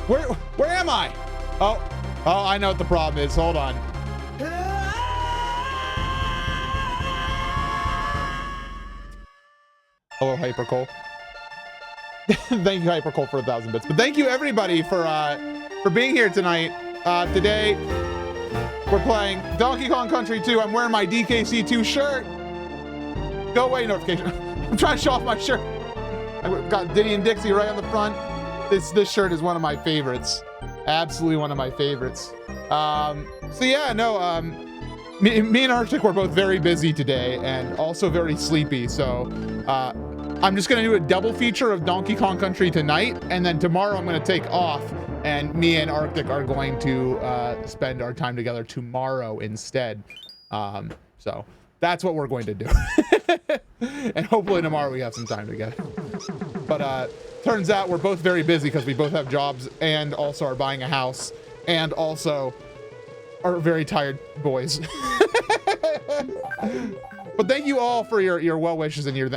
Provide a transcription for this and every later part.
Where am I? Oh, I know what the problem is. Hold on. Hello, Hypercole. Thank you, Hypercole, for 1,000 bits. But thank you, everybody, for being here tonight. Today, we're playing Donkey Kong Country 2. I'm wearing my DKC2 shirt. Go away, notification. I'm trying to show off my shirt. I got Diddy and Dixie right on the front. This shirt is one of my favorites. Absolutely one of my favorites. So yeah, no, me and Arctic were both very busy today and also very sleepy. So I'm just gonna do a double feature of Donkey Kong Country tonight, and then tomorrow I'm gonna take off, and me and Arctic are going to spend our time together tomorrow instead. So that's what we're going to do. And hopefully tomorrow we have some time together. But turns out we're both very busy because we both have jobs and also are buying a house and also are very tired boys. But thank you all for your well wishes and your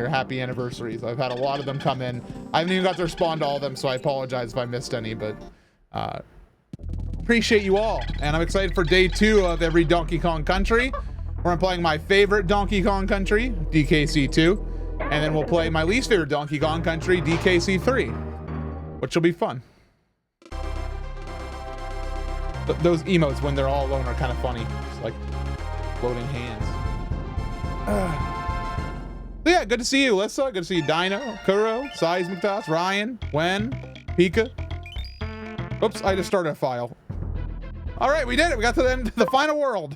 happy anniversaries. I've had a lot of them come in. I haven't even got to respond to all of them, so I apologize if I missed any, but appreciate you all. And I'm excited for day 2 of every Donkey Kong Country, where I'm playing my favorite Donkey Kong Country, DKC2. And then we'll play my least favorite Donkey Kong Country, DKC3, which will be fun. Those emotes when they're all alone are kind of funny. It's like floating hands. So yeah, good to see you, Alyssa. Good to see you, Dino, Kuro, Seismictos, Ryan, Wen, Pika. Oops, I just started a file. All right, we did it. We got to the end of the final world.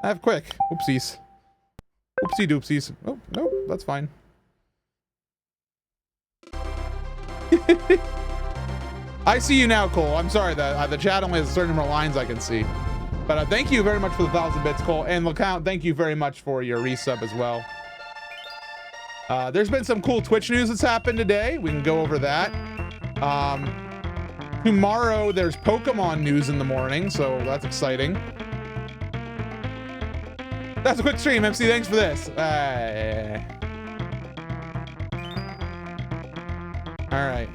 That quick. Oopsies. Oopsie doopsies. Oh, no, that's fine. I see you now, Cole. I'm sorry that the chat only has a certain number of lines I can see. But thank you very much for the 1,000 bits, Cole. And LeCount, thank you very much for your resub as well. There's been some cool Twitch news that's happened today. We can go over that. Tomorrow, there's Pokemon news in the morning, so that's exciting. That's a quick stream, MC. Thanks for this. All right.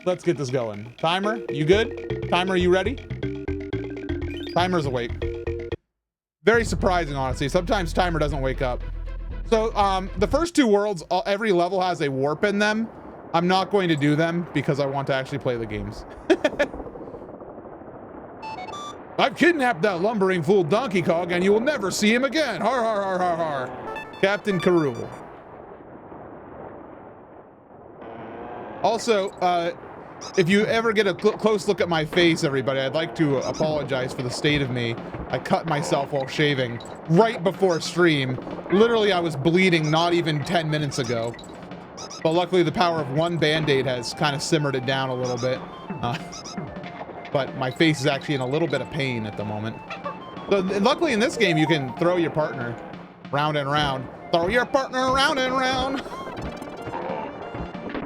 Let's get this going. Timer, you good? Timer, you ready? Timer's awake. Very surprising, honestly. Sometimes Timer doesn't wake up. So the first 2 worlds, every level has a warp in them. I'm not going to do them because I want to actually play the games. I've kidnapped that lumbering fool Donkey Kong and you will never see him again. Har, har, har, har, har. Captain Karoo. Also, if you ever get a close look at my face, everybody, I'd like to apologize for the state of me. I cut myself while shaving right before stream. Literally, I was bleeding not even 10 minutes ago. But luckily, the power of one Band-Aid has kind of simmered it down a little bit. But my face is actually in a little bit of pain at the moment. So, luckily, in this game, you can throw your partner round and round. Throw your partner round and round.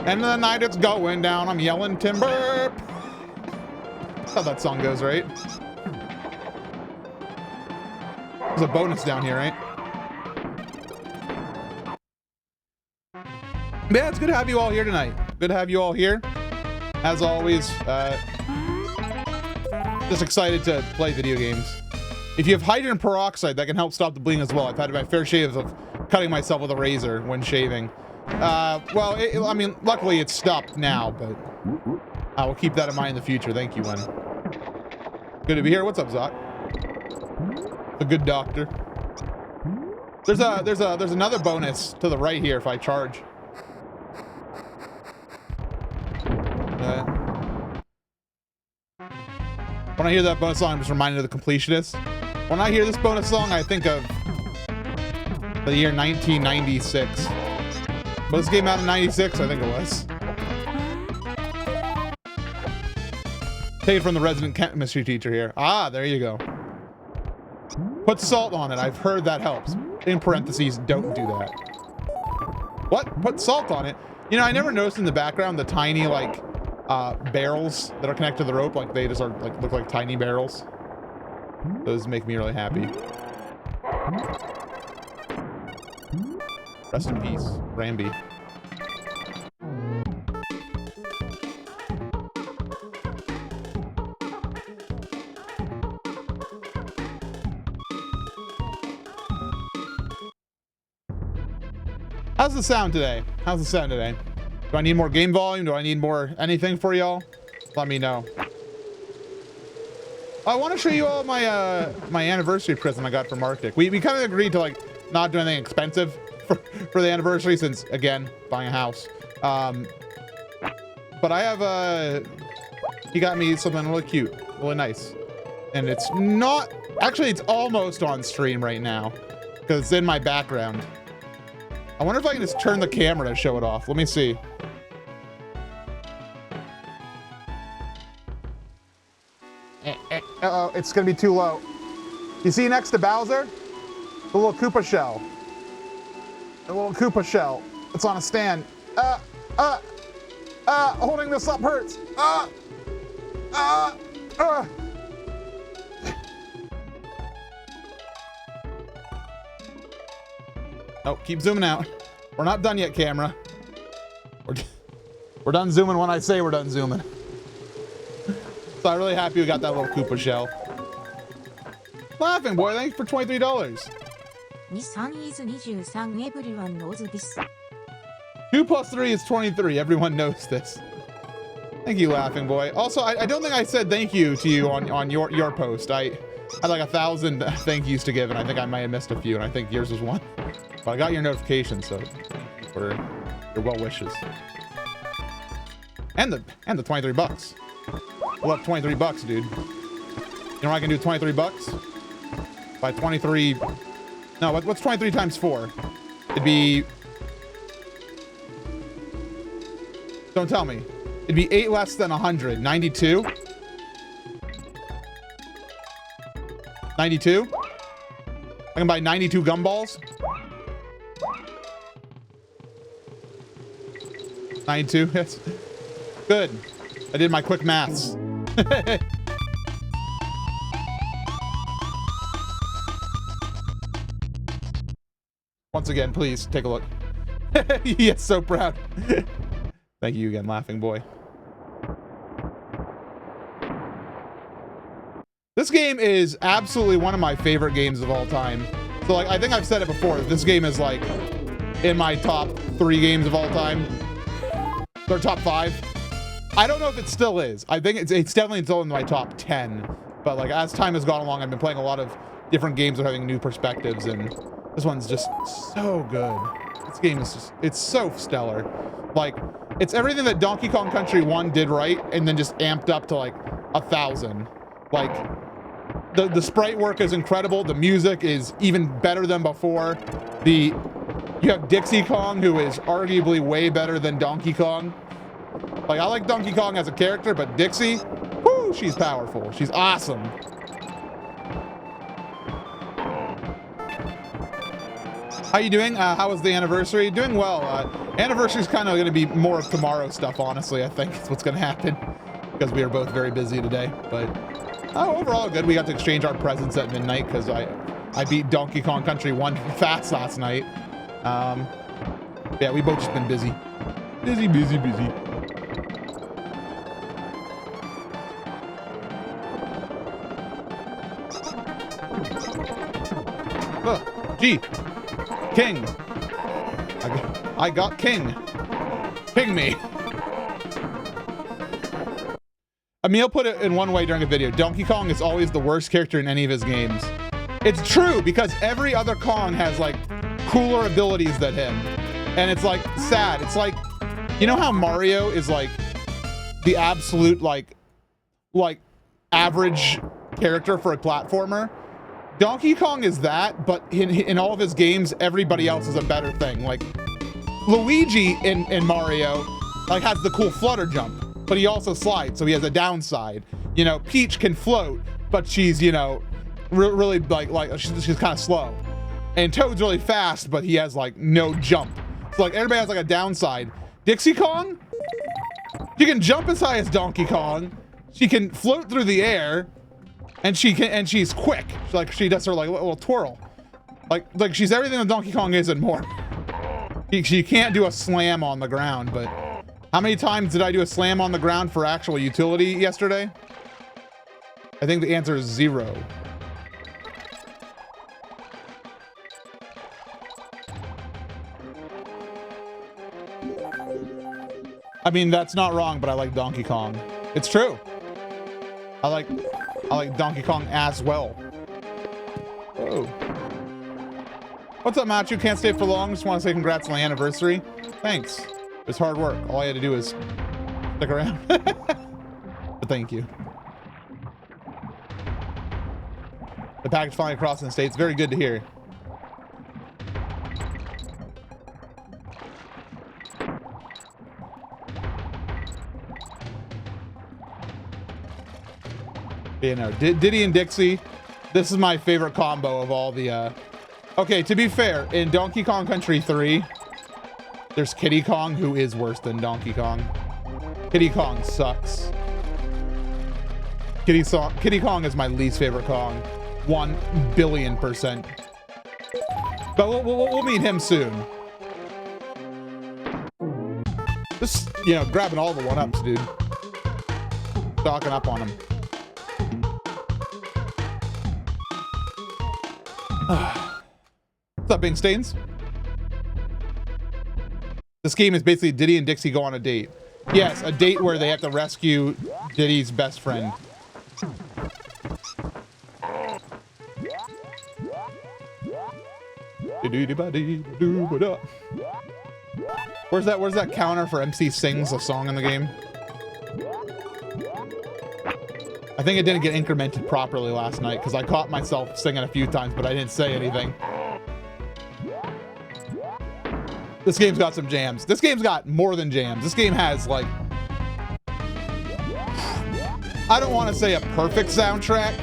End of the night, it's going down. I'm yelling timber. That's how that song goes, right? There's a bonus down here, right? Yeah, it's good to have you all here tonight. Good to have you all here. As always, just excited to play video games. If you have hydrogen peroxide, that can help stop the bleeding as well. I've had my fair share of cutting myself with a razor when shaving. Well, I mean, luckily it's stopped now, but I will keep that in mind in the future. Thank you, Wen. Good to be here. What's up, Zot? A good doctor. There's another bonus to the right here if I charge. When I hear that bonus song, I'm just reminded of the completionist. When I hear this bonus song, I think of the year 1996. Was this game out in 96? I think it was. Take it from the resident chemistry teacher here. Ah, there you go. Put salt on it. I've heard that helps. In parentheses, don't do that. What? Put salt on it? You know, I never noticed in the background the tiny, like, barrels that are connected to the rope. Like, they just are, like, look like tiny barrels. Those make me really happy. Rest in peace, Ramby. How's the sound today? How's the sound today? Do I need more game volume? Do I need more anything for y'all? Let me know. I want to show you all my my anniversary present I got from Arctic. We kind of agreed to like not do anything expensive for the anniversary since, again, buying a house. But I have he got me something really cute, really nice. And it's not, actually it's almost on stream right now because it's in my background. I wonder if I can just turn the camera to show it off. Let me see. Uh-oh, it's gonna be too low. You see next to Bowser? The little Koopa shell. The little Koopa shell. It's on a stand. Holding this up hurts. Oh, keep zooming out. We're not done yet, camera. We're done zooming when I say we're done zooming. So I'm really happy we got that little Koopa shell. Laughing boy, thanks for $23. 2 plus 3 is 23. Everyone knows this. Thank you, Laughing Boy. Also, I don't think I said thank you to you on your post. I had like 1,000 thank yous to give, and I think I might have missed a few, and I think yours was one. But I got your notification, so for your well wishes. And the 23 bucks. Well, up 23 bucks, dude. You know what I can do with 23 bucks? By 23. No, what's 23 times 4? It'd be. Don't tell me. It'd be 8 less than 100. 92? 92? I can buy 92 gumballs. 92? Yes. Good. I did my quick maths. Once again, please take a look. Yes, so proud. Thank you again, Laughing Boy. This game is absolutely one of my favorite games of all time. So, like, I think I've said it before. This game is, like, in my top 3 games of all time. Or top 5. I don't know if it still is. I think it's definitely still in my top 10. But, like, as time has gone along, I've been playing a lot of different games and having new perspectives, and this one's just so good. This game is just, it's so stellar. Like, it's everything that Donkey Kong Country 1 did right, and then just amped up to, like, 1,000. Like, the sprite work is incredible. The music is even better than before. You have Dixie Kong, who is arguably way better than Donkey Kong. Like, I like Donkey Kong as a character, but Dixie, whoo, she's powerful. She's awesome. How you doing? How was the anniversary? Doing well. Anniversary's kind of going to be more of tomorrow stuff, honestly. I think is what's going to happen because we are both very busy today. But overall, good. We got to exchange our presents at midnight because I beat Donkey Kong Country 1 fast last night. Yeah, we both just been busy. Busy. Gee. King. I got King. King me. Emil put it in one way during a video. Donkey Kong is always the worst character in any of his games. It's true because every other Kong has like cooler abilities than him. And it's like sad. It's like, you know how Mario is like the absolute like average character for a platformer? Donkey Kong is that, but in all of his games, everybody else is a better thing. Like, Luigi in Mario, like, has the cool flutter jump, but he also slides, so he has a downside. You know, Peach can float, but she's, you know, really, like she's kind of slow. And Toad's really fast, but he has, like, no jump. So, like, everybody has, like, a downside. Dixie Kong? She can jump as high as Donkey Kong. She can float through the air. And she's quick. She does her like little twirl. Like she's everything that Donkey Kong is and more. She can't do a slam on the ground, but how many times did I do a slam on the ground for actual utility yesterday? I think the answer is 0. I mean, that's not wrong, but I like Donkey Kong. It's true. I like Donkey Kong as well. Whoa. What's up, Machu? Can't stay for long. Just want to say congrats on the anniversary. Thanks. It was hard work. All I had to do was stick around. But thank you. The package finally crossing the states. Very good to hear. You know, Diddy and Dixie, this is my favorite combo of all the, okay, to be fair, in Donkey Kong Country 3, there's Kiddy Kong, who is worse than Donkey Kong. Kiddy Kong sucks. Kiddy Kong is my least favorite Kong. 1,000,000,000%. But we'll meet him soon. Just, you know, grabbing all the one-ups, dude. Stocking up on him. What's up, Bing Stains? This game is basically Diddy and Dixie go on a date. Yes, a date where they have to rescue Diddy's best friend. Where's that counter for MC sings a song in the game? I think it didn't get incremented properly last night because I caught myself singing a few times, but I didn't say anything. This game's got some jams. This game's got more than jams. This game has, like, I don't want to say a perfect soundtrack,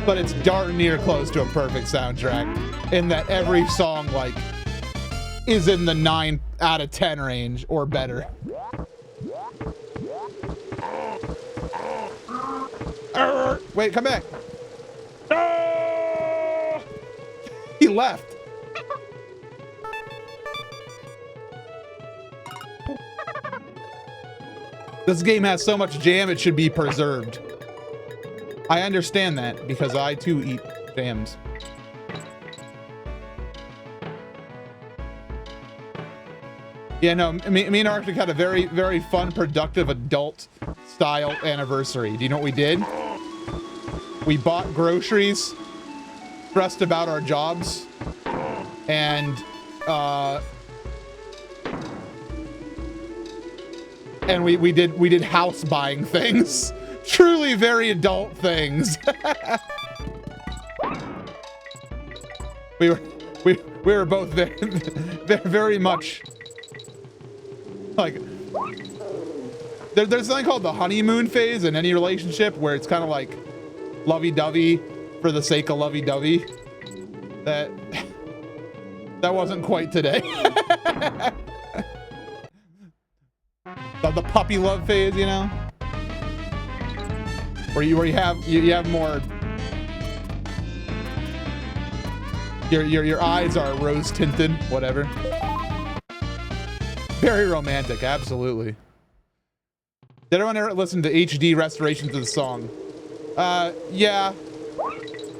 but it's darn near close to a perfect soundtrack in that every song, like, is in the 9 out of 10 range or better. Wait, come back. He left. This game has so much jam, it should be preserved. I understand that because I too eat jams. Yeah, no, me and Arctic had a very, very fun, productive, adult-style anniversary. Do you know what we did? We bought groceries, stressed about our jobs, and we did house buying things. Truly very adult things. we were both very much like, there's something called the honeymoon phase in any relationship where it's kind of like lovey-dovey for the sake of lovey-dovey. That wasn't quite today. The puppy love phase, you know, where you have more. Your eyes are rose tinted, whatever. Very romantic, absolutely. Did everyone ever listen to HD restorations of the song? Yeah.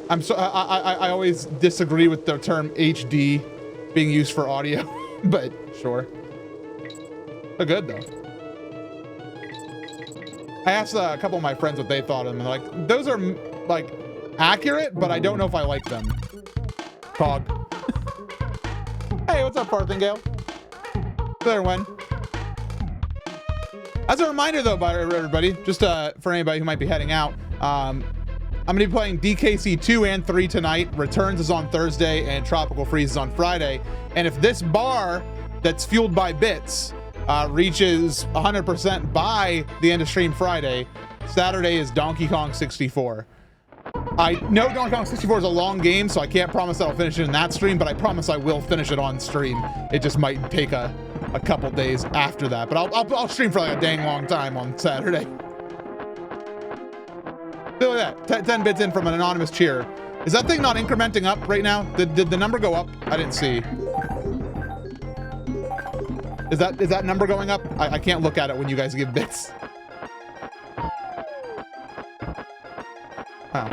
I always disagree with the term HD being used for audio, but sure. They're good though. I asked a couple of my friends what they thought of them, and they're like, those are like accurate, but I don't know if I like them. Cog. Hey, what's up, Farthingale? There, Wen. As a reminder, though, by everybody, just for anybody who might be heading out, I'm going to be playing DKC 2 and 3 tonight. Returns is on Thursday, and Tropical Freeze is on Friday. And if this bar that's fueled by bits reaches 100% by the end of stream Friday, Saturday is Donkey Kong 64. I know Donkey Kong 64 is a long game, so I can't promise that I'll finish it in that stream, but I promise I will finish it on stream. It just might take a couple days after that, but I'll stream for like a dang long time on Saturday. Look at that, 10 bits in from an anonymous cheer. Is that thing not incrementing up right now? Did the number go up? I didn't see. Is that number going up? I can't look at it when you guys give bits. Wow,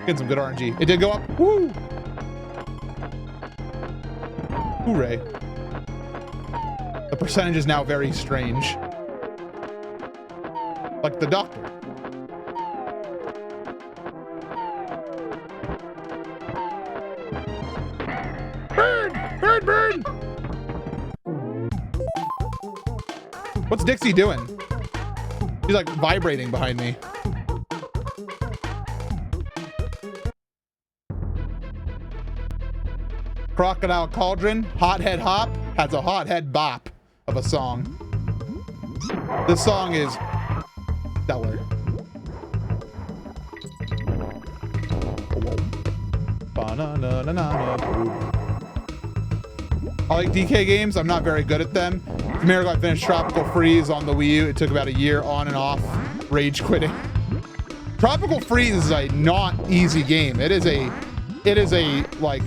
getting some good RNG. It did go up. Woo! Hooray. The percentage is now very strange. like the doctor. Burn! Burn, burn! What's Dixie doing? She's like vibrating behind me. Crocodile Cauldron, Hothead Hop, has a hothead bop of a song. This song is stellar. I like DK games. I'm not very good at them. It's a miracle I finished Tropical Freeze on the Wii U. It took about a year on and off rage quitting. Tropical Freeze is a not easy game. It is a like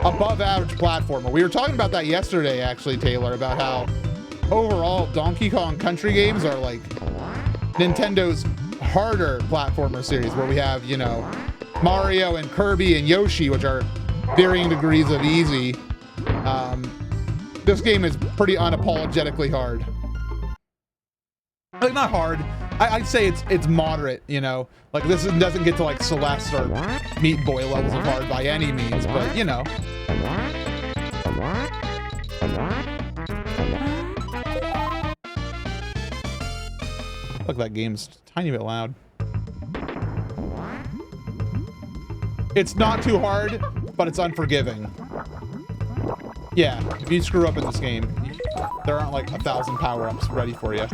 above average platformer. We were talking about that yesterday, actually, Taylor, about how overall Donkey Kong Country games are like Nintendo's harder platformer series, where we have, you know, Mario and Kirby and Yoshi, which are varying degrees of easy. This game is pretty unapologetically hard. Like, not hard. I'd say it's moderate, you know. Like, this doesn't get to like Celeste or Meat Boy levels of hard by any means, but you know. Look, that game's a tiny bit loud. It's not too hard, but it's unforgiving. Yeah, if you screw up in this game, there aren't like 1,000 power-ups ready for you.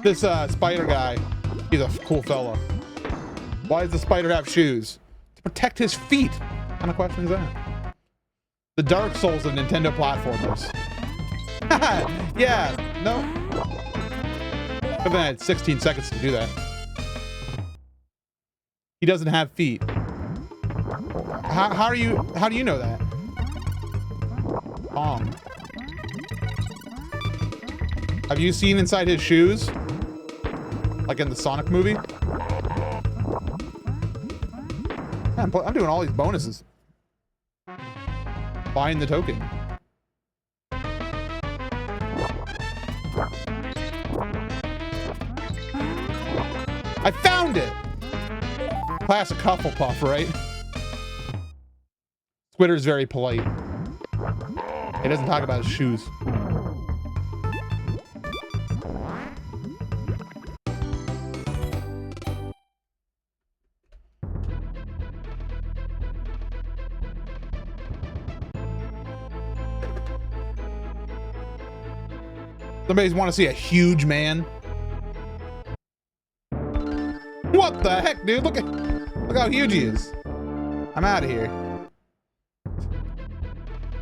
This spider guy, he's a cool fella. Why does the spider have shoes? To protect his feet. What kind of question is that? The Dark Souls of Nintendo platformers. Yeah, no. But then I had 16 seconds to do that. He doesn't have feet. How do you know that? Kong. Have you seen inside his shoes? Like in the Sonic movie? Man, I'm doing all these bonuses. Buying the token. I found it! Classic Hufflepuff, right? Squitter's very polite. He doesn't talk about his shoes. Somebody's want to see a huge man. What the heck, dude? Look how huge he is. I'm out of here.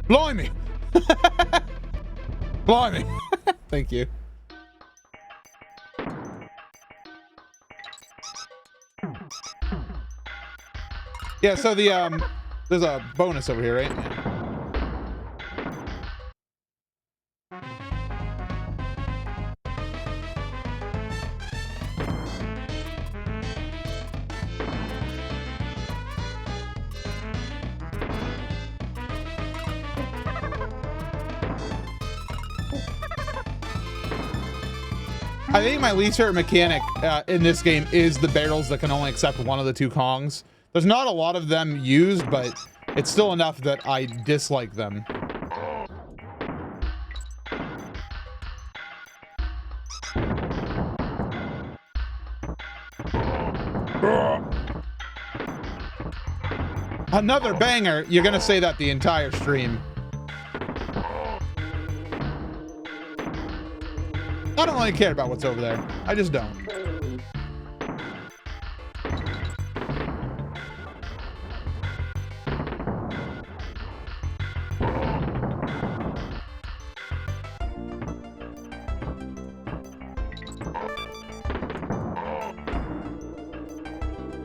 Blimey. Blimey. Thank you. Yeah, so there's a bonus over here, right? Yeah. I think my least favorite mechanic in this game is the barrels that can only accept one of the two Kongs. There's not a lot of them used, but it's still enough that I dislike them. Another banger. You're gonna say that the entire stream. I don't really care about what's over there. I just don't.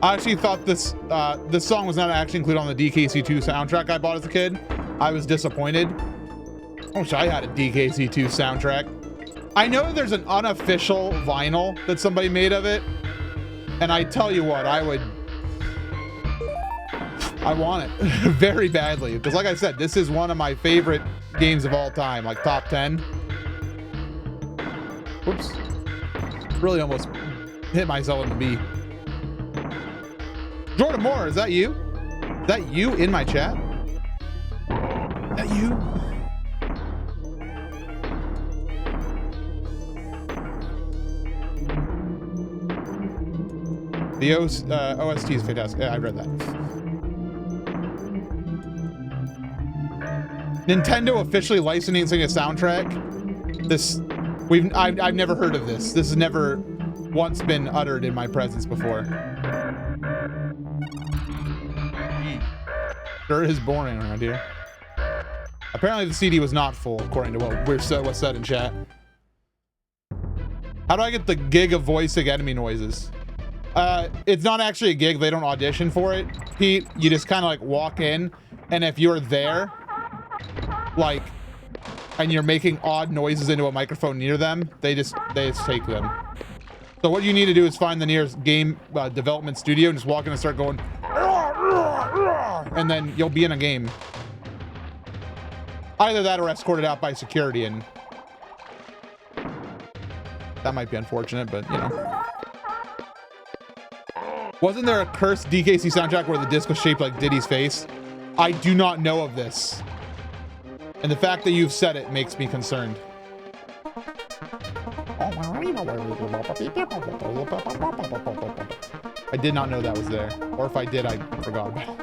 I actually thought this song was not actually included on the DKC2 soundtrack I bought as a kid. I was disappointed. I wish I had a DKC2 soundtrack. I know there's an unofficial vinyl that somebody made of it. And I tell you what, I want it very badly. Because like I said, this is one of my favorite games of all time, like top 10. Whoops. Really almost hit myself in the B. Jordan Moore, is that you? Is that you in my chat? Is that you? The OST is fantastic. Yeah, I read that. Nintendo officially licensing a soundtrack. I've never heard of this. This has never once been uttered in my presence before. Sure is boring around here. Apparently the CD was not full, according to what's said in chat. How do I get the gig of voicing enemy noises? It's not actually a gig. They don't audition for it, Pete. You just kind of like walk in, and if you're there, like, and you're making odd noises into a microphone near them, they just take them. So what you need to do is find the nearest game development studio and just walk in and start going, and then you'll be in a game. Either that or escorted out by security, and that might be unfortunate, but you know. Wasn't there a cursed DKC soundtrack where the disc was shaped like Diddy's face? I do not know of this. And the fact that you've said it makes me concerned. I did not know that was there. Or if I did, I forgot about it.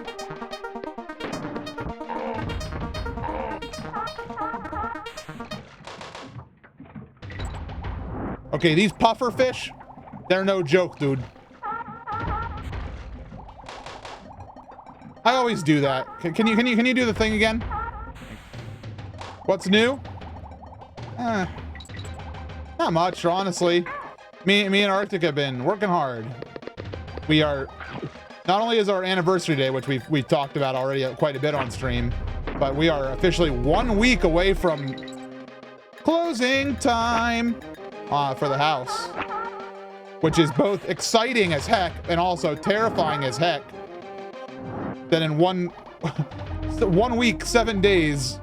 Okay, these puffer fish, they're no joke, dude. I always do that. Can you do the thing again? What's new? Not much, honestly. Me and Arctic have been working hard. We are, not only is our anniversary day, which we've talked about already quite a bit on stream, but we are officially 1 week away from closing time for the house, which is both exciting as heck and also terrifying as heck. That in 1 week, 7 days,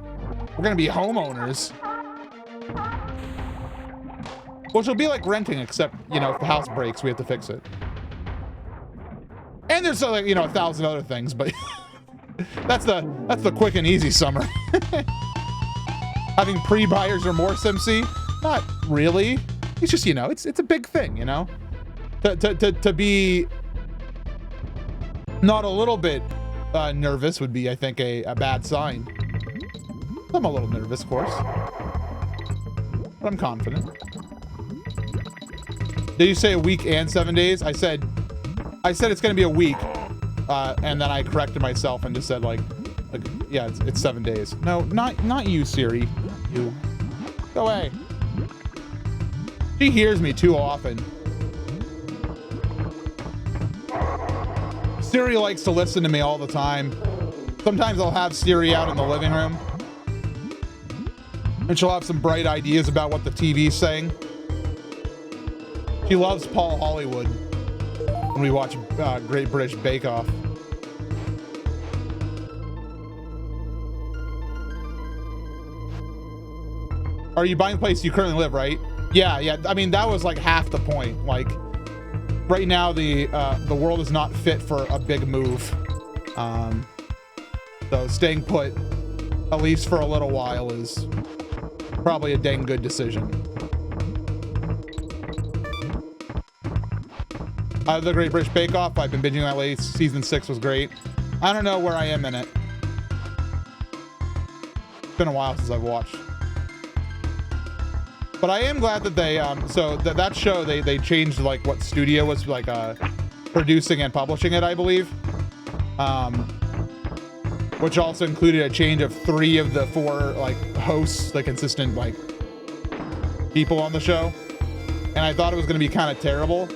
we're gonna be homeowners. Which will be like renting, except, you know, if the house breaks, we have to fix it. And there's like, you know, 1,000 other things, but that's the quick and easy summer. Having pre-buyer's remorse, MC? Not really. It's just, you know, it's a big thing, you know? To be not a little bit nervous would be, I think, a bad sign. I'm a little nervous, of course, but I'm confident. Did you say a week and 7 days? I said it's gonna be a week, and then I corrected myself and just said like yeah, it's 7 days. No, not you, Siri. You go away. She hears me too often. Siri likes to listen to me all the time. Sometimes I'll have Siri out in the living room, and she'll have some bright ideas about what the TV's saying. She loves Paul Hollywood when we watch Great British Bake Off. Are you buying the place you currently live, right? Yeah. I mean, that was like half the point. Like, right now, the world is not fit for a big move. So staying put, at least for a little while, is probably a dang good decision. The Great British Bake Off, I've been binging that lately. Season 6 was great. I don't know where I am in it. It's been a while since I've watched. But I am glad that they, so that show, they changed like what studio was like producing and publishing it, I believe. Which also included a change of 3 of the 4 like hosts, the consistent like people on the show. And I thought it was gonna be kind of terrible.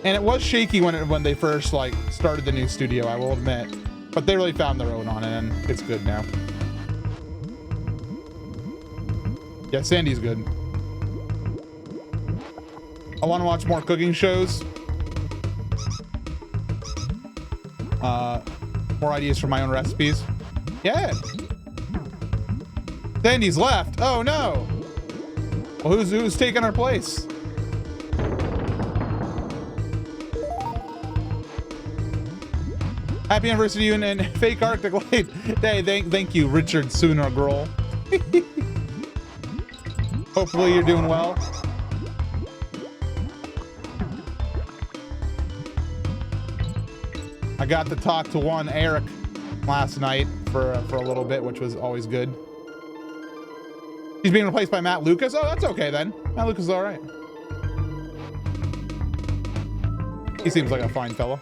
And it was shaky when they first like started the new studio, I will admit. But they really found their own on it, and it's good now. Yeah, Sandy's good. I want to watch more cooking shows. More ideas for my own recipes. Yeah. Sandy's left. Oh no. Well, who's taking her place? Happy anniversary to you and fake Arctic Light. Hey, thank you, Richard Sooner Girl. Hopefully you're doing well. I got to talk to one Eric last night for a little bit, which was always good. He's being replaced by Matt Lucas. Oh, that's okay then. Matt Lucas is all right. He seems like a fine fella.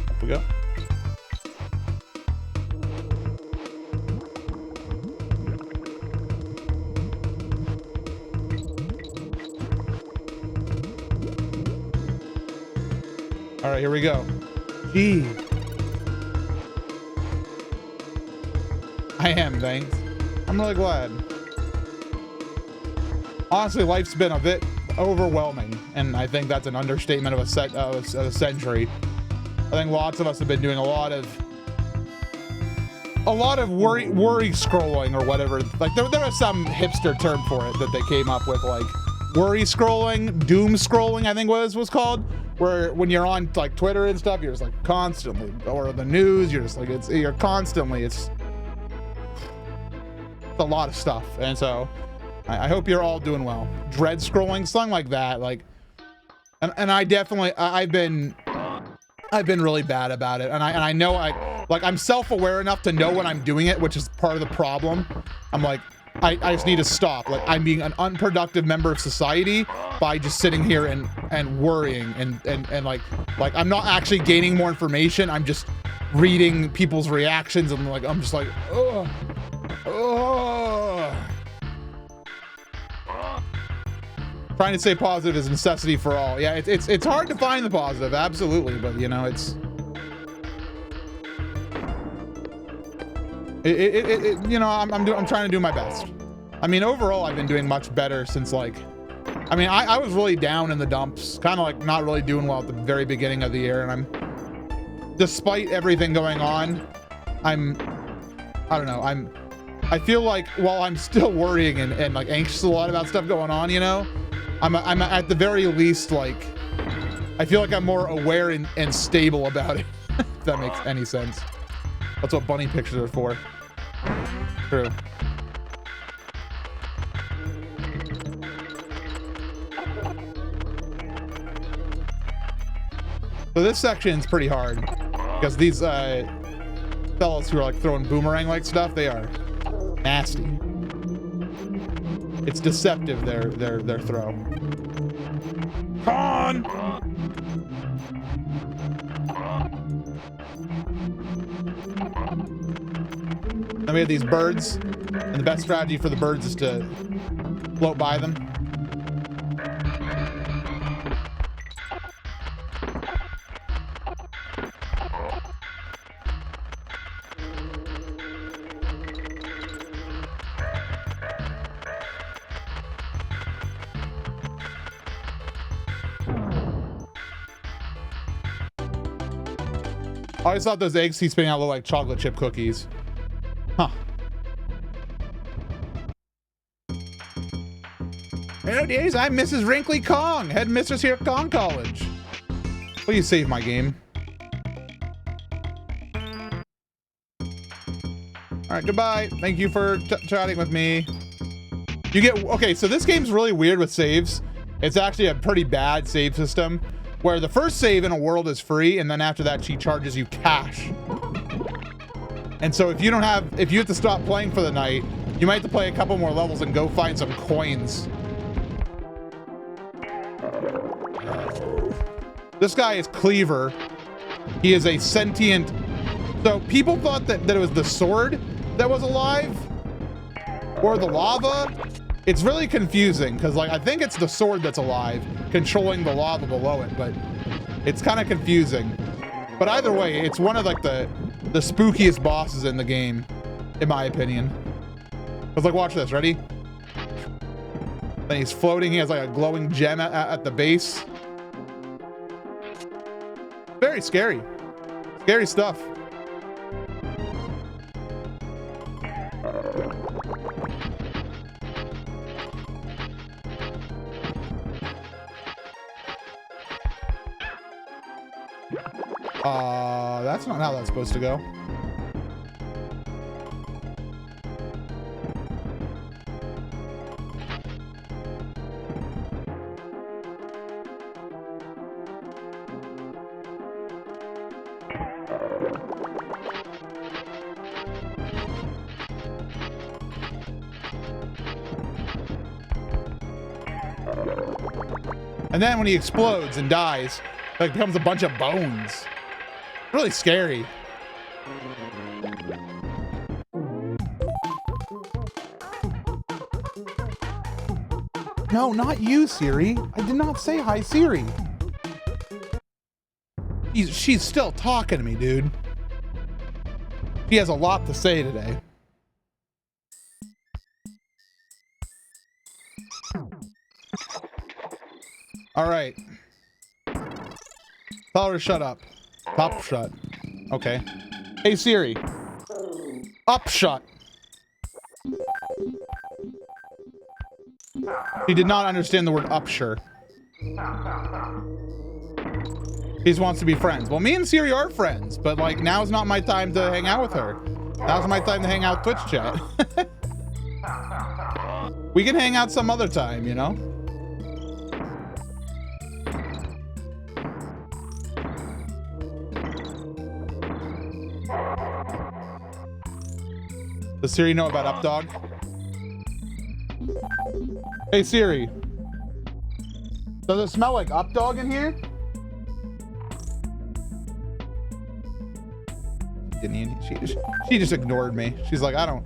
Up we go. All right, here we go. Gee. I am, thanks. I'm really glad. Honestly, life's been a bit overwhelming, and I think that's an understatement of a century. I think lots of us have been doing a lot of worry scrolling or whatever. Like there was some hipster term for it that they came up with, like worry scrolling, doom scrolling, I think was called. Where when you're on like Twitter and stuff, you're just like constantly, or the news, you're just like you're constantly. It's a lot of stuff, and so I hope you're all doing well. Dread scrolling, something like that, like, and I definitely I've been really bad about it, and I know I'm self-aware enough to know when I'm doing it, which is part of the problem. I'm like, I just need to stop. Like, I'm being an unproductive member of society by just sitting here and worrying and like I'm not actually gaining more information. I'm just reading people's reactions and like I'm just like, oh. Trying to stay positive is a necessity for all. Yeah, it's hard to find the positive, absolutely, but you know, you know, I'm trying to do my best. I mean, overall, I've been doing much better since like, I mean, I was really down in the dumps, kind of like not really doing well at the very beginning of the year, and despite everything going on, I don't know, I feel like while I'm still worrying and like anxious a lot about stuff going on, you know, I'm at the very least, like, I feel like I'm more aware and stable about it, if that makes any sense. That's what bunny pictures are for. True. So this section's pretty hard because these fellows who are like throwing boomerang-like stuff, they are nasty. It's deceptive, their throw. Con! Then we have these birds, and the best strategy for the birds is to float by them. I always thought those eggs he's spitting out look like chocolate chip cookies. Huh. Hello, dears. I'm Mrs. Wrinkly Kong, headmistress here at Kong College. Will you save my game? All right, goodbye. Thank you for chatting with me. You get, okay, so this game's really weird with saves. It's actually a pretty bad save system, where the first save in a world is free, and then after that, she charges you cash. And so if you have to stop playing for the night, you might have to play a couple more levels and go find some coins. This guy is Cleaver. He is a sentient. So people thought that it was the sword that was alive, or the lava. It's really confusing because, like, I think it's the sword that's alive, controlling the lava below it, but it's kind of confusing. But either way, it's one of like the spookiest bosses in the game. in my opinion. Because like, watch this, ready? Then he's floating, he has like a glowing gem at the base. Very scary. Scary stuff. That's not how that's supposed to go. And then when he explodes and dies, like becomes a bunch of bones. Really scary. No, not you, Siri. I did not say hi, Siri. She's still talking to me, dude. She has a lot to say today. All right. Tell her to shut up. Top shut. Okay. Hey Siri. Up shut. She did not understand the word upsure. He just wants to be friends. Well, me and Siri are friends, but like now's not my time to hang out with her. Now's my time to hang out Twitch chat. We can hang out some other time, you know? Does Siri know about Updog? Hey Siri. Does it smell like Updog in here? She just ignored me. She's like, I don't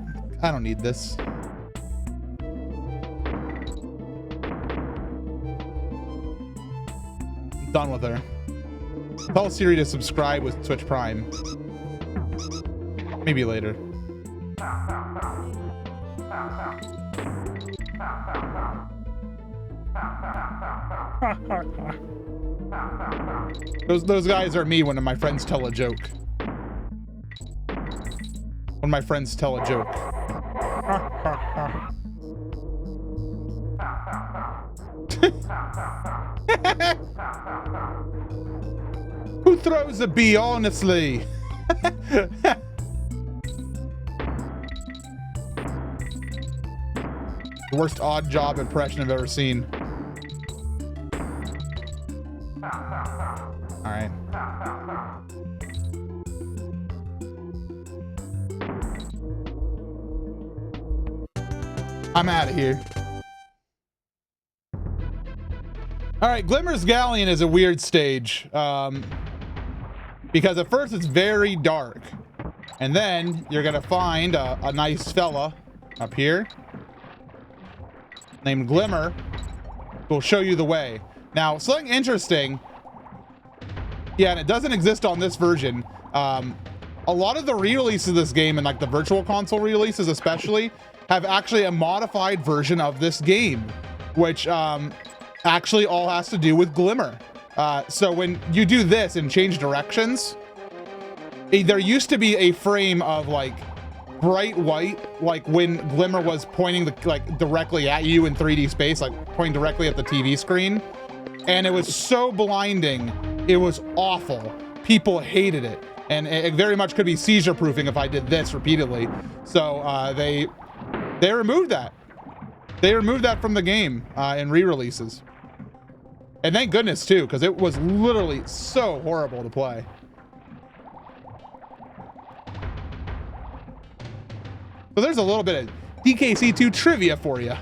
need this. I'm done with her. Tell Siri to subscribe with Twitch Prime. Maybe later. Those guys are me when my friends tell a joke. When my friends tell a joke. Who throws a bee, honestly? The worst odd job impression I've ever seen. All right. I'm out of here. All right, Glimmer's Galleon is a weird stage. Because at first it's very dark. And then you're gonna find a nice fella up here named Glimmer who will show you the way. Now, something interesting. Yeah, and it doesn't exist on this version. A lot of the re-releases of this game, and like the virtual console re-releases especially, have actually a modified version of this game, which actually all has to do with Glimmer. So when you do this and change directions, there used to be a frame of like bright white, like when Glimmer was pointing like directly at you in 3D space, like pointing directly at the TV screen. And it was so blinding. It was awful. People hated it. And it very much could be seizure proofing if I did this repeatedly. So they removed that. They removed that from the game in re-releases. And thank goodness too, because it was literally so horrible to play. So there's a little bit of DKC2 trivia for you.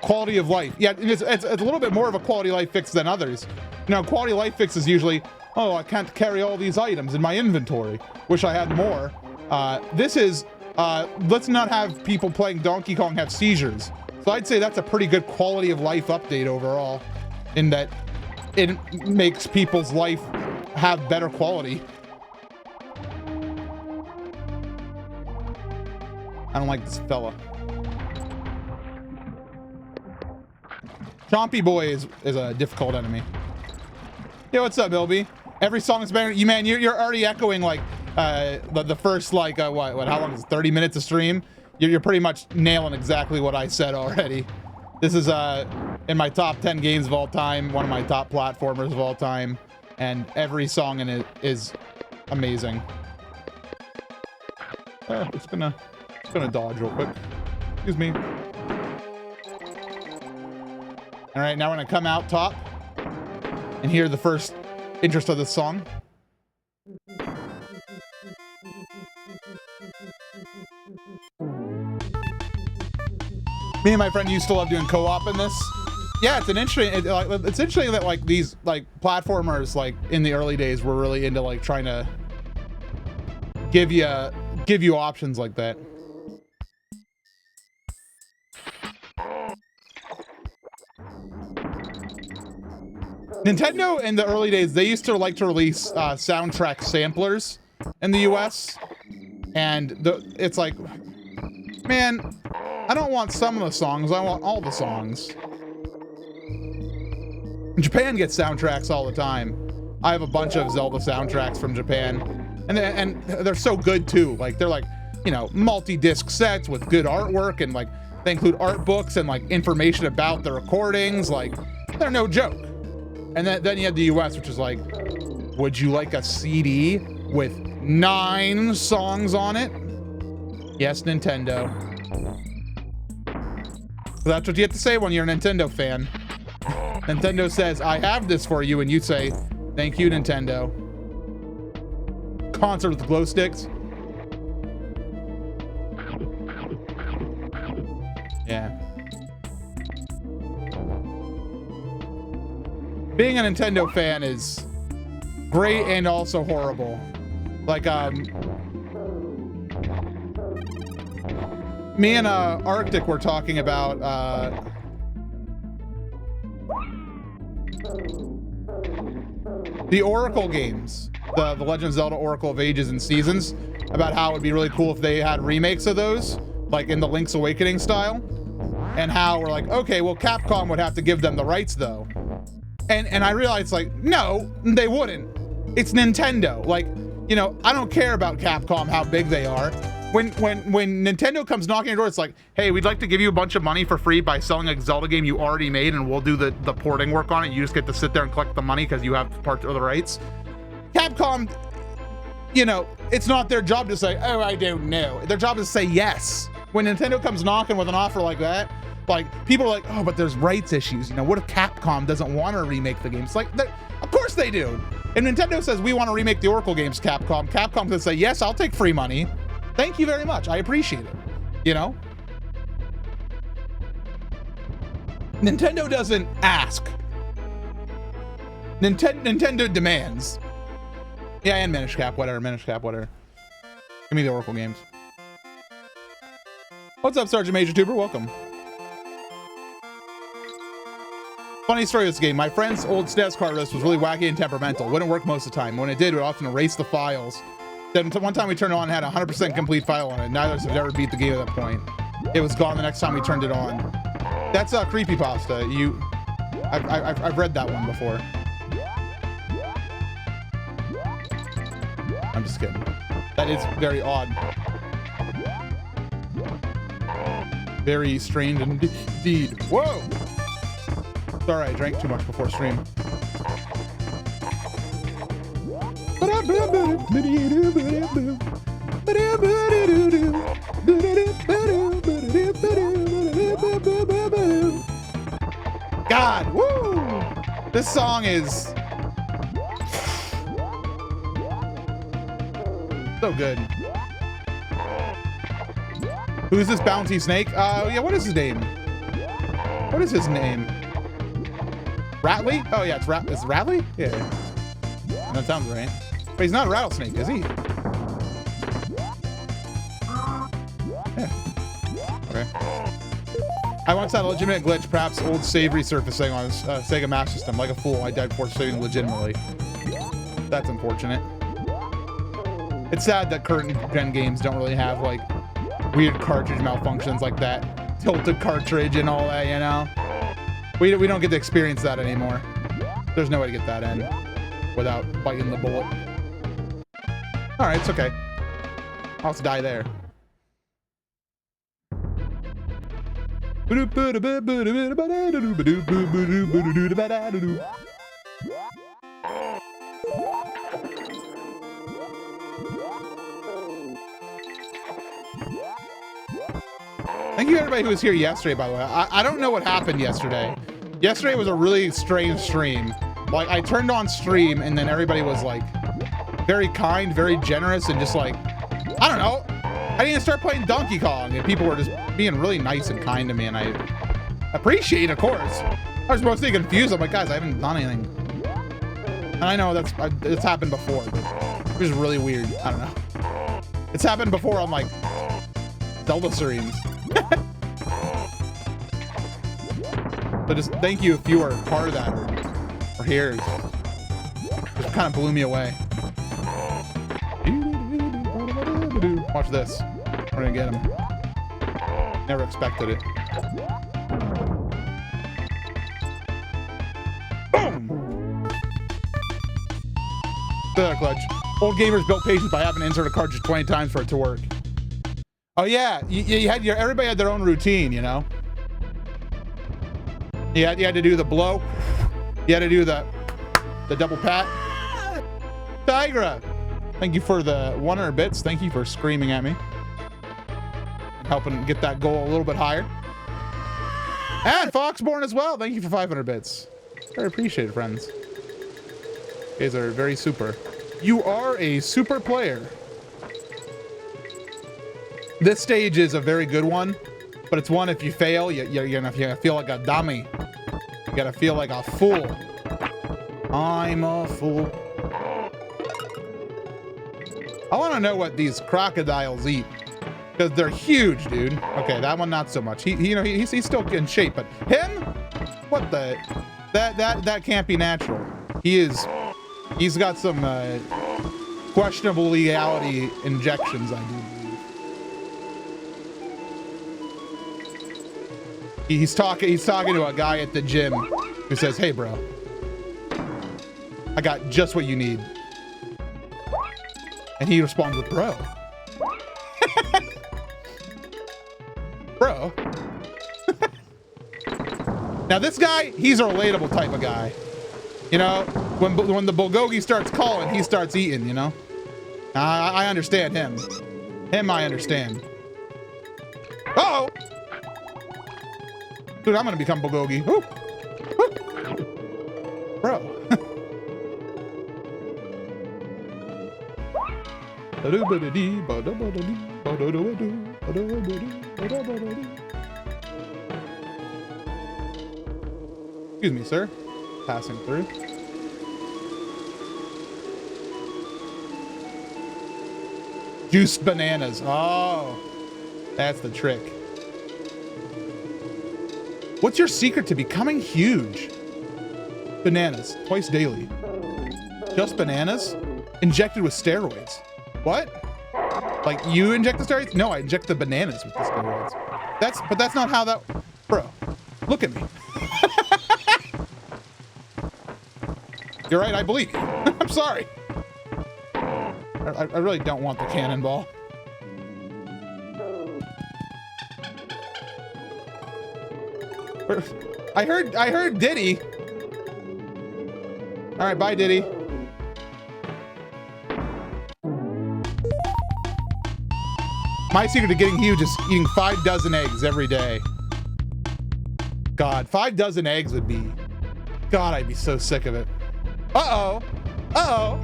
Quality of life. Yeah, it's a little bit more of a quality of life fix than others. You know, quality of life fix is usually, oh, I can't carry all these items in my inventory. Wish I had more. This is, let's not have people playing Donkey Kong have seizures. So I'd say that's a pretty good quality of life update overall, in that it makes people's life have better quality. I don't like this fella. Chompy Boy is a difficult enemy. Yo, what's up, Bilby? Every song is better. You man, you're already echoing like the first like what how long is it? 30 minutes of stream? You're pretty much nailing exactly what I said already. This is in my top 10 games of all time, one of my top platformers of all time, and every song in it is amazing. It's gonna dodge real quick. Excuse me. All right, now we're gonna come out top and hear the first interest of this song. Me and my friend used to love doing co-op in this. Yeah, it's interesting that like these like platformers like in the early days were really into like trying to give you options like that. Nintendo in the early days, they used to like to release soundtrack samplers in the US, and it's like, man, I don't want some of the songs, I want all the songs. Japan gets soundtracks all the time. I have a bunch of Zelda soundtracks from Japan, and they're so good too. Like they're like, you know, multi-disc sets with good artwork, and like they include art books and like information about the recordings. Like they're no joke. And then you have the US, which is like, would you like a CD with 9 songs on it? Yes, Nintendo. So that's what you have to say when you're a Nintendo fan. Nintendo says, I have this for you, and you say, thank you, Nintendo. Concert with glow sticks. Yeah. Being a Nintendo fan is great and also horrible. Like, me and Arctic were talking about the Oracle games, the Legend of Zelda Oracle of Ages and Seasons, about how it would be really cool if they had remakes of those, like in the Link's Awakening style, and how we're like, okay, well, Capcom would have to give them the rights though. And I realized, like, no, they wouldn't. It's Nintendo. Like, you know, I don't care about Capcom, how big they are. When Nintendo comes knocking on your door, it's like, hey, we'd like to give you a bunch of money for free by selling a Zelda game you already made, and we'll do the porting work on it. You just get to sit there and collect the money because you have part of the rights. Capcom, you know, it's not their job to say, oh, I don't know. Their job is to say yes. When Nintendo comes knocking with an offer like that, like, people are like, oh, but there's rights issues. You know, what if Capcom doesn't want to remake the games? Like, of course they do. And Nintendo says, we want to remake the Oracle games, Capcom. Capcom can say, yes, I'll take free money. Thank you very much. I appreciate it. You know? Nintendo doesn't ask. Nintendo demands. Yeah, and Minish Cap, whatever. Minish Cap, whatever. Give me the Oracle games. What's up, Sergeant Major Tuber? Welcome. Funny story of this game. My friend's old SNES card list was really wacky and temperamental. Wouldn't work most of the time. When it did, it would often erase the files. Then one time we turned it on, had a 100% complete file on it. Neither of us have ever beat the game at that point. It was gone the next time we turned it on. That's a creepypasta. I've read that one before. I'm just kidding. That is very odd. Very strange indeed. Whoa! Sorry, I drank too much before stream. God, woo! This song is so good. Who's this bounty snake? Yeah, what is his name? What is his name? Ratley? Oh yeah, it's Ratley? Yeah. That sounds right. But he's not a rattlesnake, is he? Yeah. Okay. I once had a legitimate glitch, perhaps old save resurfacing on Sega Master System. Like a fool, I died before saving legitimately. That's unfortunate. It's sad that current gen games don't really have like weird cartridge malfunctions like that. Tilted cartridge and all that, you know? We don't get to experience that anymore. There's no way to get that in without biting the bullet. All right, it's okay. I'll just die there. Thank you everybody who was here yesterday, by the way. I don't know what happened yesterday. Yesterday was a really strange stream. Like, I turned on stream and then everybody was like very kind, very generous, and just like, I don't know. I didn't start playing Donkey Kong and people were just being really nice and kind to me, and I appreciate it, of course. I was mostly confused. I'm like, guys, I haven't done anything. And I know it's happened before, but it was really weird. I don't know. It's happened before on like Zelda streams. So just thank you if you were part of that or here. It kind of blew me away. Watch this. We're gonna get him. Never expected it. Boom! Clutch. Old gamers built patience by having to insert a cartridge 20 times for it to work. Oh yeah, everybody had their own routine, you know? You had to do the blow. You had to do the double pat. Tigra, thank you for the 100 bits. Thank you for screaming at me and helping get that goal a little bit higher. And Foxborn as well. Thank you for 500 bits. Very appreciated, friends. You guys are very super. You are a super player. This stage is a very good one, but it's one if you fail, you're gonna feel like a dummy. You gotta feel like a fool. I'm a fool. I want to know what these crocodiles eat, because they're huge, dude. Okay, that one not so much. He's still in shape, but him, what the? That can't be natural. He's got some questionable legality injections, I do believe. He's talking to a guy at the gym who says, "Hey, bro, I got just what you need." And he responds with, "Bro." Bro. Now this guy, he's a relatable type of guy. You know, when the bulgogi starts calling, he starts eating, you know? I understand him. I understand. Uh-oh! Dude, I'm gonna become bulgogi. Woo! Woo! Bro. Excuse me, sir. Passing through. Juiced bananas. Oh, that's the trick. What's your secret to becoming huge? Bananas, twice daily. Just bananas? Injected with steroids. What? Like you inject the steroids? No, I inject the bananas with the steroids. But that's not how that, bro, look at me. You're right, I bleed. I'm sorry. I really don't want the cannonball. I heard Diddy. All right, bye, Diddy. My secret to getting huge is eating 5 dozen eggs every day. God, 5 dozen eggs would be, God, I'd be so sick of it. Uh-oh. Uh-oh.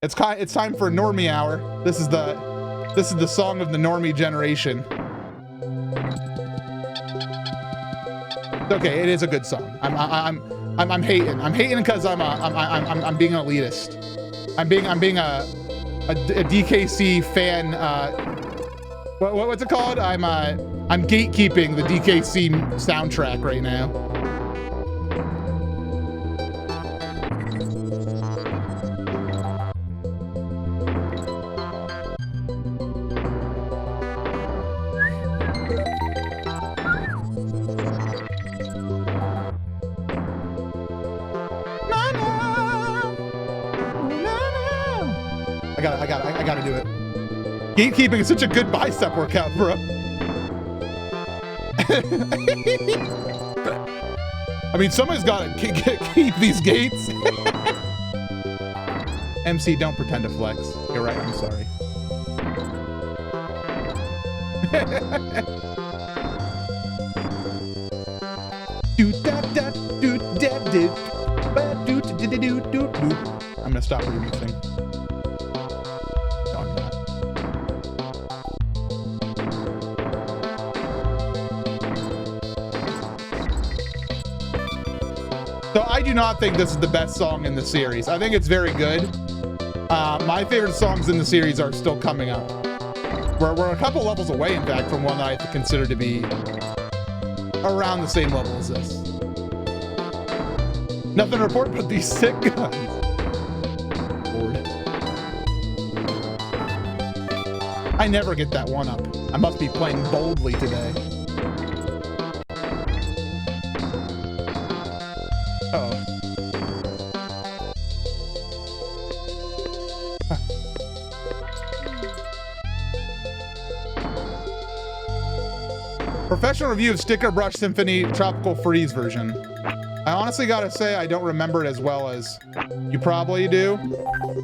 It's time for Normie Hour. This is the song of the Normie generation. Okay, it is a good song. I'm hating. I'm hating because I'm being an elitist. I'm being a DKC fan. What's it called? I'm gatekeeping the DKC soundtrack right now. I gotta do it. Gatekeeping is such a good bicep workout, bro. I mean, somebody's gotta keep these gates. MC, don't pretend to flex. You're right, I'm sorry. I'm gonna stop remixing. No, I'm not. So I do not think this is the best song in the series. I think it's very good. My favorite songs in the series are still coming up. We're a couple levels away, in fact, from one that I consider to be around the same level as this. Nothing to report but these sick guns. Lord. I never get that one up. I must be playing boldly today. Uh-oh. Professional review of Sticker Brush Symphony Tropical Freeze version. I honestly gotta say I don't remember it as well as you probably do,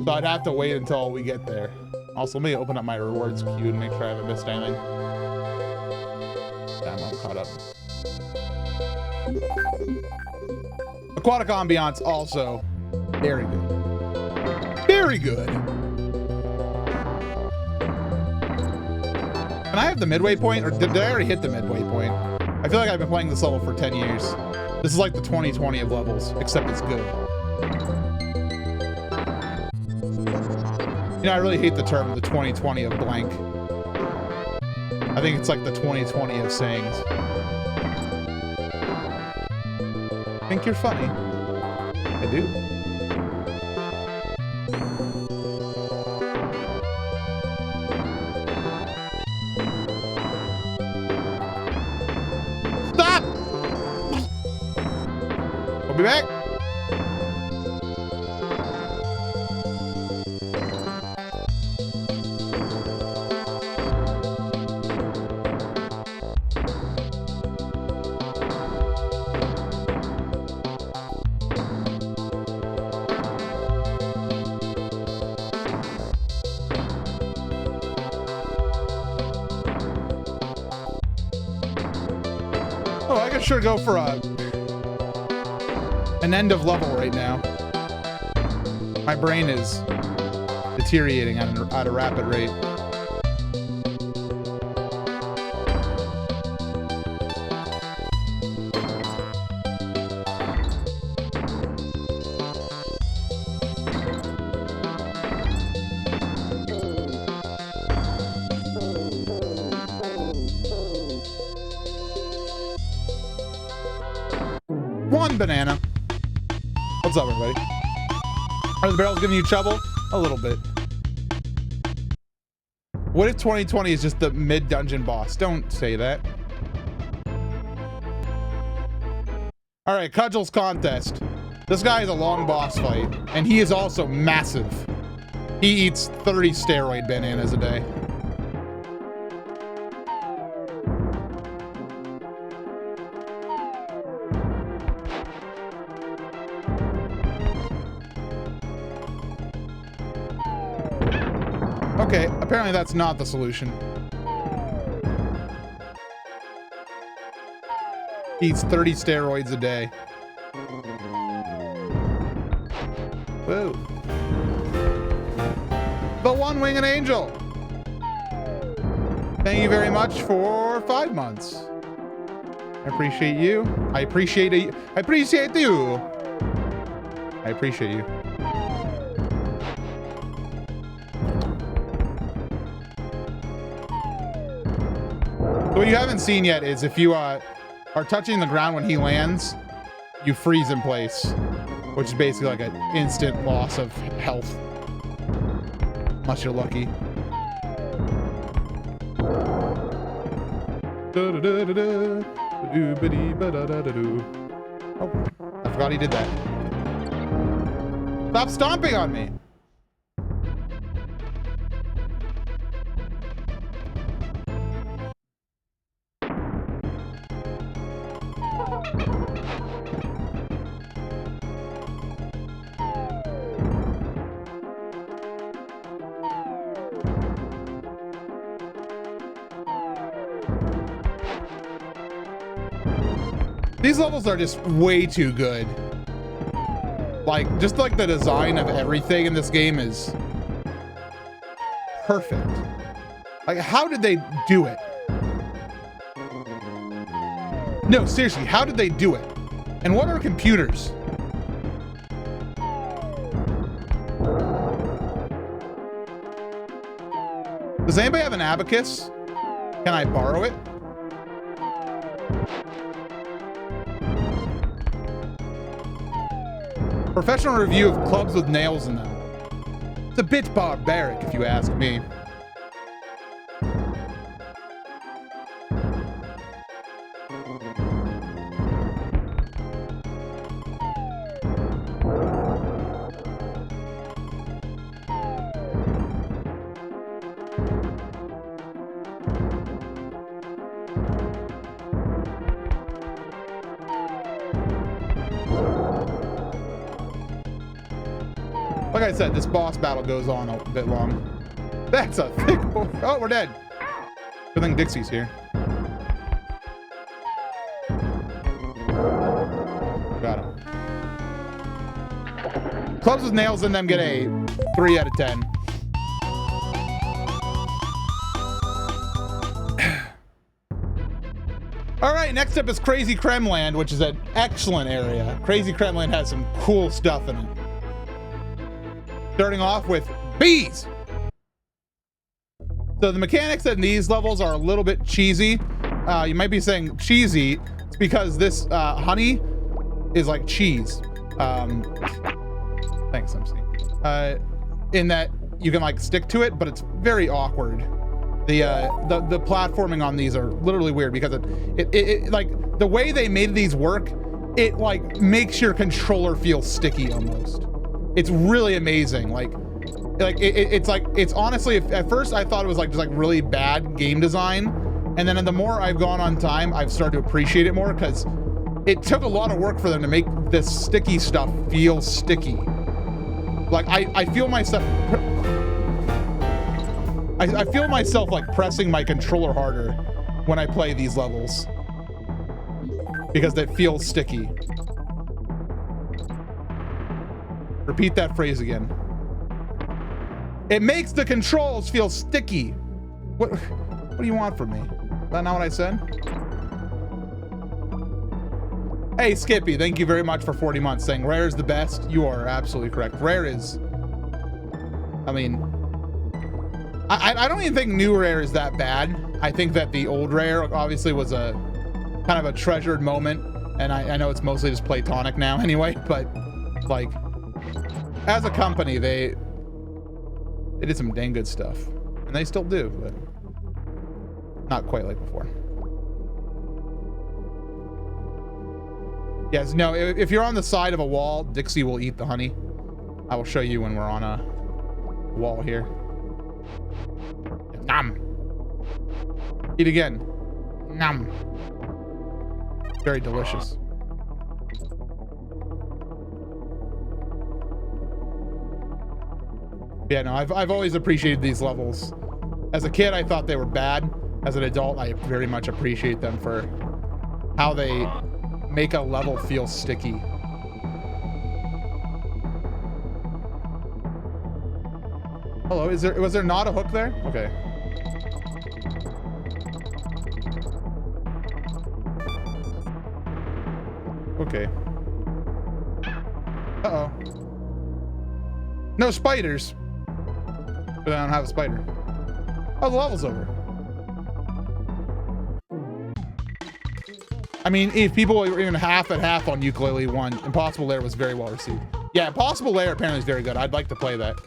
so I'd have to wait until we get there. Also, let me open up my rewards queue and make sure I haven't missed anything. Damn, I'm caught up. Aquatic Ambiance also very good. Very good. Can I have the midway point, or did I already hit the midway point? I feel like I've been playing this level for 10 years. This is like the 2020 of levels, except it's good. You know, I really hate the term the 2020 of blank. I think it's like the 2020 of sayings. Think you're funny? I do. Stop! I'll be back. Oh, I could sure go for an end of level right now. My brain is deteriorating at a rapid rate. One banana. What's up, everybody? Are the barrels giving you trouble? A little bit. What if 2020 is just the mid-dungeon boss? Don't say that. All right, Cudgels contest. This guy is a long boss fight, and he is also massive. He eats 30 steroid bananas a day. Okay, apparently that's not the solution. Eats 30 steroids a day. Whoa. The one-winged angel. Thank you very much for 5 months. I appreciate you. I appreciate you. I appreciate you. I appreciate you. So what you haven't seen yet is if you are touching the ground when he lands, you freeze in place, which is basically like an instant loss of health, unless you're lucky. Oh, I forgot he did that. Stop stomping on me. These levels are just way too good. Like, just like the design of everything in this game is perfect. Like, how did they do it? No, seriously, how did they do it? And what are computers? Does anybody have an abacus? Can I borrow it? Professional review of clubs with nails in them. It's a bit barbaric, if you ask me. Like I said, this boss battle goes on a bit long. That's a thick boy. Oh, we're dead. Good thing Dixie's here. Got him. Clubs with nails in them get a 3 out of 10. All right, next up is Crazy Kremland, which is an excellent area. Crazy Kremland has some cool stuff in it. Starting off with bees. So the mechanics in these levels are a little bit cheesy. You might be saying cheesy. It's because this honey is like cheese. Thanks, MC. In that you can like stick to it, but it's very awkward. The platforming on these are literally weird because it like the way they made these work, it like makes your controller feel sticky almost. It's really amazing. It's honestly, at first I thought it was like just like really bad game design, and then the more I've gone on time, I've started to appreciate it more because it took a lot of work for them to make this sticky stuff feel sticky. Like I feel myself, I feel myself like pressing my controller harder when I play these levels because it feels sticky. Repeat that phrase again. It makes the controls feel sticky. What do you want from me? Is that not what I said? Hey, Skippy, thank you very much for 40 months saying Rare is the best. You are absolutely correct. Rare is, I mean, I don't even think new Rare is that bad. I think that the old Rare obviously was a kind of a treasured moment. And I know it's mostly just platonic now anyway, but like, as a company, they did some dang good stuff, and they still do, but not quite like before. Yes, no, if you're on the side of a wall, Dixie will eat the honey. I will show you when we're on a wall here. Nom. Eat again. Nom. Very delicious. Yeah, no, I've always appreciated these levels. As a kid, I thought they were bad. As an adult, I very much appreciate them for how they make a level feel sticky. Hello, was there not a hook there? Okay. Okay. Uh-oh. No spiders. But I don't have a spider. Oh, the level's over. I mean, if people were even half and half on Ukulele 1, Impossible Lair was very well received. Yeah, Impossible Lair apparently is very good. I'd like to play that.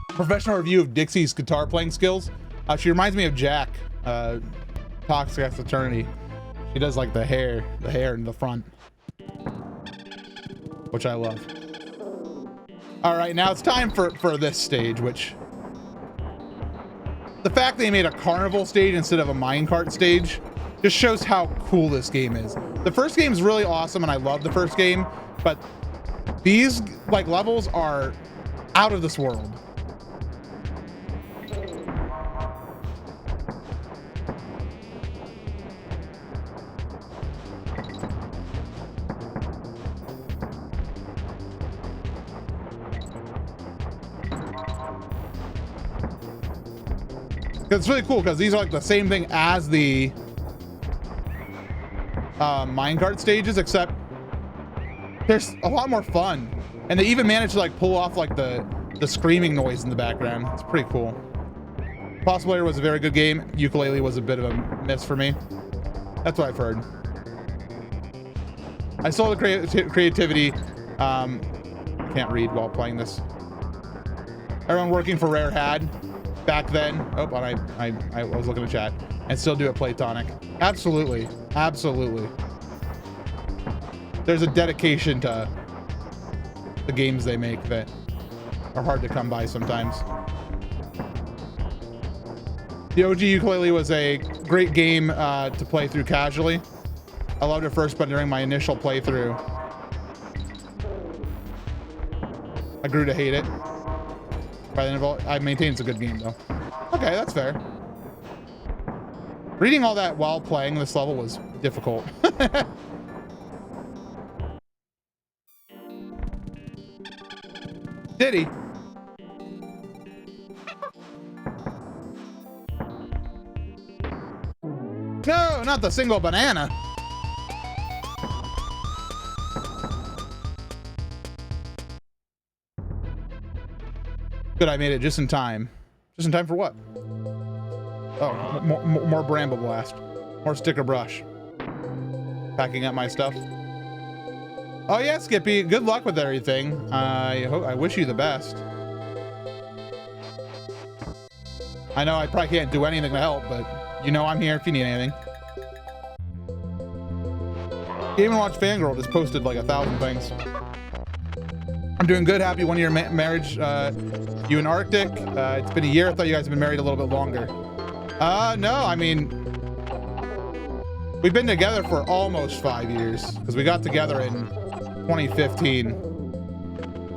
Professional review of Dixie's guitar playing skills. She reminds me of Jack, Toxic X Eternity. She does like the hair in the front, which I love. All right, now it's time for this stage, which the fact they made a carnival stage instead of a minecart stage just shows how cool this game is. The first game is really awesome, and I love the first game, but these like levels are out of this world. It's really cool because these are like the same thing as the minecart stages, except there's a lot more fun. And they even managed to like pull off like the screaming noise in the background. It's pretty cool. Possible Layer was a very good game. Ukulele was a bit of a miss for me. That's what I've heard. I saw the creativity. Can't read while playing this. Everyone working for Rare had back then. Oh, and I was looking at chat. And still do it platonic. Absolutely. Absolutely. There's a dedication to the games they make that are hard to come by sometimes. The OG Ukulele was a great game to play through casually. I loved it first, but during my initial playthrough, I grew to hate it. By the end of all, I maintain it's a good game though. Okay, that's fair. Reading all that while playing this level was difficult. Did he? No, not the single banana. Good, I made it just in time. Just in time for what? Oh, more Bramble Blast. More Sticker Brush. Packing up my stuff. Oh yeah, Skippy, good luck with everything. I wish you the best. I know I probably can't do anything to help, but you know I'm here if you need anything. Game & Watch Fangirl just posted like 1,000 things. I'm doing good, happy 1 year marriage. You and Arctic, it's been a year. I thought you guys have been married a little bit longer. No, I mean, we've been together for almost 5 years because we got together in 2015,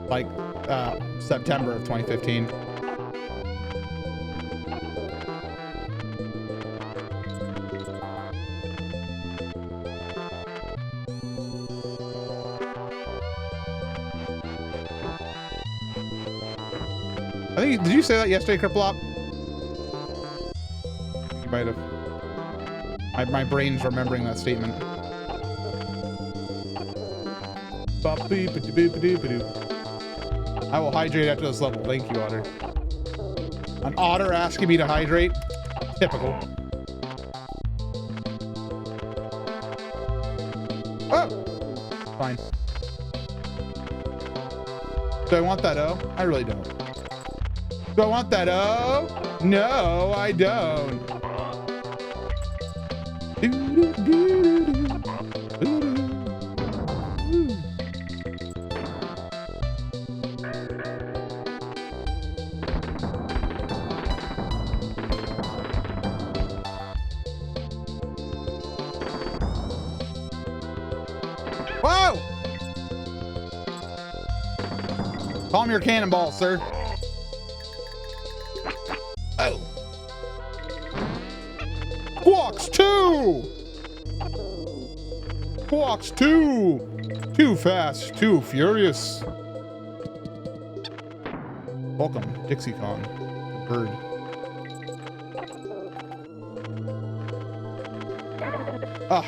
like September of 2015. I think, did you say that yesterday, Kriplop? You might have. My brain's remembering that statement. I will hydrate after this level. Thank you, Otter. An otter asking me to hydrate? Typical. Oh! Fine. Do I want that O? I really don't. Do I want that O? No, I don't. Whoa! Calm your cannonball, sir. Oh. Squawks 2! Squawks 2! Too fast, too furious. Welcome, Dixie Kong, the bird. Ah,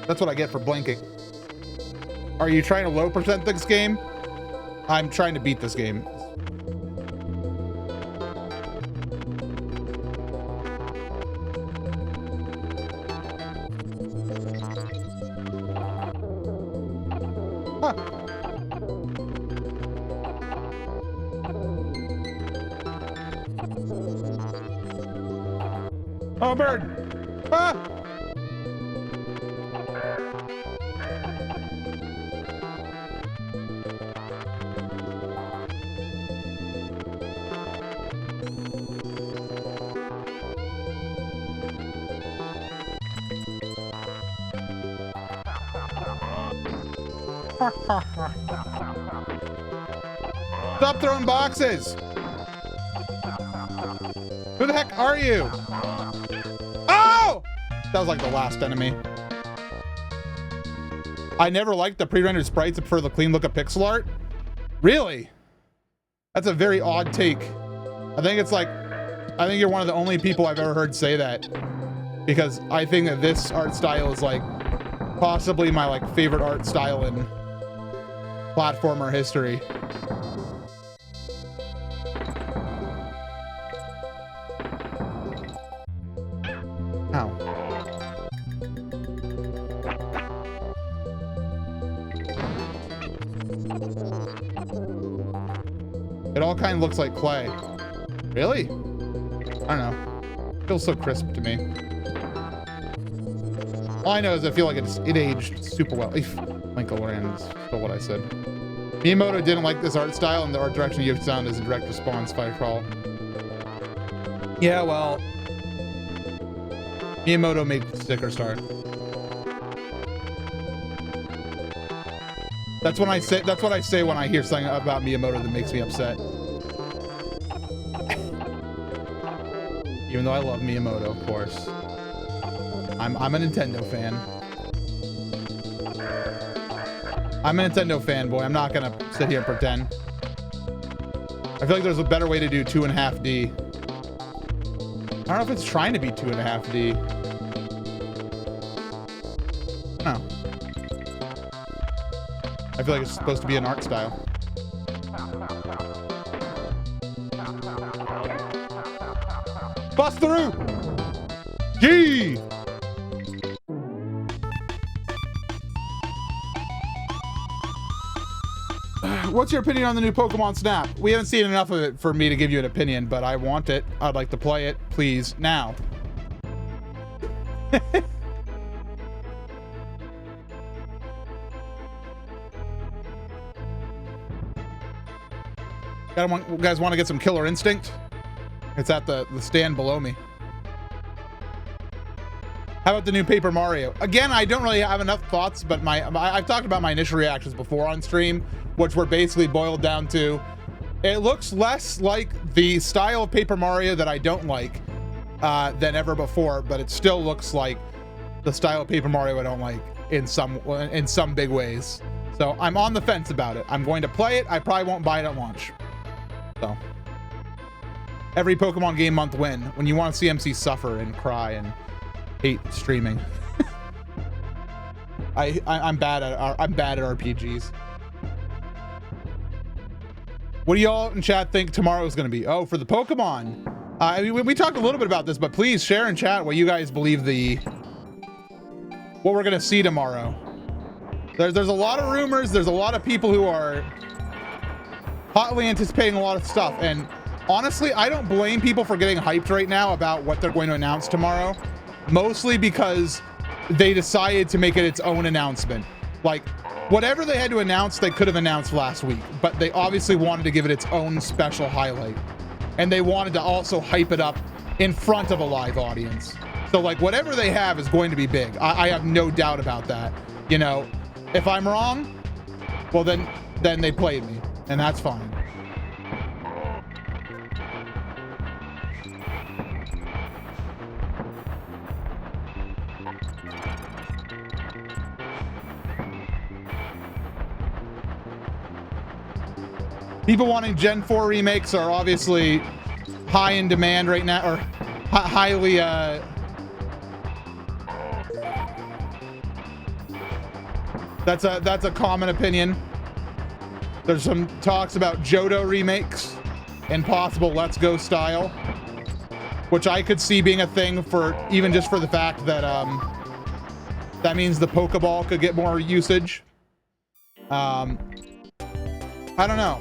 that's what I get for blinking. Are you trying to low percent this game? I'm trying to beat this game. Huh. Oh, bird! Ah! Stop throwing boxes! Who the heck are you? Oh! That was like the last enemy. I never liked the pre-rendered sprites for the clean look of pixel art. Really? That's a very odd take. I think it's like I think you're one of the only people I've ever heard say that, because I think that this art style is like possibly my like favorite art style in platformer history. Ow. It all kind of looks like clay. Really? I don't know. It feels so crisp to me. All I know is I feel like it aged super well. Lincoln is still what I said. Miyamoto didn't like this art style, and the art direction you found is a direct response, Firecrawl. Yeah, well, Miyamoto made Sticker Star. That's what I say when I hear something about Miyamoto that makes me upset. Even though I love Miyamoto, of course. I'm a Nintendo fan. I'm a Nintendo fanboy. I'm not gonna sit here and pretend. I feel like there's a better way to do 2.5D. I don't know if it's trying to be 2.5D. No. I feel like it's supposed to be an art style. Bust through! Gee! What's your opinion on the new Pokemon Snap? We haven't seen enough of it for me to give you an opinion, but I want it. I'd like to play it, please, now. You guys want to get some Killer Instinct? It's at the stand below me. How about the new Paper Mario? Again, I don't really have enough thoughts, but I've talked about my initial reactions before on stream, which were basically boiled down to, it looks less like the style of Paper Mario that I don't like than ever before, but it still looks like the style of Paper Mario I don't like in some big ways. So I'm on the fence about it. I'm going to play it. I probably won't buy it at launch. So every Pokemon game month win when you want to see MC suffer and cry and hate streaming. I'm bad at RPGs. What do y'all in chat think tomorrow is going to be? Oh, for the Pokemon. I mean, we talked a little bit about this, but please share in chat what you guys believe what we're going to see tomorrow. There's a lot of rumors. There's a lot of people who are hotly anticipating a lot of stuff. And honestly, I don't blame people for getting hyped right now about what they're going to announce tomorrow. Mostly because they decided to make it its own announcement. Like, whatever they had to announce, they could have announced last week. But they obviously wanted to give it its own special highlight. And they wanted to also hype it up in front of a live audience. So, like, whatever they have is going to be big. I have no doubt about that. You know, if I'm wrong, well, then they played me. And that's fine. People wanting Gen 4 remakes are obviously high in demand right now, or highly, that's a common opinion. There's some talks about Johto remakes and possible Let's Go style, which I could see being a thing for even just for the fact that that means the Pokeball could get more usage. I don't know.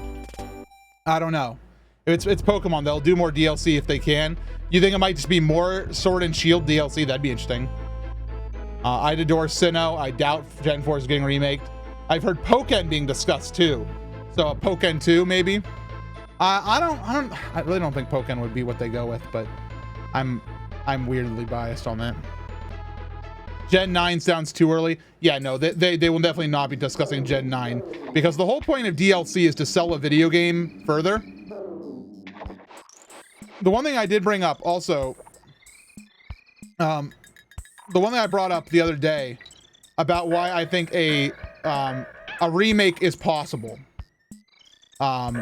It's Pokemon. They'll do more DLC if they can. You think it might just be more Sword and Shield DLC? That'd be interesting. I'd adore Sinnoh. I doubt Gen 4 is getting remaked. I've heard Pokken being discussed too. So a Pokken 2 maybe. I really don't think Pokken would be what they go with, but I'm weirdly biased on that. Gen 9 sounds too early. Yeah, no, they will definitely not be discussing Gen 9 because the whole point of DLC is to sell a video game further. The one thing I did bring up also, the one thing I brought up the other day about why I think a remake is possible of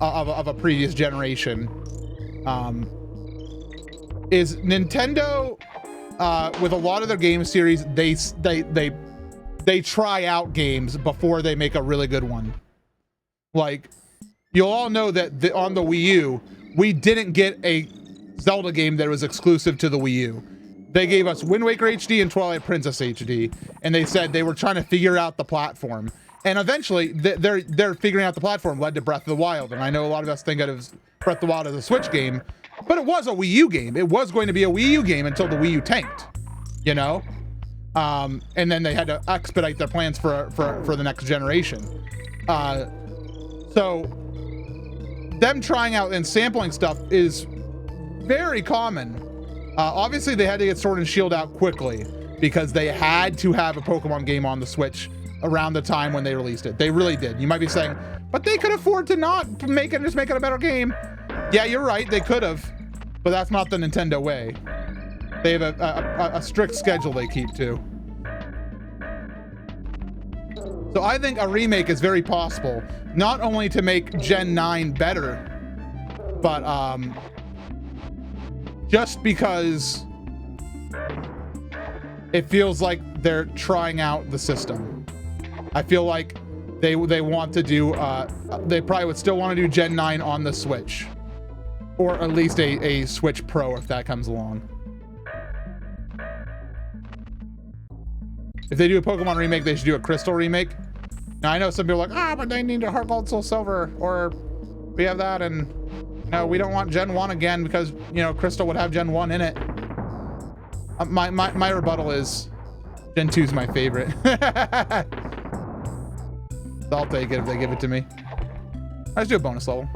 a previous generation is Nintendo, with a lot of their game series, they try out games before they make a really good one. Like, you'll all know that on the Wii U, we didn't get a Zelda game that was exclusive to the Wii U. They gave us Wind Waker HD and Twilight Princess HD, and they said they were trying to figure out the platform. And eventually, they're figuring out the platform led to Breath of the Wild. And I know a lot of us think of Breath of the Wild as a Switch game, but it was a Wii U game. It was going to be a Wii U game until the Wii U tanked, you know? And then they had to expedite their plans for the next generation. So them trying out and sampling stuff is very common. Obviously, they had to get Sword and Shield out quickly because they had to have a Pokemon game on the Switch around the time when they released it. They really did. You might be saying, but they could afford to not make it and just make it a better game. Yeah, you're right. They could have, but that's not the Nintendo way. They have a strict schedule they keep to. So I think a remake is very possible, not only to make Gen 9 better, but just because it feels like they're trying out the system. I feel like they want to do, they probably would still want to do Gen 9 on the Switch, or at least a Switch Pro if that comes along. If they do a Pokemon remake, they should do a Crystal remake. Now I know some people are like, but they need a Heart Gold Soul Silver, or we have that, and no, we don't want Gen 1 again because, you know, Crystal would have Gen 1 in it. My rebuttal is Gen 2 is my favorite. I'll take it if they give it to me. Let's do a bonus level.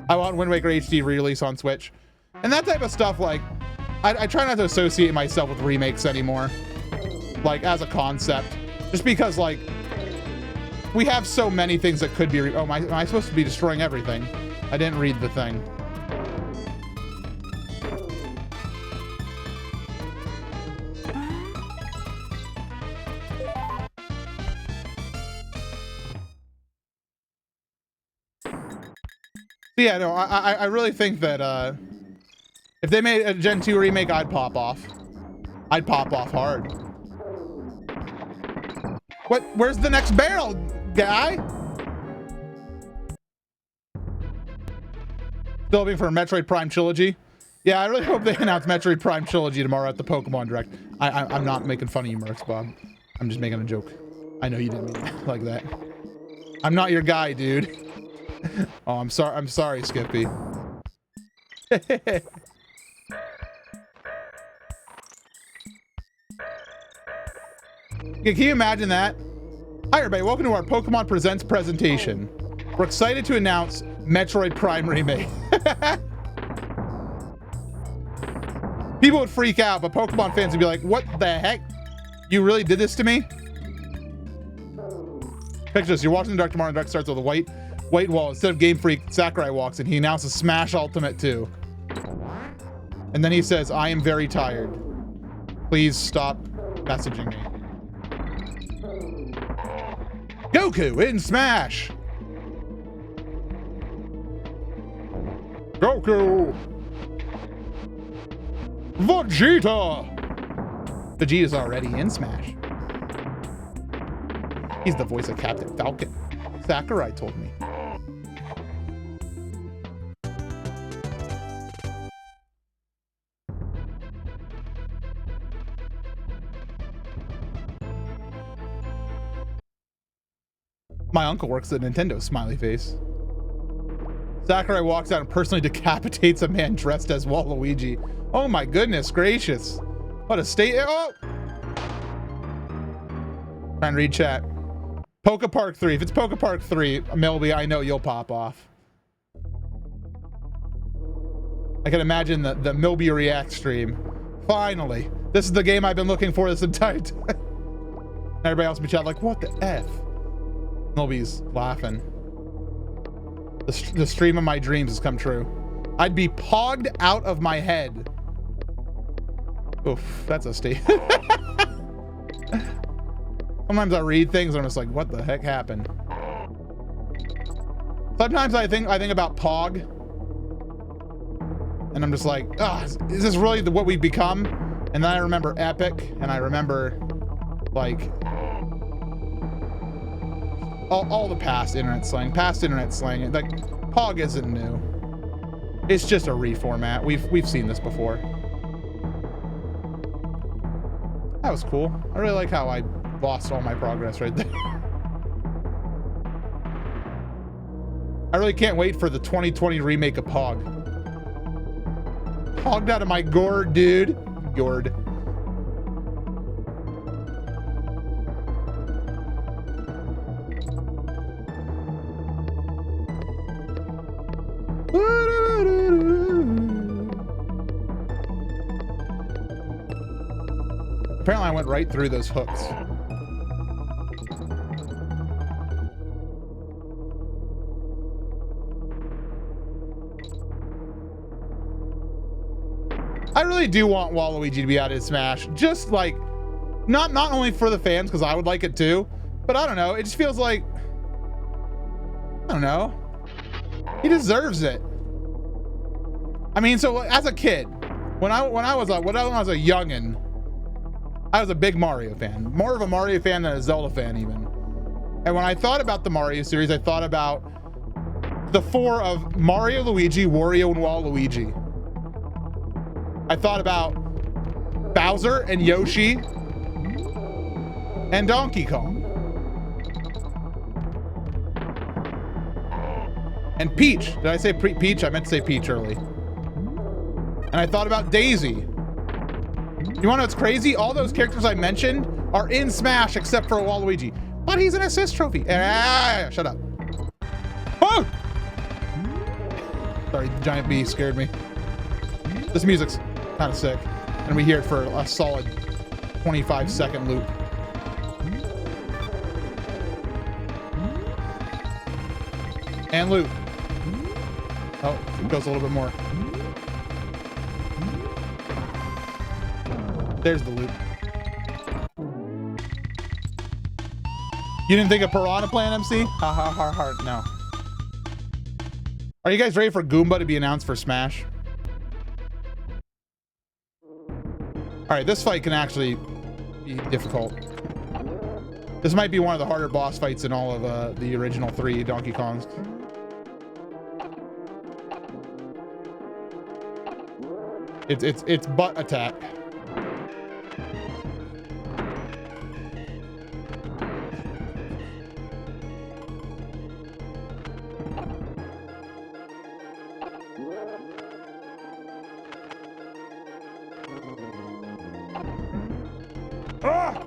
I want Wind Waker HD re-release on Switch. And that type of stuff, like, I try not to associate myself with remakes anymore. Like, as a concept. Just because, like, we have so many things that could be... Oh, am I supposed to be destroying everything? I didn't read the thing. Yeah, no, I really think that if they made a Gen 2 remake, I'd pop off. I'd pop off hard. What? Where's the next barrel, guy? Still hoping for a Metroid Prime Trilogy. Yeah, I really hope they announce Metroid Prime Trilogy tomorrow at the Pokemon Direct. I'm not making fun of you, Mercs, Bob. I'm just making a joke. I know you didn't mean it like that. I'm not your guy, dude. Oh, I'm sorry, Skippy. Can you imagine that? Hi everybody, welcome to our Pokemon Presents presentation. We're excited to announce Metroid Prime Remake. People would freak out, but Pokemon fans would be like, what the heck? You really did this to me? Picture this, you're watching the Dark tomorrow, and the Dark starts with a white wall. Instead of Game Freak, Sakurai walks in. He announces Smash Ultimate 2. And then he says, I am very tired. Please stop messaging me. Goku in Smash! Goku! Vegeta! Vegeta's already in Smash. He's the voice of Captain Falcon. Sakurai told me. My uncle works at Nintendo, smiley face. Sakurai walks out and personally decapitates a man dressed as Waluigi. Oh my goodness gracious. What a state. Oh! Try and read chat. Poke Park 3. If it's Poke Park 3, Melby, I know you'll pop off. I can imagine the Milby React stream. Finally. This is the game I've been looking for this entire time. Everybody else in the chat like, what the F? Milby's laughing. The stream of my dreams has come true. I'd be pogged out of my head. Oof, that's a state. Sometimes I read things and I'm just like, what the heck happened? Sometimes I think about Pog. And I'm just like, ah, is this really what we've become? And then I remember Epic, and I remember like all the past internet slang. Like Pog isn't new. It's just a reformat. We've seen this before. That was cool. I really like how I lost all my progress right there. I really can't wait for the 2020 remake of Pog. Pogged out of my gourd, dude. Gourd. Apparently I went right through those hooks. I really do want Waluigi to be added in Smash. Just like, not only for the fans, because I would like it too, but I don't know. It just feels like, I don't know. He deserves it. I mean, so as a kid, when I was a youngin', I was a big Mario fan. More of a Mario fan than a Zelda fan even. And when I thought about the Mario series, I thought about the four of Mario, Luigi, Wario, and Waluigi. I thought about Bowser and Yoshi and Donkey Kong. And Peach. Did I say Peach? I meant to say Peach early. And I thought about Daisy. You wanna know what's crazy? All those characters I mentioned are in Smash except for Waluigi. But he's an assist trophy. Shut up. Oh! Sorry, the giant bee scared me. This music's kind of sick. And we hear it for a solid 25-second loop. And loop. Oh, it goes a little bit more. There's the loop. You didn't think of Piranha Plant, MC? Ha ha ha ha. No. Are you guys ready for Goomba to be announced for Smash? All right, this fight can actually be difficult. This might be one of the harder boss fights in all of the original 3 Donkey Kongs. It's butt attack. Ah!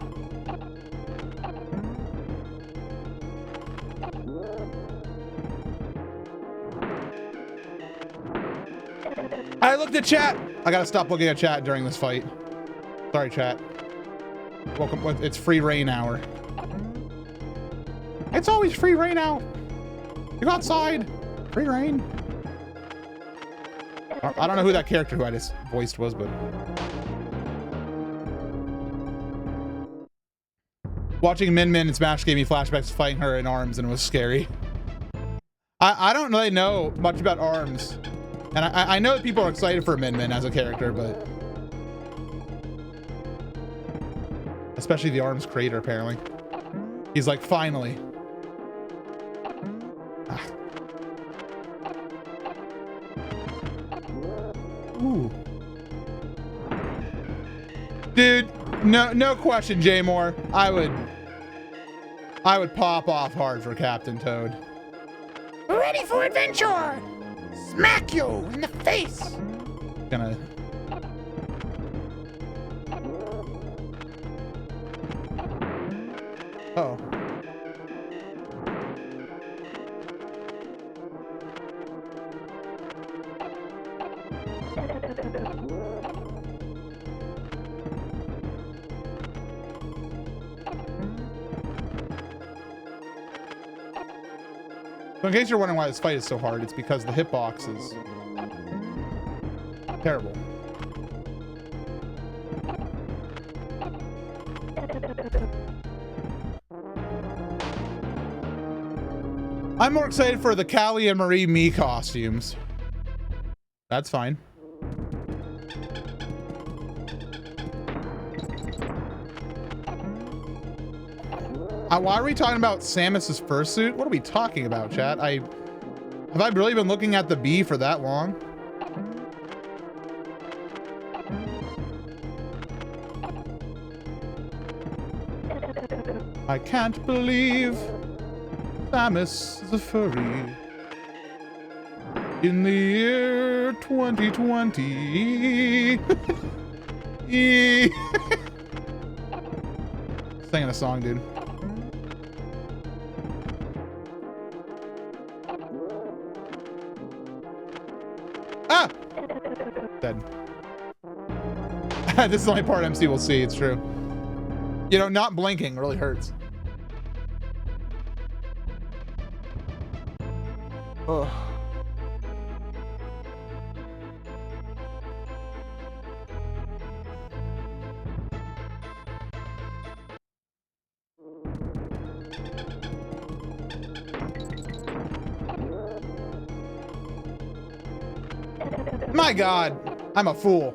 I looked at chat. I gotta stop looking at chat during this fight. Sorry, chat. Welcome. It's free rain hour. It's always free rain out. You go outside. Free rain. I don't know who that character who I just voiced was, but watching Min Min in Smash gave me flashbacks to fighting her in ARMS, and it was scary. I don't really know much about ARMS. And I know that people are excited for Min Min as a character, but especially the ARMS creator, apparently. He's like, finally. Ah. Ooh. Dude, no question, Jay Moore. I would pop off hard for Captain Toad. Ready for adventure! Smack you in the face! Gonna... Oh. So in case you're wondering why this fight is so hard, it's because the hitbox is terrible. I'm more excited for the Callie and Marie Mii costumes. That's fine. Why are we talking about Samus's fursuit? What are we talking about, chat? Have I really been looking at the bee for that long? I can't believe Samus is a furry. In the year 2020. Singing a song, dude. Ah! Dead. This is the only part MC will see, it's true. You know, not blinking really hurts. Ugh. My God, I'm a fool.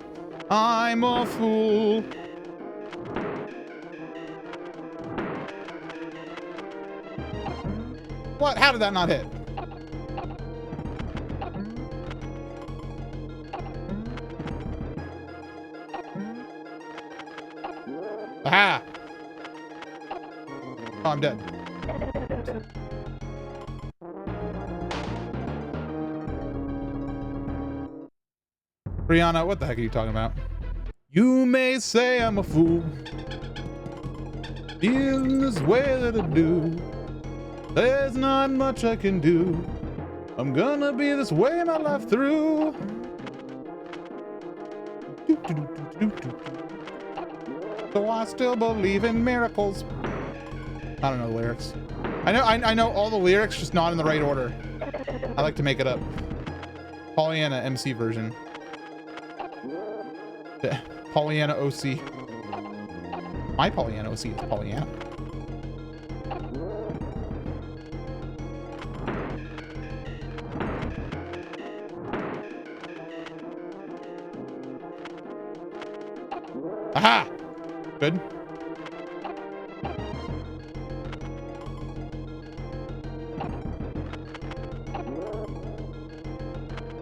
I'm a fool. What? How did that not hit? Aha! Oh, I'm dead. Brianna, what the heck are you talking about? You may say I'm a fool. In this way that I do. There's not much I can do. I'm gonna be this way my life through. So I still believe in miracles. I don't know the lyrics. I know all the lyrics, just not in the right order. I like to make it up. Pollyanna MC version. Pollyanna OC. My Pollyanna OC is Pollyanna. Aha! Good.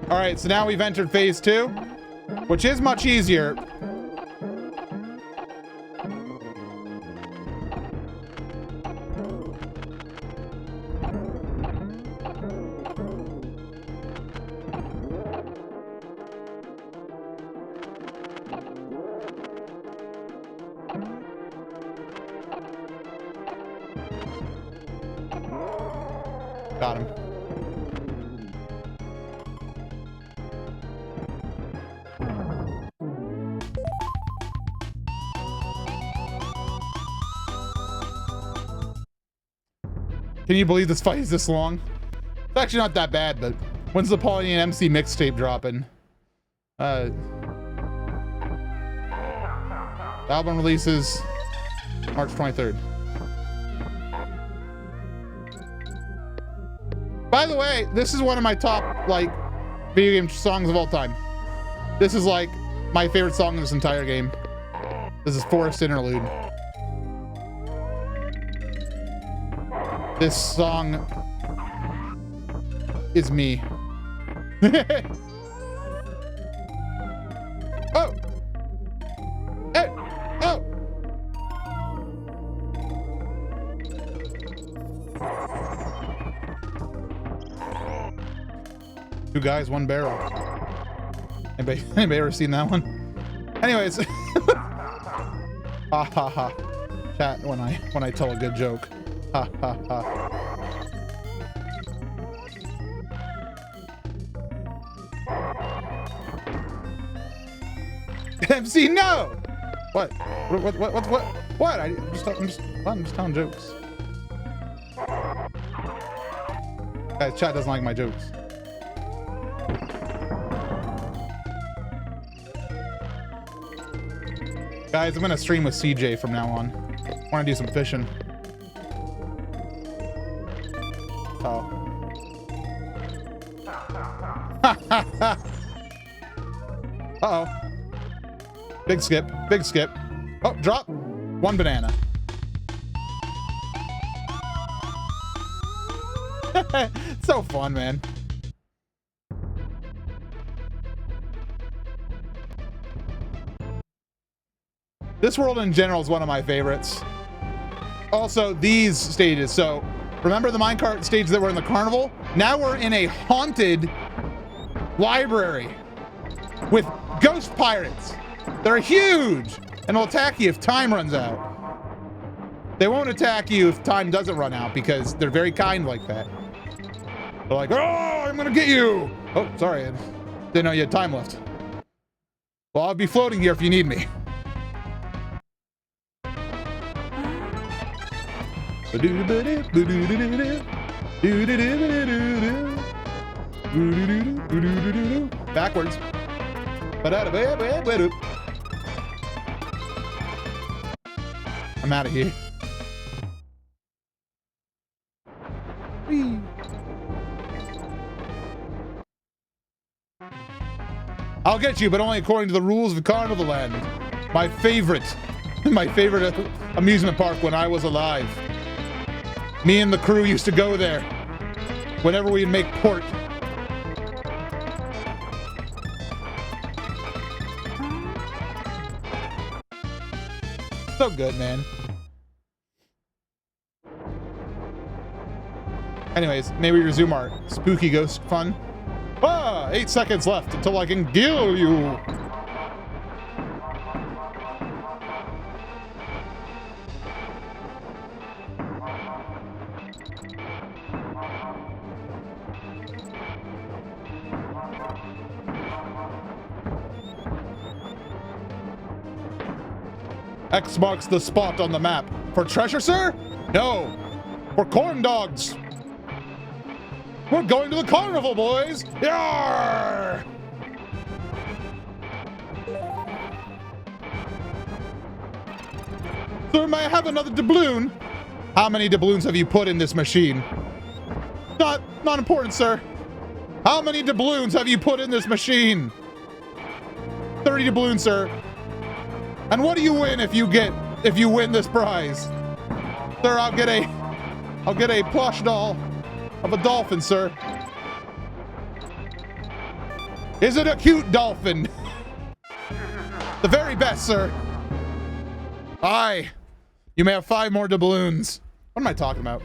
All right, so now we've entered phase 2, which is much easier. Got him. Can you believe this fight is this long? It's actually not that bad, but when's the Pollyanna MC mixtape dropping? The album releases March 23rd. By the way, this is one of my top, like, video game songs of all time. This is, like, my favorite song in this entire game. This is Forest Interlude. This song is me. Oh! Hey! Oh! Two guys, one barrel. Anybody ever seen that one? Anyways. Ha ha ha. Chat when I tell a good joke. Ha ha ha. MC, no! What? What? I'm just telling jokes. Guys, chat doesn't like my jokes. Guys, I'm gonna stream with CJ from now on. I wanna do some fishing. Oh. Uh-oh. Big skip. Big skip. Oh, drop. One banana. So fun, man. This world in general is one of my favorites. Also, these stages. So, remember the minecart stage that were in the carnival? Now we're in a haunted library with ghost pirates. They're huge and will attack you if time runs out. They won't attack you if time doesn't run out because they're very kind like that. They're like, oh, I'm gonna get you. Oh, sorry, I didn't know you had time left. Well, I'll be floating here if you need me. Backwards. I'm out of here. Whee. I'll get you, but only according to the rules of Carnival Land. My favorite amusement park when I was alive. Me and the crew used to go there whenever we'd make port. So good, man. Anyways, maybe resume our spooky ghost fun. Ah, 8 seconds left until I can kill you. X marks the spot on the map. For treasure, sir? No. For corn dogs. We're going to the carnival, boys! Yarr! Sir, may I have another doubloon? How many doubloons have you put in this machine? Not important, sir. How many doubloons have you put in this machine? 30 doubloons, sir. And what do you win if you win this prize? Sir, I'll get a plush doll of a dolphin, sir. Is it a cute dolphin? The very best, sir. Aye. You may have 5 more doubloons. What am I talking about?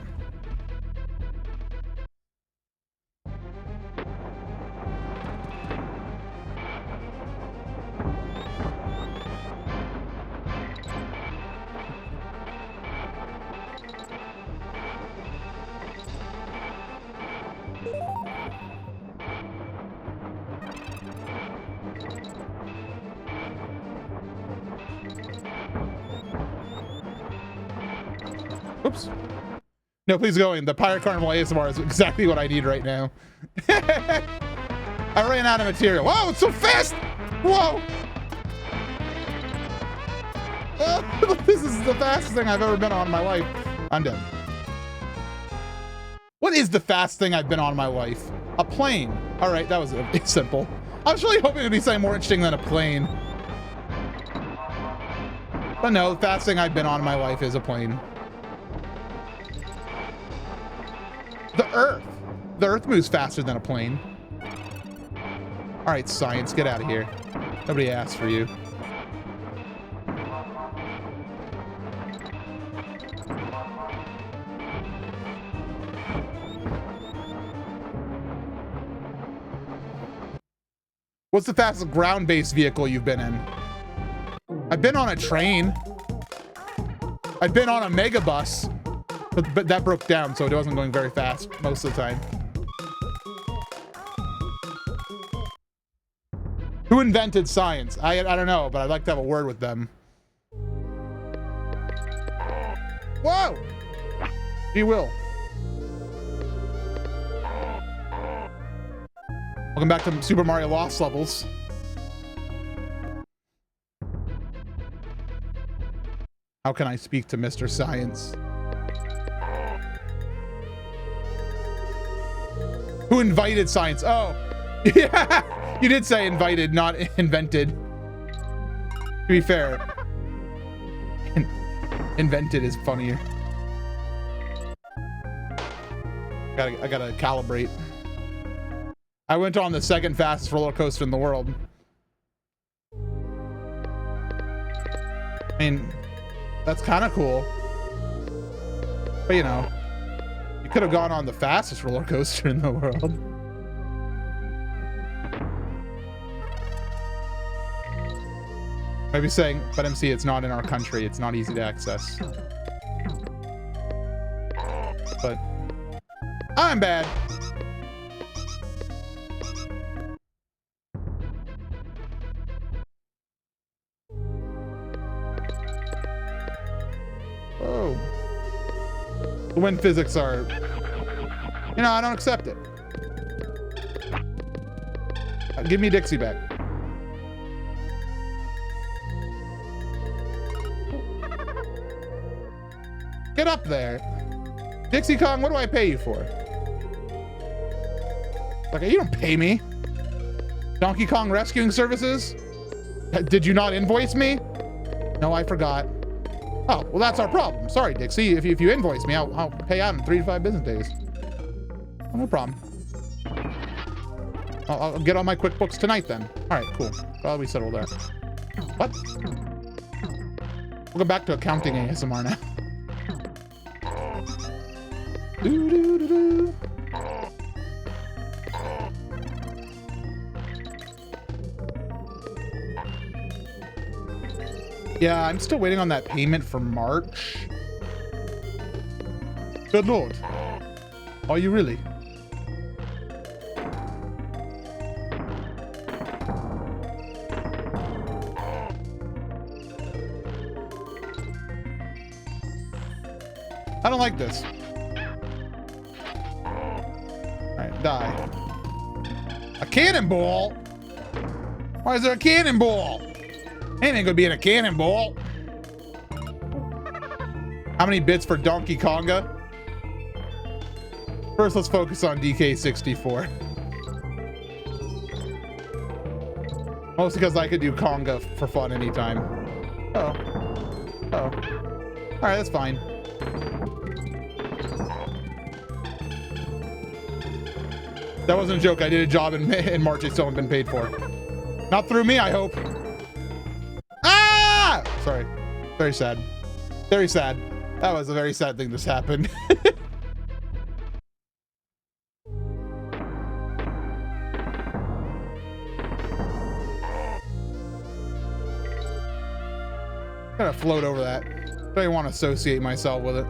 Oops. No, please go in. The Pirate Carnival ASMR is exactly what I need right now. I ran out of material. Whoa, it's so fast! Whoa! This is the fastest thing I've ever been on in my life. I'm done. What is the fastest thing I've been on in my life? A plane. All right, that was simple. I was really hoping it'd be something more interesting than a plane. But no, the fastest thing I've been on in my life is a plane. The Earth moves faster than a plane. All right, science, get out of here. Nobody asked for you. What's the fastest ground-based vehicle you've been in? I've been on a train. I've been on a megabus. But that broke down, so it wasn't going very fast most of the time. Who invented science? I don't know, but I'd like to have a word with them. Whoa! He will. Welcome back to Super Mario Lost Levels. How can I speak to Mr. Science? Who invited science? Oh, yeah. You did say invited, not invented. To be fair. Invented is funnier. I gotta calibrate. I went on the second fastest roller coaster in the world. I mean, that's kind of cool. But you know, you could have gone on the fastest roller coaster in the world. Maybe saying, but MC, it's not in our country. It's not easy to access. But I'm bad. Oh. The wind physics are, you know, I don't accept it. Give me Dixie back. Get up there. Dixie Kong, what do I pay you for? Okay, you don't pay me. Donkey Kong Rescuing Services? Did you not invoice me? No, I forgot. Oh, well, that's our problem. Sorry, Dixie. If you invoice me, I'll pay out in 3 to 5 business days. Oh, no problem. I'll get on my QuickBooks tonight then. All right, cool. Well, we settled that. What? We'll go back to accounting ASMR now. Do, do, do, do. Yeah, I'm still waiting on that payment for March. Good Lord. Are you really? I don't like this. Alright, die. A cannonball? Why is there a cannonball? Ain't gonna be in a cannonball. How many bits for Donkey Konga? First, let's focus on DK64. Mostly because I could do Konga for fun anytime. Oh. Oh. Alright, that's fine. That wasn't a joke. I did a job in March I still haven't been paid for. Not through me, I hope. Ah! Sorry. Very sad. Very sad. That was a very sad thing that's happened. I'm gonna float over that. Don't even want to associate myself with it.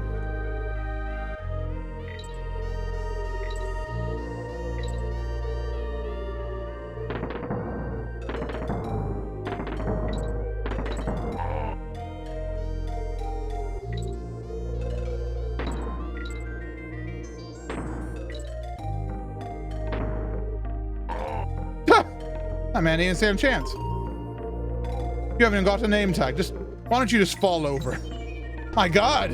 Man, he didn't stand a chance. You haven't even got a name tag. Just why don't you just fall over? My God.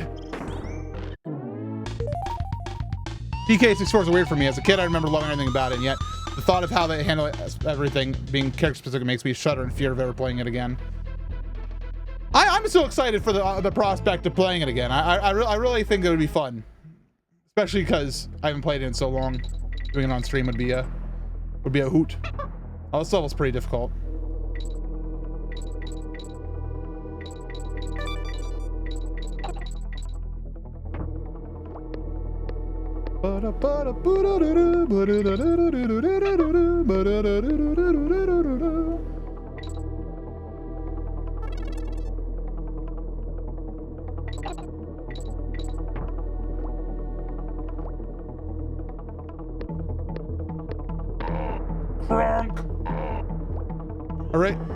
DK64 is weird for me. As a kid, I remember loving everything about it, and yet the thought of how they handle everything being character specific makes me shudder in fear of ever playing it again. I'm so excited for the prospect of playing it again. I really think it would be fun, especially because I haven't played it in so long. Doing it on stream would be a hoot. Oh, this level's pretty difficult.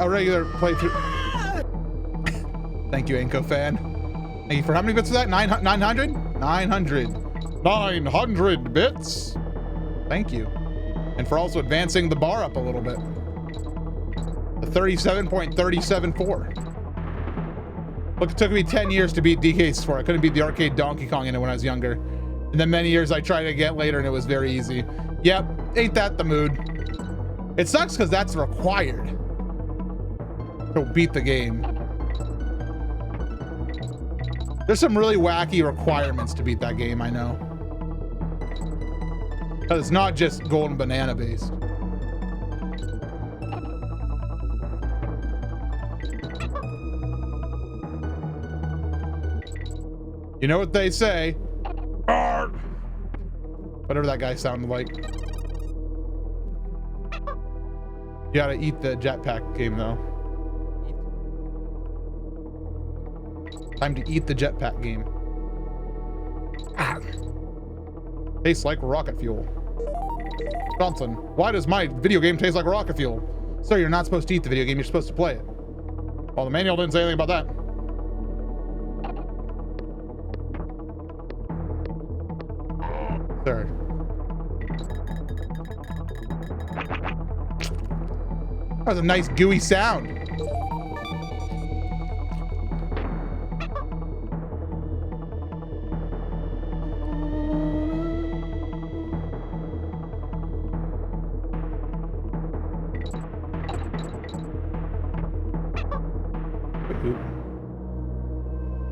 A regular playthrough. Thank you, Anko fan. Thank you for how many bits is that? 900? 900 bits. Thank you. And for also advancing the bar up a little bit. The 37.374. Look, it took me 10 years to beat DK64. I couldn't beat the arcade Donkey Kong in it when I was younger. And then many years I tried to get later and it was very easy. Yep, ain't that the mood? It sucks because that's required to beat the game. There's some really wacky requirements to beat that game, I know. Because it's not just golden banana based. You know what they say? Arr! Whatever that guy sounded like. You gotta eat the jetpack game though. Time to eat the jetpack game. Ah. Tastes like rocket fuel. Johnson, why does my video game taste like rocket fuel? Sir, you're not supposed to eat the video game, you're supposed to play it. Well, the manual didn't say anything about that. Sir. That was a nice gooey sound.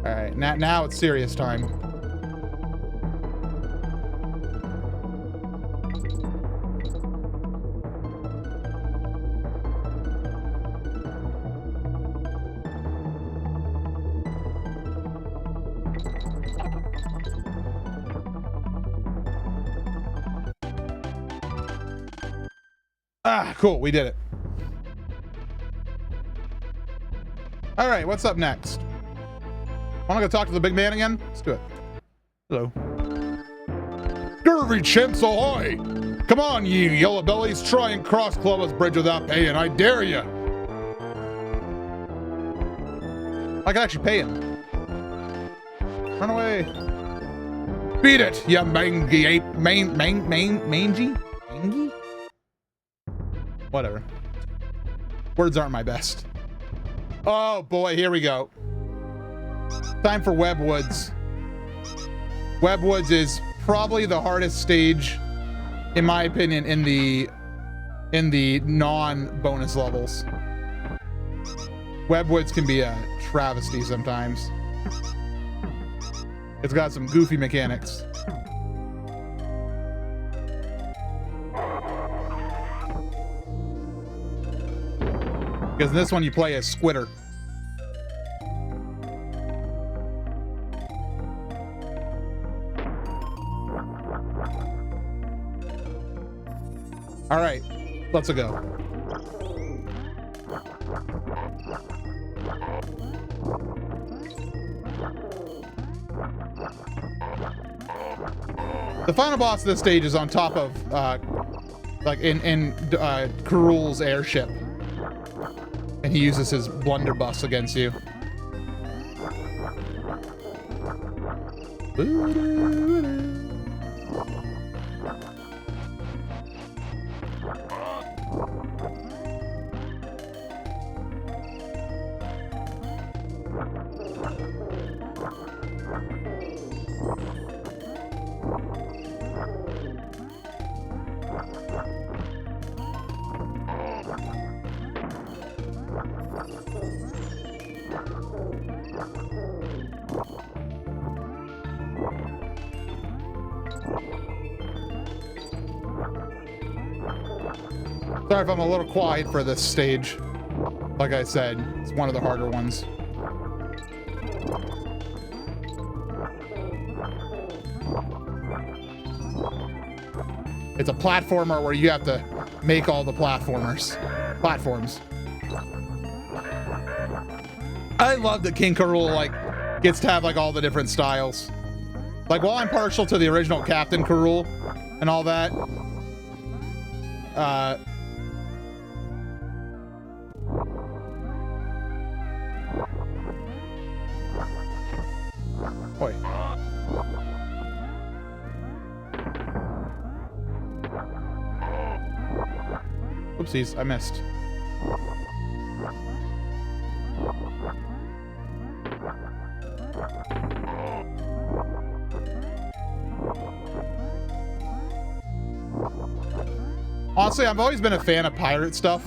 All right, now it's serious time. Ah, cool, we did it. All right, what's up next? Wanna go talk to the big man again? Let's do it. Hello. Scurvy chimps ahoy! Come on, you yellow bellies, try and cross Clovis Bridge without paying, I dare ya! I can actually pay him. Run away. Beat it, you mangy ape, mangy? Mangy? Whatever. Words aren't my best. Oh boy, here we go. Time for Webwoods. Webwoods is probably the hardest stage, in my opinion, in the non-bonus levels. Webwoods can be a travesty sometimes. It's got some goofy mechanics. Because in this one you play as Squitter. All right, let's go. The final boss of this stage is on top of, like in Karul's airship. And he uses his blunderbuss against you. Sorry if I'm a little quiet for this stage. Like I said, it's one of the harder ones. It's a platformer where you have to make all the platforms. I love that King Karul like gets to have like all the different styles. Like while I'm partial to the original Captain Karul and all that, Oi. Oopsies, I missed. Honestly, I've always been a fan of pirate stuff.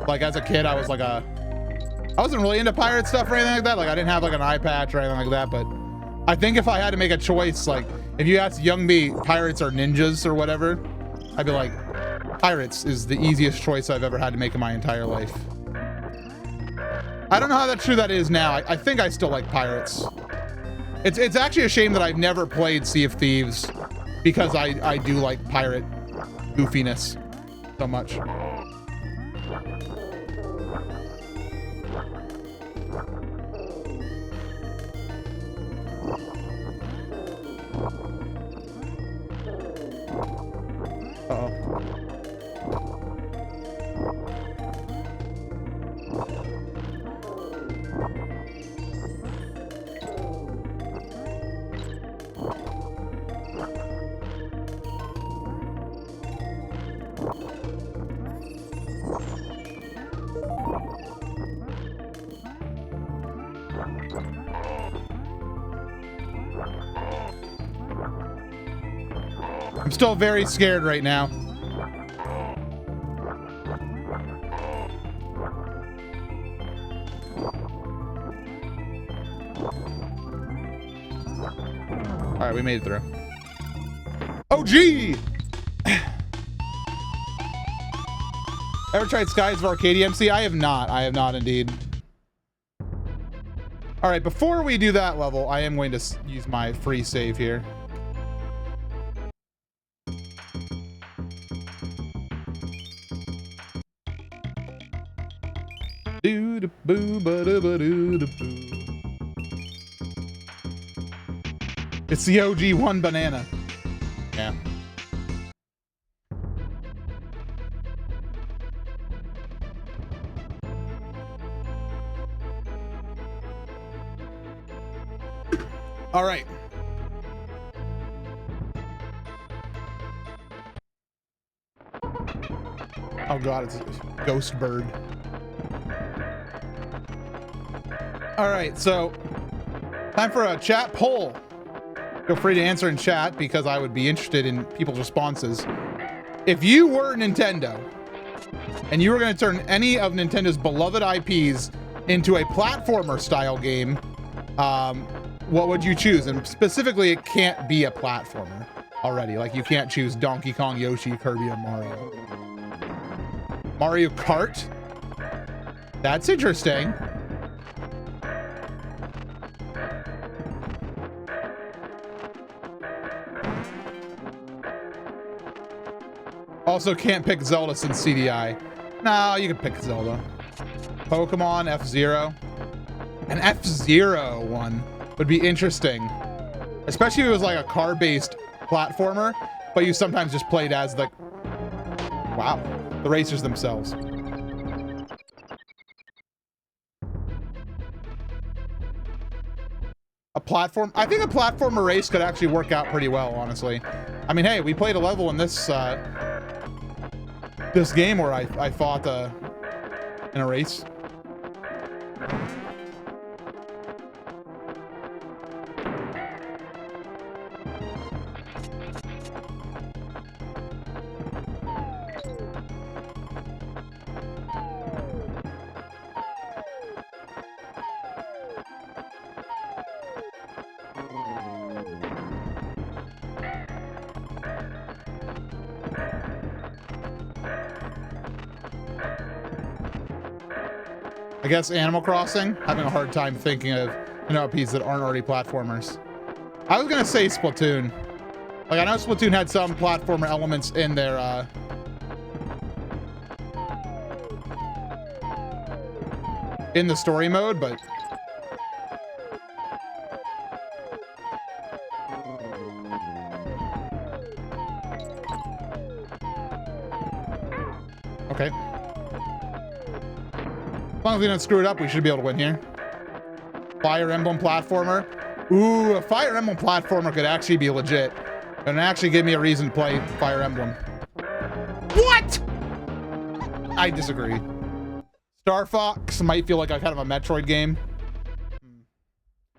Like as a kid, I wasn't really into pirate stuff or anything like that. Like I didn't have like an eye patch or anything like that, but I think if I had to make a choice, like if you asked young me, pirates or ninjas or whatever, I'd be like, pirates is the easiest choice I've ever had to make in my entire life. I don't know how true that is now. I think I still like pirates. It's actually a shame that I've never played Sea of Thieves because I do like pirate goofiness so much. Uh-oh. I'm still very scared right now. All right, we made it through. Oh, gee! Ever tried Skies of Arcadia MC? I have not. I have not indeed. All right, before we do that level, I am going to use my free save here. It's the OG one banana. Yeah. All right. Oh God, it's a ghost bird. All right, so time for a chat poll. Feel free to answer in chat because I would be interested in people's responses. If you were Nintendo and you were going to turn any of Nintendo's beloved IPs into a platformer style game, what would you choose? And specifically, it can't be a platformer already. Like you can't choose Donkey Kong, Yoshi, Kirby, or Mario. Mario Kart? That's interesting. Also can't pick Zelda since CDI. No, you can pick Zelda. Pokemon, F-Zero. An F-Zero one would be interesting. Especially if it was like a car-based platformer, but you sometimes just played as the... Wow, the racers themselves. A platform... I think a platformer race could actually work out pretty well, honestly. I mean, hey, we played a level in this this game where I fought in a race. I guess Animal Crossing, having a hard time thinking of IPs that aren't already platformers. I was gonna say Splatoon. Like I know Splatoon had some platformer elements in their in the story mode, but okay. As long as we don't screw it up, we should be able to win here. Fire Emblem platformer. Ooh, a Fire Emblem platformer could actually be legit. And actually give me a reason to play Fire Emblem. What? I disagree. Star Fox might feel like a kind of a Metroid game.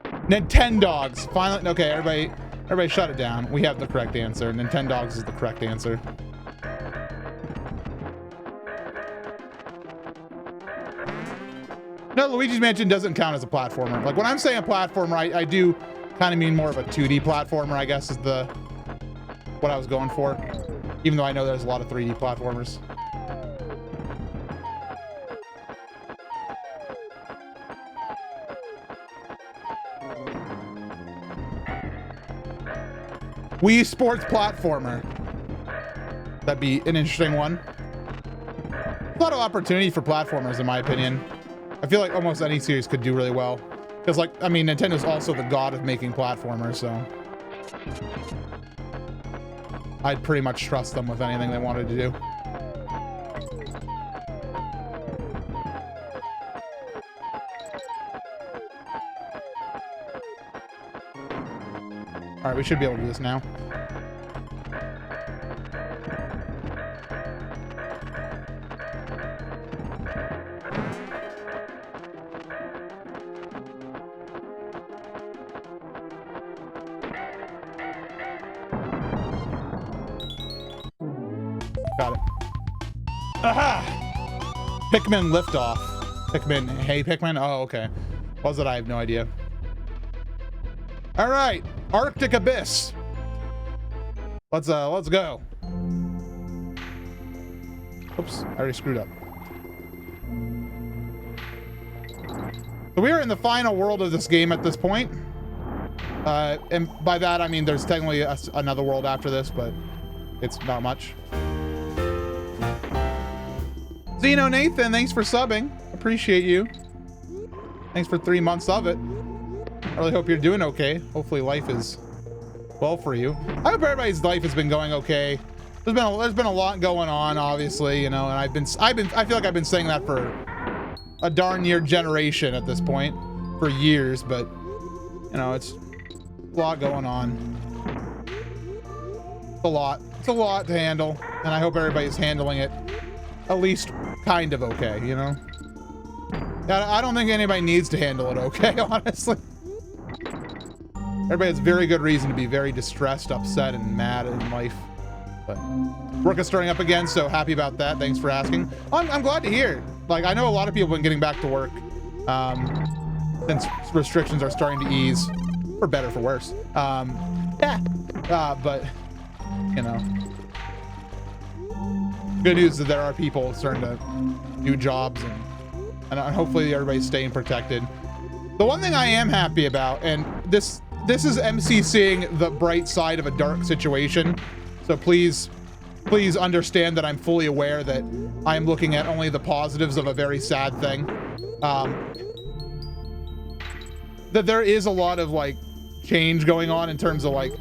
Nintendogs. Finally, okay, everybody shut it down. We have the correct answer. Nintendogs is the correct answer. No, Luigi's Mansion doesn't count as a platformer. Like when I'm saying a platformer, I do kind of mean more of a 2D platformer, I guess is what I was going for. Even though I know there's a lot of 3D platformers. Wii Sports platformer. That'd be an interesting one. A lot of opportunity for platformers, in my opinion. I feel like almost any series could do really well. Because, like, I mean, Nintendo's also the god of making platformers, so I'd pretty much trust them with anything they wanted to do. All right, we should be able to do this now. Got it. Aha! Pikmin liftoff. Pikmin, hey Pikmin? Oh, okay. What was it? I have no idea. All right, Arctic Abyss. Let's go. Oops, I already screwed up. So we are in the final world of this game at this point. And by that, I mean there's technically another world after this, but it's not much. Zeno Nathan, thanks for subbing. Appreciate you. Thanks for 3 months of it. I really hope you're doing okay. Hopefully life is well for you. I hope everybody's life has been going okay. There's been a lot going on, obviously, you know, and I feel like I've been saying that for a darn near generation at this point, for years, but you know, it's a lot going on. It's a lot to handle, and I hope everybody's handling it at least kind of okay, you know? I don't think anybody needs to handle it okay, honestly. Everybody has very good reason to be very distressed, upset, and mad in life. But work is starting up again, so happy about that. Thanks for asking. I'm glad to hear. Like, I know a lot of people have been getting back to work since restrictions are starting to ease, for better, for worse. But, you know, good news is that there are people starting to do jobs, and hopefully everybody's staying protected. The one thing I am happy about, and this is MC seeing the bright side of a dark situation, so please understand that I'm fully aware that I'm looking at only the positives of a very sad thing. That there is a lot of like change going on in terms of like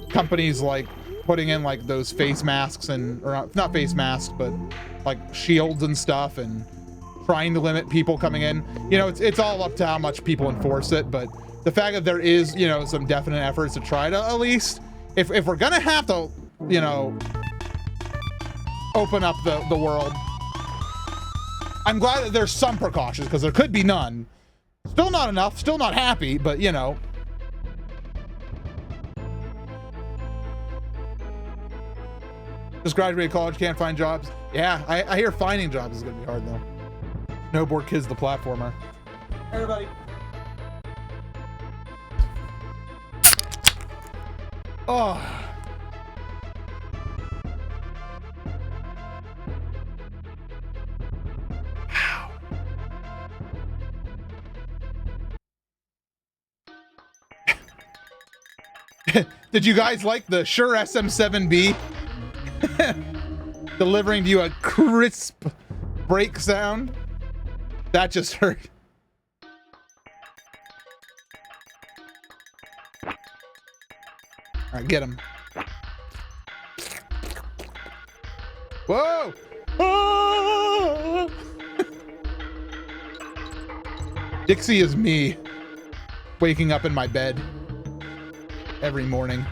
companies like putting in like those face masks or not face masks, but like shields and stuff, and trying to limit people coming in. You know, it's all up to how much people enforce it, but the fact that there is, you know, some definite efforts to try to at least, if we're gonna have to, you know, open up the world, I'm glad that there's some precautions, because there could be none. Still not enough, still not happy, but you know. Just graduated college, can't find jobs. Yeah, I hear finding jobs is gonna be hard though. Snowboard Kids the platformer. Everybody. Oh. Wow. Did you guys like the Shure SM7B? Delivering to you a crisp break sound? That just hurt. All right, get him. Whoa! Oh! Dixie is me waking up in my bed every morning,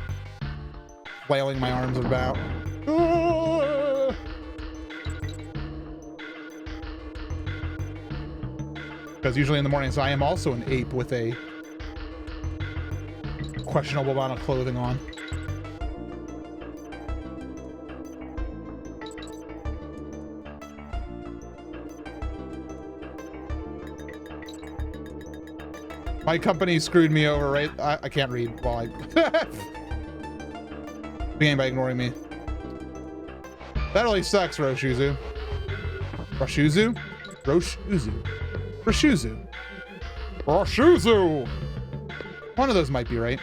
flailing my arms about. Oh! Because usually in the mornings I am also an ape with a questionable amount of clothing on. My company screwed me over, right? I can't read while I... Began by ignoring me. That really sucks, Roshuzu. Roshuzu? Roshuzu. Roshuzu. Roshuzu! One of those might be right.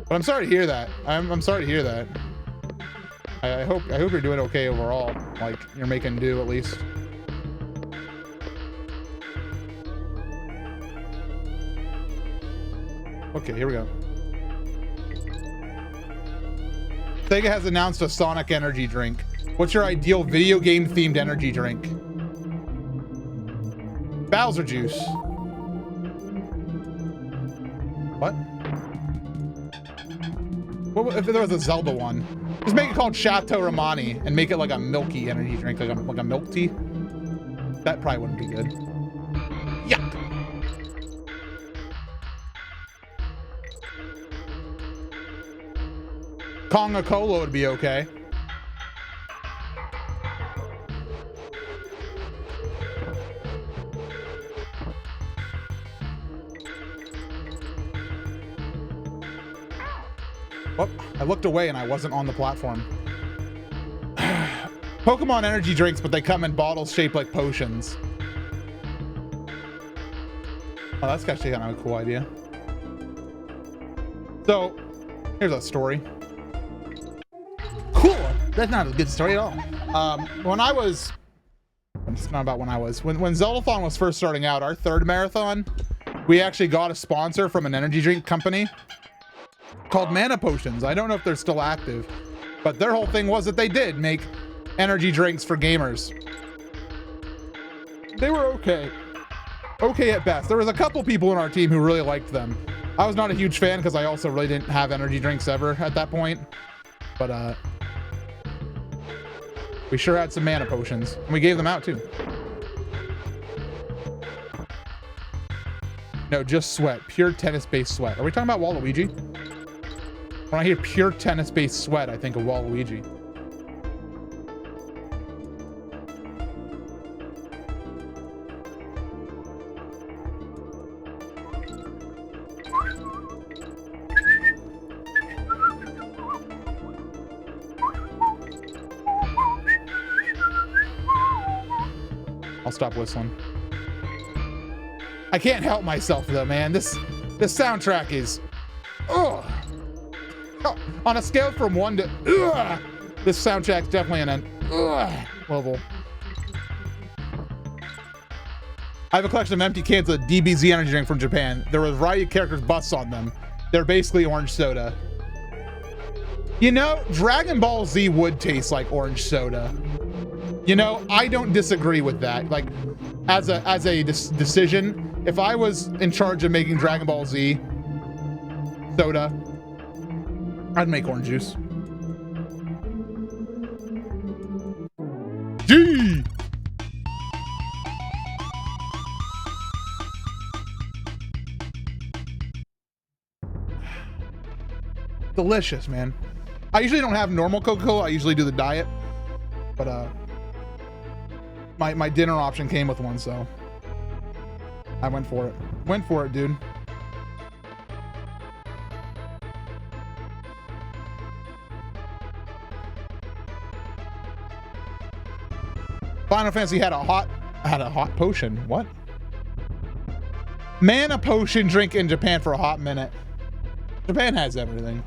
But I'm sorry to hear that. I'm sorry to hear that. I hope you're doing okay overall. Like, you're making do at least. Okay, here we go. Sega has announced a Sonic energy drink. What's your ideal video game themed energy drink? Bowser juice. What? What if there was a Zelda one? Just make it called Chateau Romani and make it like a milky energy drink, like a milk tea. That probably wouldn't be good. Yuck. Coca-Cola would be okay. Well, I looked away and I wasn't on the platform. Pokemon energy drinks, but they come in bottles shaped like potions. Oh, that's actually kind of a cool idea. So, here's a story. Cool. That's not a good story at all. When I was, it's not about when I was, when Zeldathon was first starting out, our third marathon, we actually got a sponsor from an energy drink company called Mana Potions. I don't know if they're still active, but their whole thing was that they did make energy drinks for gamers. They were okay. Okay at best. There was a couple people in our team who really liked them. I was not a huge fan because I also really didn't have energy drinks ever at that point. But we sure had some Mana Potions, and we gave them out too. No, just sweat. Pure tennis-based sweat. Are we talking about Waluigi? When I hear pure tennis-based sweat, I think of Waluigi. I'll stop whistling. I can't help myself though, man. This soundtrack is, ugh. Oh, on a scale from 1 to, ugh, this soundtrack's definitely in an ugh level. I have a collection of empty cans of DBZ energy drink from Japan. There were a variety of characters' busts on them. They're basically orange soda. You know, Dragon Ball Z would taste like orange soda. You know, I don't disagree with that. Like, as a decision, if I was in charge of making Dragon Ball Z soda, I'd make orange juice. Gee! Delicious, man. I usually don't have normal Coca-Cola. I usually do the diet, but my dinner option came with one, so I went for it. Went for it, dude. Final Fantasy had a hot potion. What? Mana potion drink in Japan for a hot minute. Japan has everything.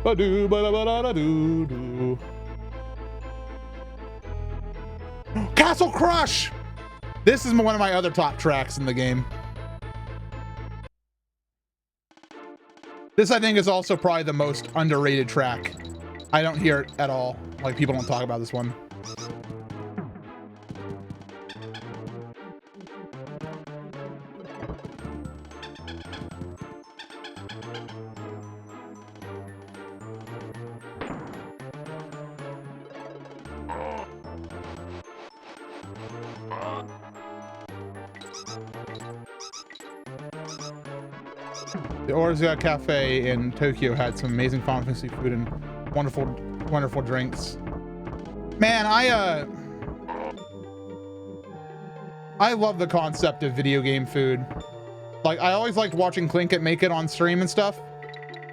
Ba-doo, ba-da-ba-da-da-doo-doo. Castle Crush! This is one of my other top tracks in the game. This, I think, is also probably the most underrated track. I don't hear it at all. Like, people don't talk about this one. The Orza Cafe in Tokyo had some amazing Final Fantasy food and wonderful drinks. Man, I love the concept of video game food. Like, I always liked watching Clinkit make it on stream and stuff,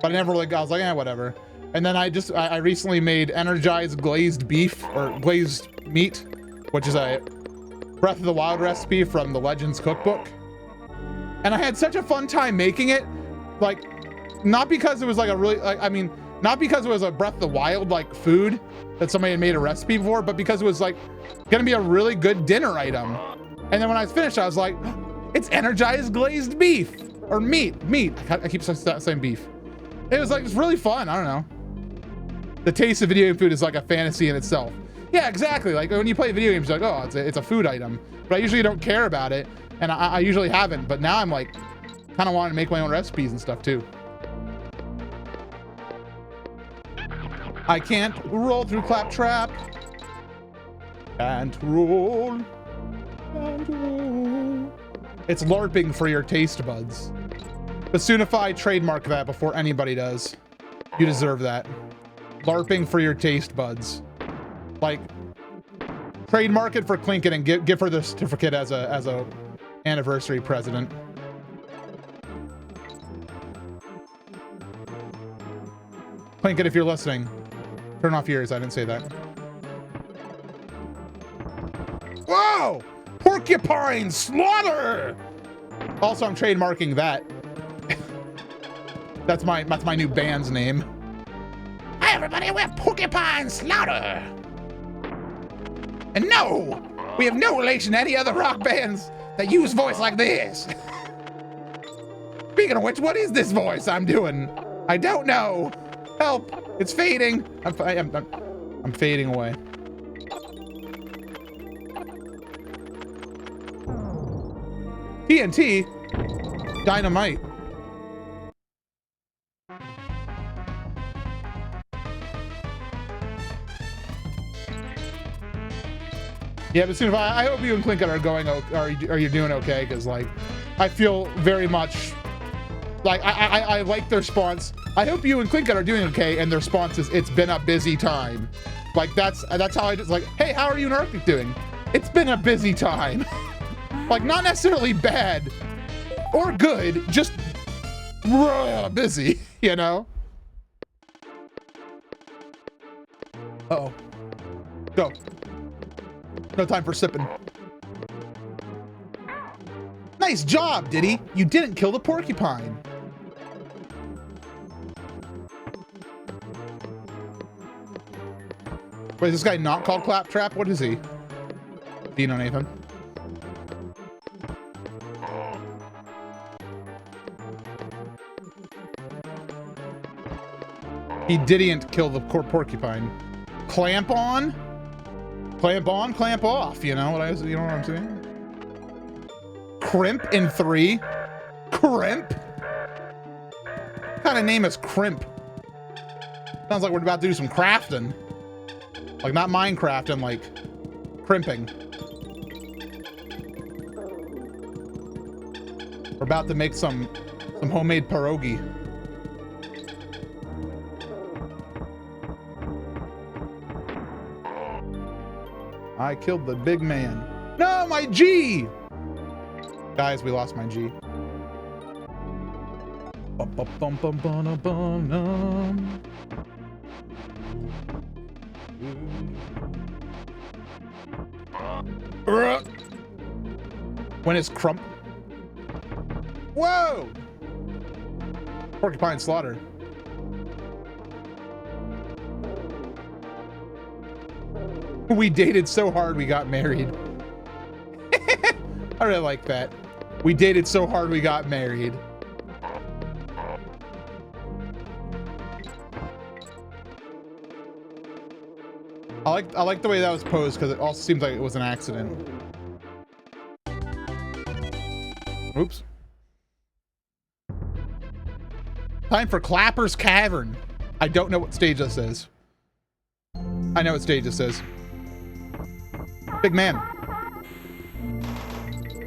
but I never really, I was like, eh, whatever. And then I recently made energized glazed beef, or glazed meat, which is a Breath of the Wild recipe from the Legends cookbook. And I had such a fun time making it. Like, not because it was like a really, like, I mean, not because it was a Breath of the Wild like food that somebody had made a recipe for, but because it was like gonna be a really good dinner item. And then when I was finished, I was like, it's energized glazed beef or meat. I keep saying beef. It was like, it's really fun. I don't know. The taste of video game food is like a fantasy in itself. Yeah, exactly. Like when you play video games, you're like, oh, it's a food item, but I usually don't care about it. And I usually haven't, but now I'm like, kind of wanting to make my own recipes and stuff too. I can't roll through Claptrap. Can't roll. Can't roll. It's LARPing for your taste buds. But soon if I trademark that before anybody does, you deserve that. LARPing for your taste buds. Like, trademark it for Clinkit and give her the certificate as a anniversary present. Clinkit, if you're listening, turn off your ears. I didn't say that. Whoa! Porcupine slaughter! Also, I'm trademarking that. That's my new band's name. Hi everybody, we're Porcupine Slaughter. And no, we have no relation to any other rock bands that use voice like this. Speaking of which, what is this voice I'm doing? I don't know. Help! It's fading. I'm fading away. TNT? Dynamite. Yeah, but soon, I hope you and Clinkit are going, are you doing okay? Because like, I feel very much like I like their response. I hope you and Clinkit are doing okay, and their response is, it's been a busy time. Like that's how I just like, hey, how are you and Arctic doing? It's been a busy time. Like not necessarily bad or good, just busy, you know? Uh-oh. Go. No time for sipping. Nice job, Diddy. You didn't kill the porcupine. Wait, is this guy not called Claptrap? What is he? Do you know, Nathan? He didn't kill the porcupine. Clamp on? Clamp on, clamp off. You know what I'm saying? Crimp in 3. Crimp? What kind of name is Crimp? Sounds like we're about to do some crafting. Like not Minecrafting, like crimping. We're about to make some homemade pierogi. I killed the big man. No, my G! Guys, we lost my G. When is Crump? Whoa! Porcupine slaughter. We dated so hard we got married. I really like that. We dated so hard we got married. I like the way that was posed because it also seems like it was an accident. Oops. Time for Clapper's Cavern. I don't know what stage this is. I know what stage this is. Big man.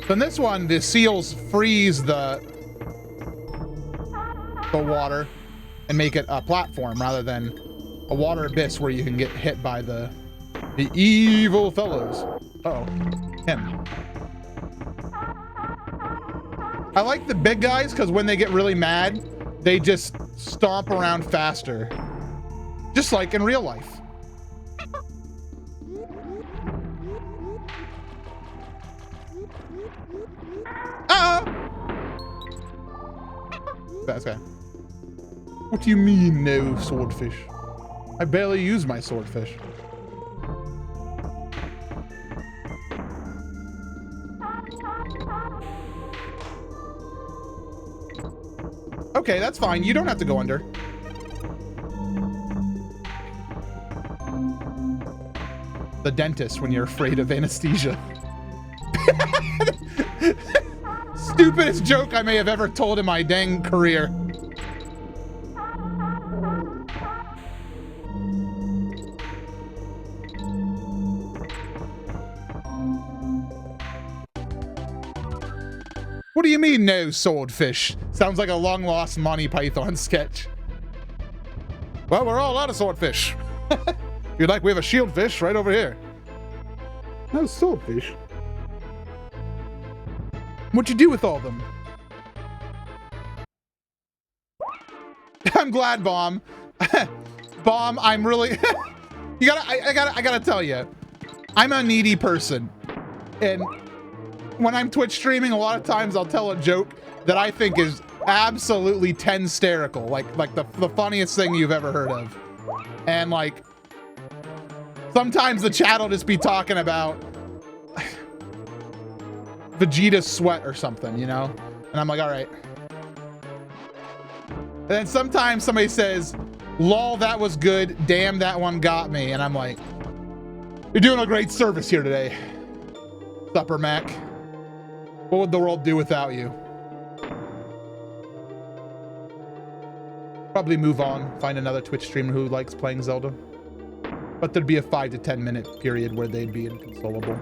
So in this one, the seals freeze the water and make it a platform rather than a water abyss where you can get hit by the evil fellows. Uh-oh. Him. I like the big guys because when they get really mad, they just stomp around faster. Just like in real life. That's okay. What do you mean, no swordfish? I barely use my swordfish. Okay, that's fine. You don't have to go under. The dentist when you're afraid of anesthesia. Stupidest joke I may have ever told in my dang career. What do you mean, no swordfish? Sounds like a long-lost Monty Python sketch. Well, we're all out of swordfish. If you'd like, we have a shieldfish right over here. No swordfish. What'd you do with all of them? I'm glad, Bomb. Bomb, I'm really... I gotta tell you, I'm a needy person. And when I'm Twitch streaming, a lot of times I'll tell a joke that I think is absolutely ten-sterical, like the funniest thing you've ever heard of. And like, sometimes the chat will just be talking about Vegeta's sweat or something, you know? And I'm like, all right. And then sometimes somebody says, lol, that was good. Damn, that one got me. And I'm like, you're doing a great service here today, Supper Mac. What would the world do without you? Probably move on, find another Twitch streamer who likes playing Zelda. But there'd be a 5 to 10 minute period where they'd be inconsolable.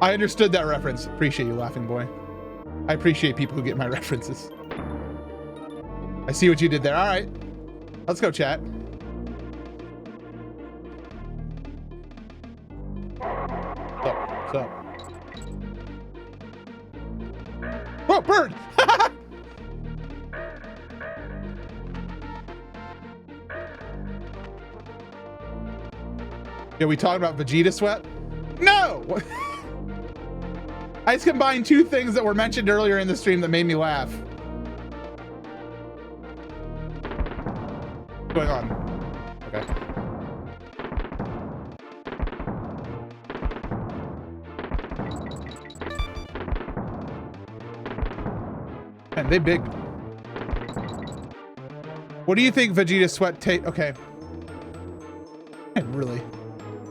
I understood that reference. Appreciate you, laughing boy. I appreciate people who get my references. I see what you did there. All right, let's go, chat. What's up? Whoa, bird! Yeah, we talking about Vegeta sweat? No! I just combined two things that were mentioned earlier in the stream that made me laugh. What's going on? Okay. Man, they big. What do you think Vegeta sweat take? Okay.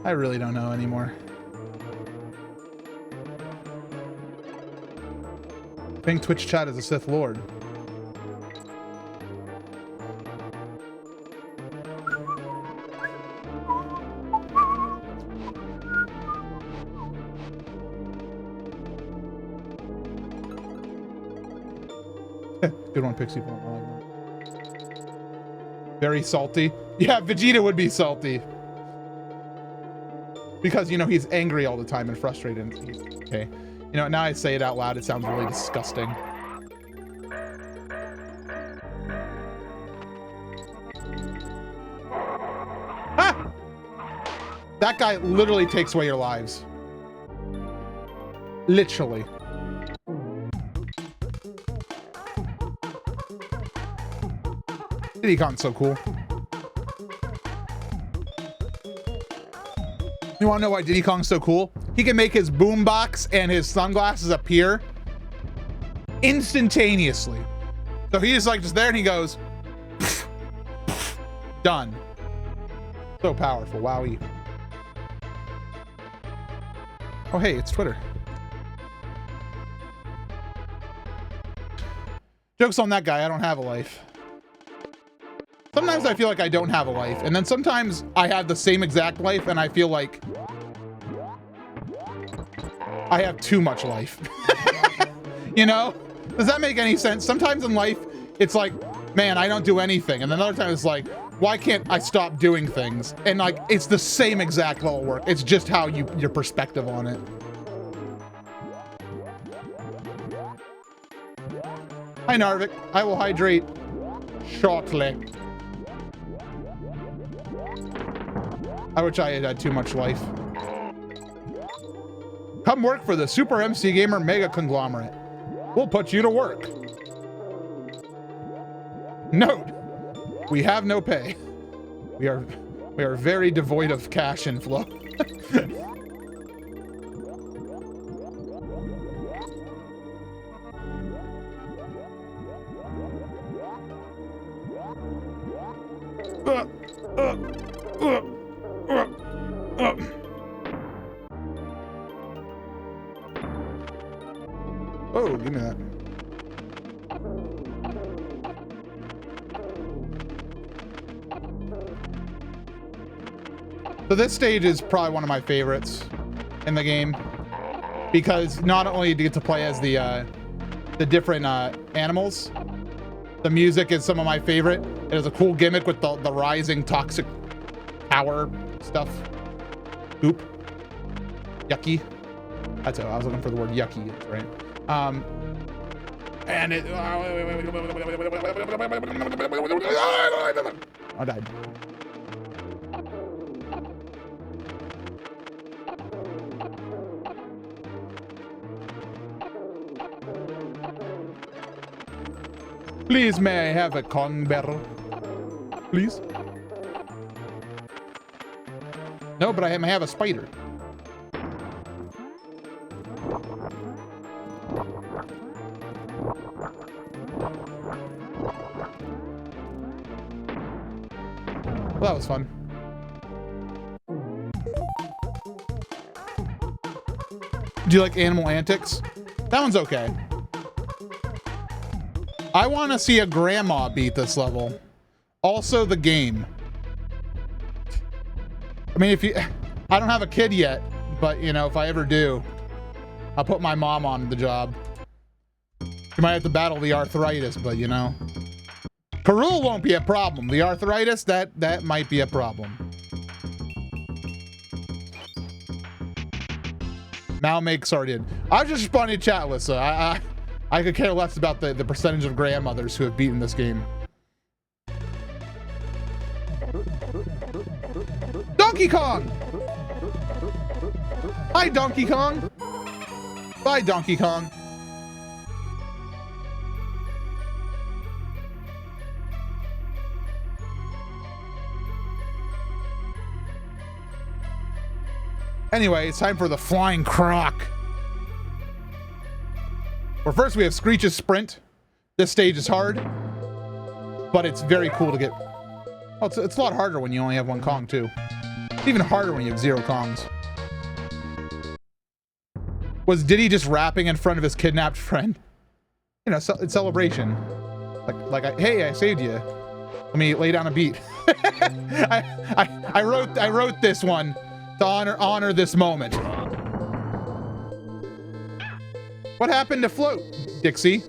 I really don't know anymore. I think Twitch chat is a Sith Lord. Good one, Pixie. I like that. Very salty. Yeah, Vegeta would be salty. Because, you know, he's angry all the time and frustrated. Okay. You know, now I say it out loud, it sounds really disgusting. Ah! That guy literally takes away your lives. Literally. Diddy Kong's so cool. You wanna know why Diddy Kong's so cool? He can make his boombox and his sunglasses appear instantaneously. So he's like just there and he goes, pff, pff, done. So powerful, wowie. Oh hey, it's Twitter. Joke's on that guy, I don't have a life. Sometimes I feel like I don't have a life, and then sometimes I have the same exact life and I feel like I have too much life. You know? Does that make any sense? Sometimes in life, it's like man, I don't do anything. And another time it's like, why can't I stop doing things? And like, it's the same exact level work. It's just how your perspective on it. Hi, Narvik. I will hydrate shortly. I wish I had had too much life. Come work for the Super MC Gamer Mega Conglomerate. We'll put you to work. Note, we have no pay. We are very devoid of cash inflow. Oh, give me that. So this stage is probably one of my favorites in the game because not only do you get to play as the different animals, the music is some of my favorite. It has a cool gimmick with the rising toxic power stuff. Goop. Yucky. That's it. I was looking for the word yucky, right? And it... I died. Please, may I have a Kong barrel? Please? No, but I may have a spider. Well, that was fun. Do you like Animal Antics? That one's okay. I want to see a grandma beat this level. Also the game. I mean, I don't have a kid yet, but you know, if I ever do, I'll put my mom on the job. She might have to battle the arthritis, but you know. Karul won't be a problem. The arthritis, that might be a problem. Mal makes started. I was just responding to chat, Alyssa. I could care less about the percentage of grandmothers who have beaten this game. Donkey Kong! Hi, Donkey Kong! Bye, Donkey Kong. Anyway, it's time for the Flying Croc. Well, first we have Screeches Sprint. This stage is hard, but it's very cool to get. Oh, it's a lot harder when you only have one Kong, too. It's even harder when you have 0 Kongs. Was Diddy just rapping in front of his kidnapped friend? You know, it's celebration. Hey, I saved you. Let me lay down a beat. I wrote this one to honor this moment. What happened to float, Dixie?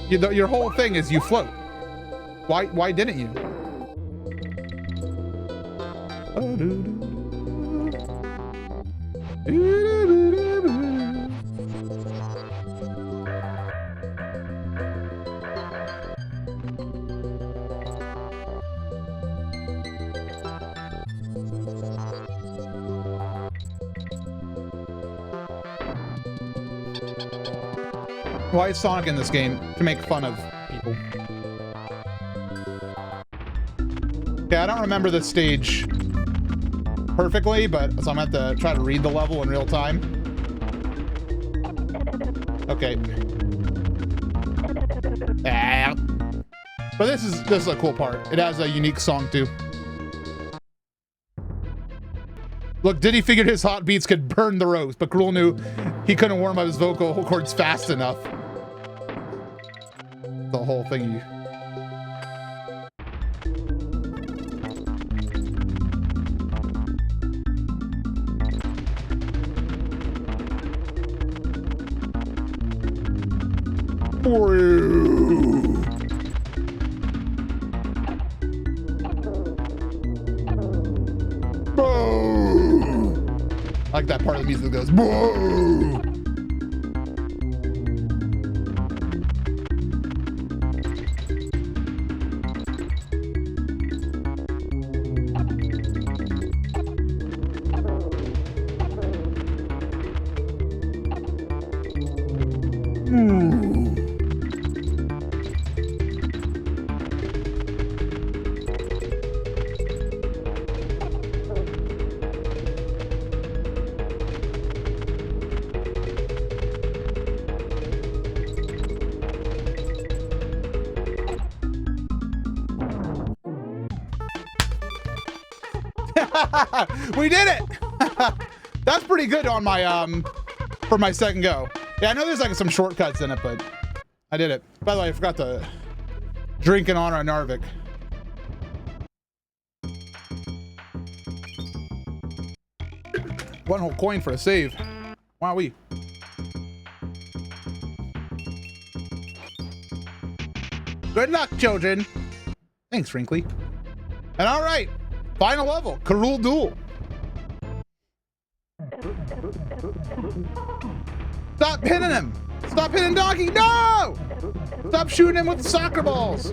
Your whole thing is you float. Why didn't you? Why is Sonic in this game? To make fun of people. Okay, I don't remember this stage perfectly, but so I'm gonna have to try to read the level in real time. Okay. But this is a cool part. It has a unique song too. Look, Diddy figured his hot beats could burn the roast, but Gruel knew he couldn't warm up his vocal cords fast enough. The whole thing. like that part of the music that goes, whoa! We did it! That's pretty good on my for my second go. Yeah, I know there's like some shortcuts in it, but I did it. By the way, I forgot to drink in honor of Narvik. One whole coin for a save. Wowee. Good luck, children. Thanks, Wrinkly. And all right, final level, Karul Duel. Stop hitting him! Stop hitting Donkey! No! Stop shooting him with soccer balls!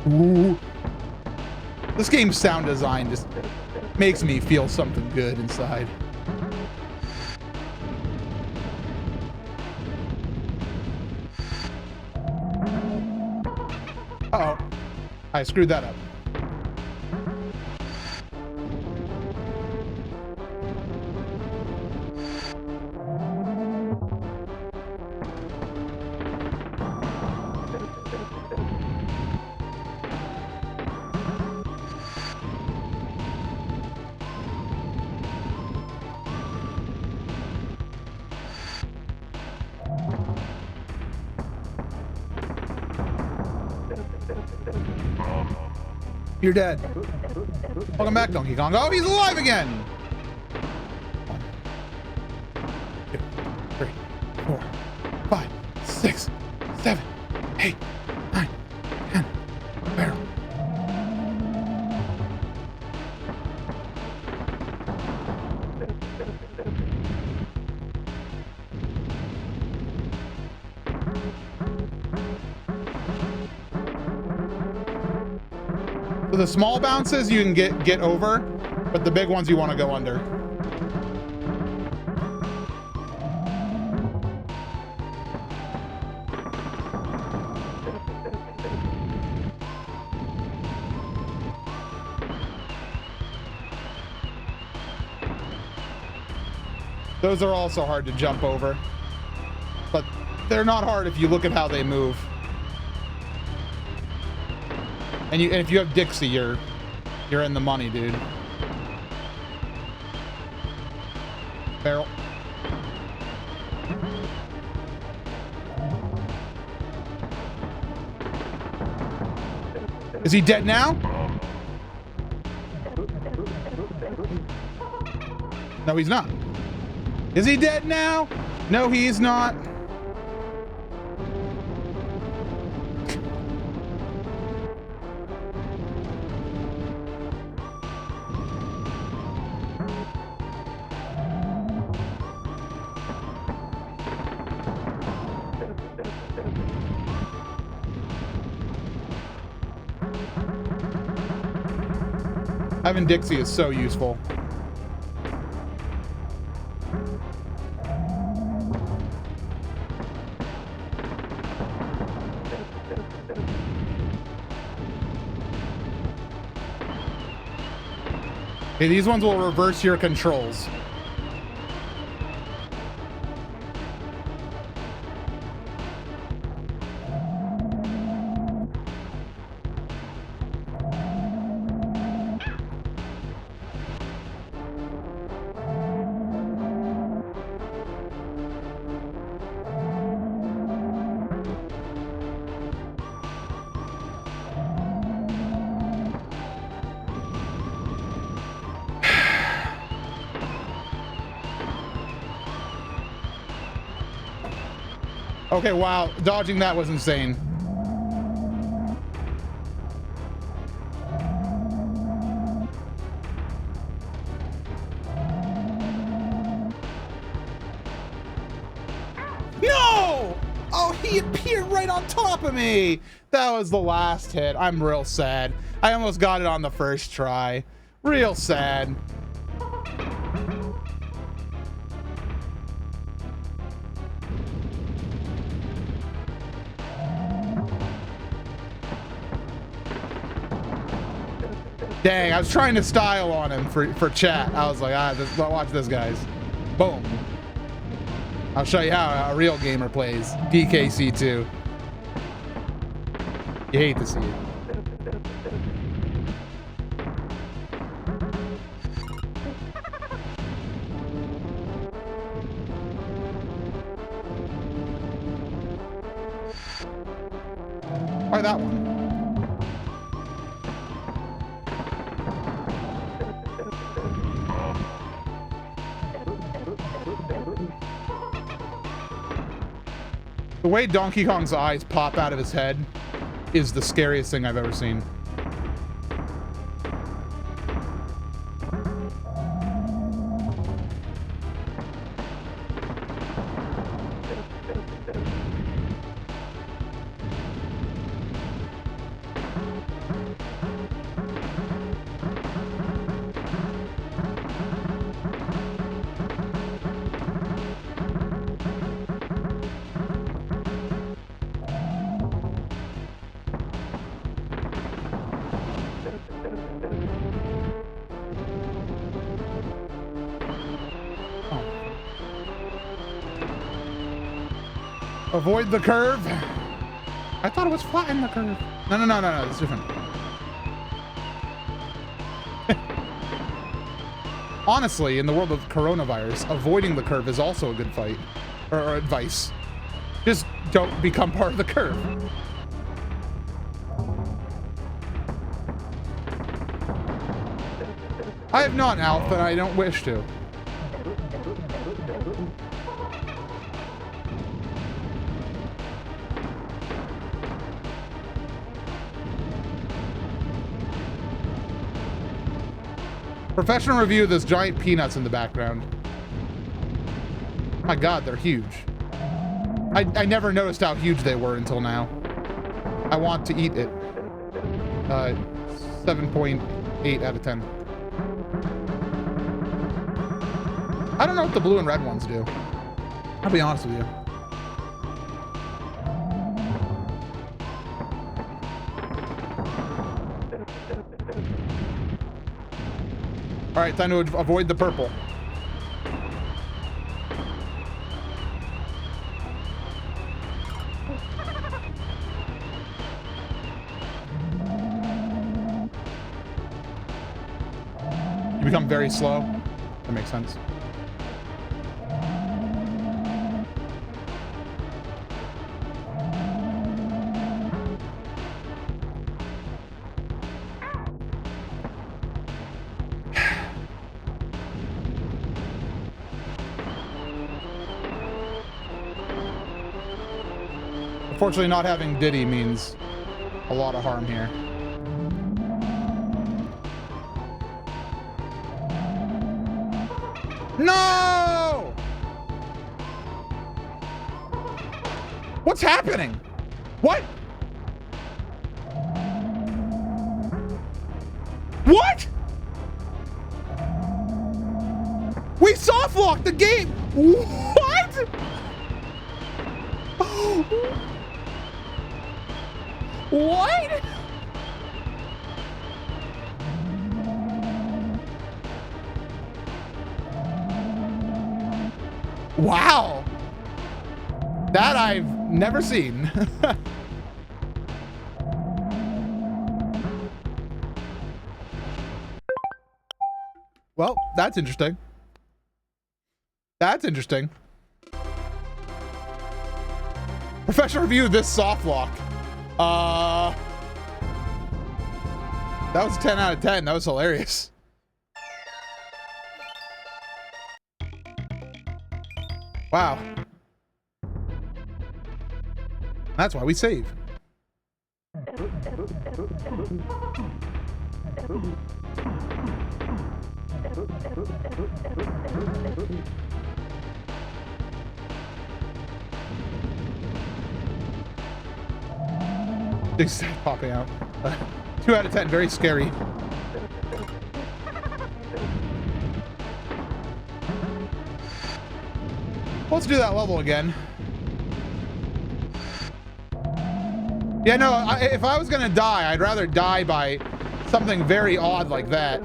Ooh. This game's sound design just makes me feel something good inside. Uh-oh. I screwed that up. You're dead. Welcome back, Donkey Kong. Oh, he's alive again! 1, 2, 3, 4, 5, 6, 7, 8, 9, 10. Barrel. So the small bounces you can get over, but the big ones you want to go under. Those are also hard to jump over, but they're not hard if you look at how they move. And if you have Dixie, you're in the money, dude. Barrel. Is he dead now? No, he's not. Is he dead now? No, he's not. Having Dixie is so useful. Okay, these ones will reverse your controls. Okay, wow, dodging that was insane. he appeared right on top of me. That was the last hit. I'm real sad. I almost got it on the first try. Real sad. Dang, I was trying to style on him for chat. I was like, watch this, guys. Boom. I'll show you how a real gamer plays. DKC2. You hate to see it. Why that one? The way Donkey Kong's eyes pop out of his head is the scariest thing I've ever seen. Avoid the curve. I thought it was flatten the curve. No, it's different. Honestly, in the world of coronavirus, avoiding the curve is also a good fight or advice. Just don't become part of the curve. I have not, Alf, and I don't wish to. Professional review, there's giant peanuts in the background. My God, they're huge. I never noticed how huge they were until now. I want to eat it. 7.8 out of 10. I don't know what the blue and red ones do. I'll be honest with you. All right, time to avoid the purple. You become very slow. That makes sense. Unfortunately, not having Diddy means a lot of harm here. No! What's happening? What? What? We soft locked the game. What? What? Wow. That I've never seen. Well, that's interesting. That's interesting. Professional review, this soft lock. That was a 10 out of 10. That was hilarious. Wow. That's why we save. Dixie popping out. 2 out of 10, very scary. Let's do that level again. Yeah, no, if I was gonna die, I'd rather die by something very odd like that.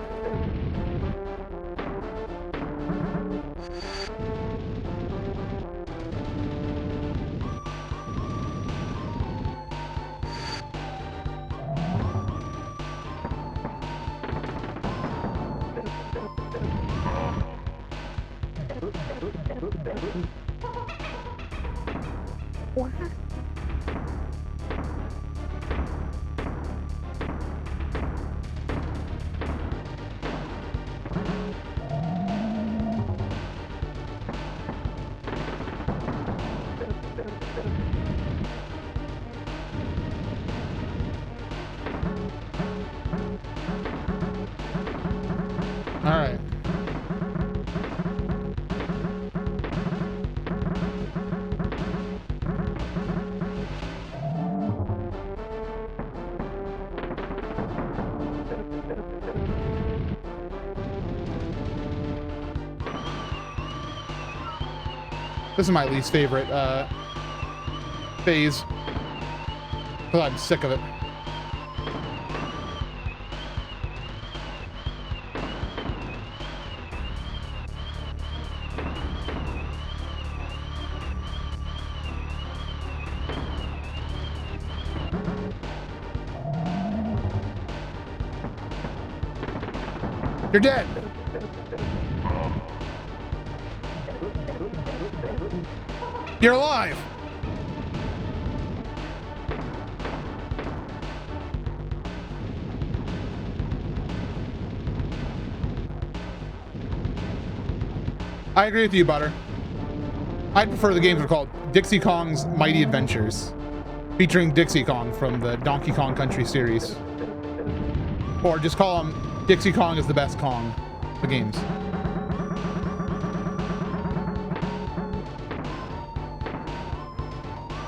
All right. This is my least favorite phase, because I'm sick of it. You're dead. You're alive. I agree with you, Butter. I'd prefer the games are called Dixie Kong's Mighty Adventures, featuring Dixie Kong from the Donkey Kong Country series. Or just call them Dixie Kong is the best Kong, the games.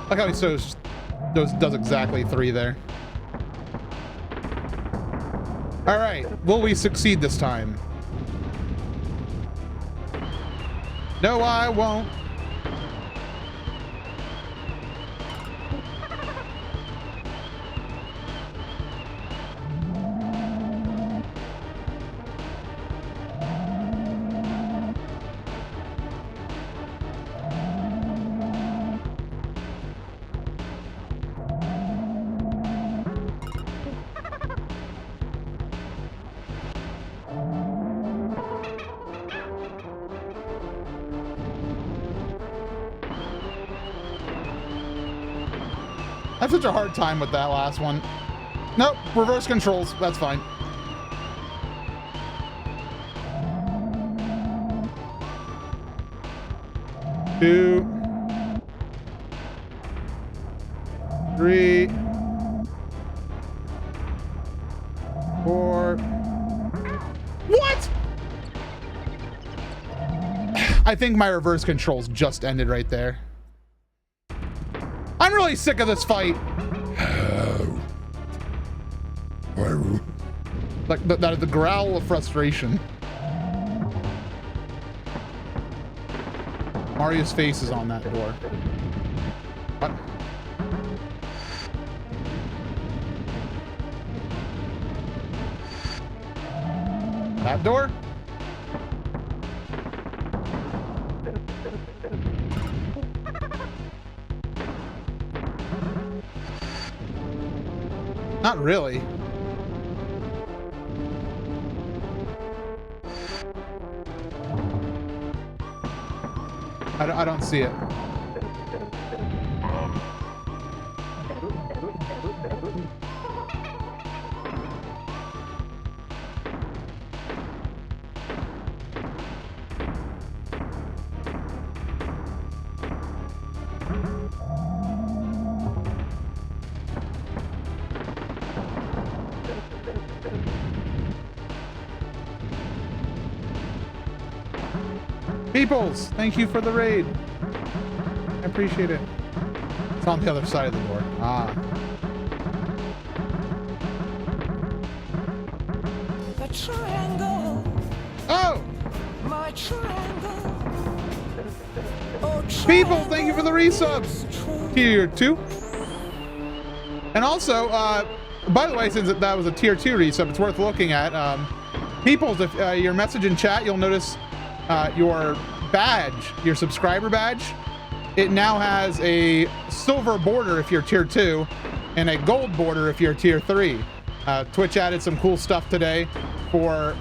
Like how he does exactly 3 there. All right, will we succeed this time? No, I won't. I have such a hard time with that last one. Nope, reverse controls, that's fine. Two, 3, 4. What? I think my reverse controls just ended right there. I'm really sick of this fight. Like that is the growl of frustration. Mario's face is on that door. What? That door? Not really. I don't see it. Peoples, thank you for the raid. I appreciate it. It's on the other side of the door. Ah. Oh! People, thank you for the resubs. Tier 2. And also, by the way, since that was a tier 2 resub, it's worth looking at. Peoples, if your message in chat, you'll notice your badge, your subscriber badge. It now has a silver border if you're tier 2 and a gold border if you're tier 3. Twitch added some cool stuff today for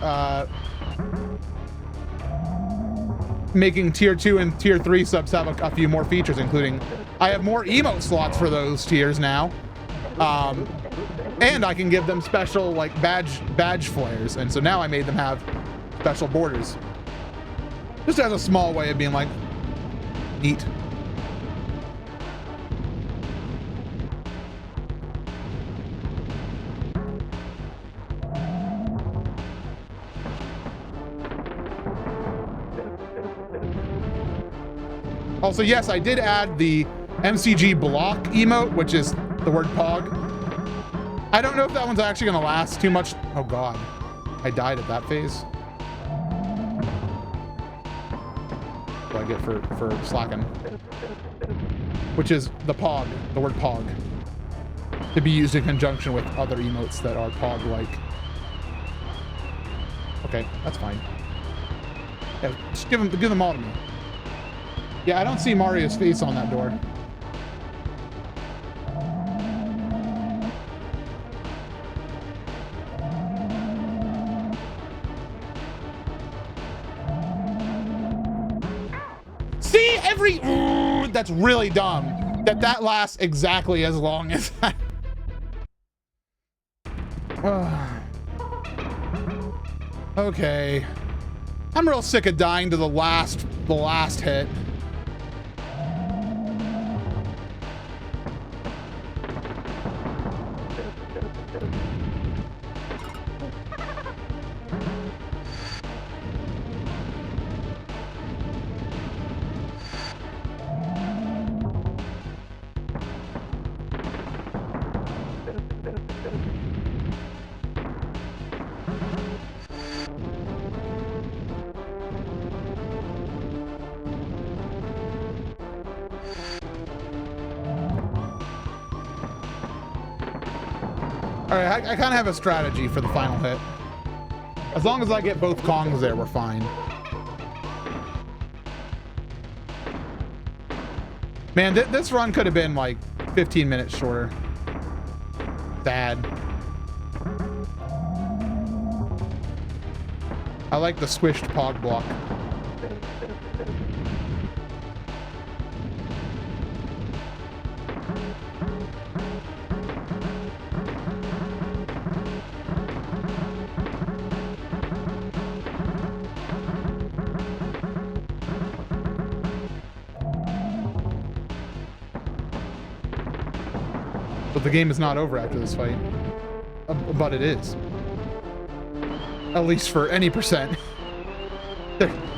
making tier 2 and tier 3 subs have a few more features, including I have more emote slots for those tiers now. And I can give them special like badge flares, and so now I made them have special borders. Just as a small way of being like, neat. Also, yes, I did add the MCG block emote, which is the word pog. I don't know if that one's actually going to last too much. Oh, God. I died at that phase. What do I get for slacking? Which is the pog, the word pog. To be used in conjunction with other emotes that are pog-like. Okay, that's fine. Yeah, just give them all to me. Yeah, I don't see Mario's face on that door. See, ooh, that's really dumb. That lasts exactly as long as that. Okay. I'm real sick of dying to the last hit. Alright, I kind of have a strategy for the final hit. As long as I get both Kongs there, we're fine. Man, this run could have been like 15 minutes shorter. Sad. I like the squished pog block. But the game is not over after this fight. But it is. At least for any percent.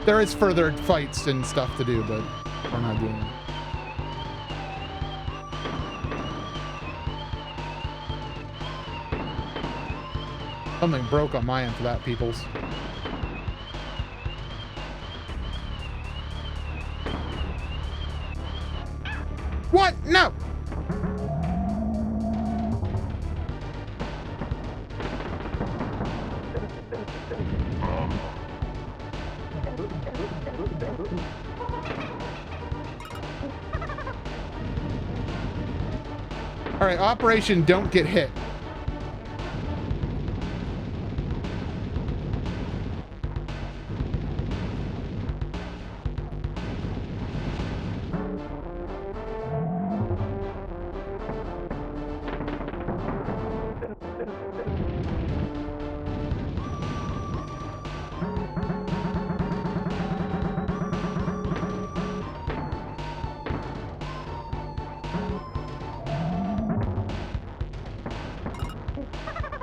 There is further fights and stuff to do, but we're not doing it. Something broke on my end for that, peoples. What? No! All right, Operation Don't Get Hit.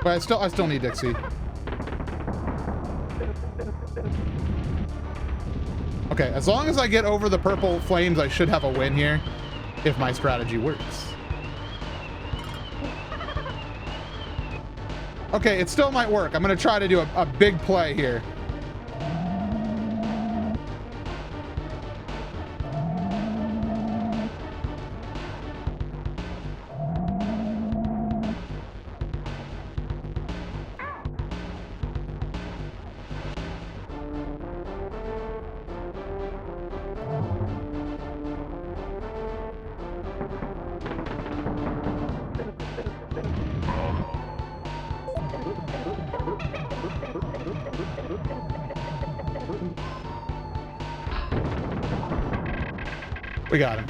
But I still need Dixie. Okay, as long as I get over the purple flames, I should have a win here, if my strategy works. Okay, it still might work. I'm gonna try to do a big play here. We got him.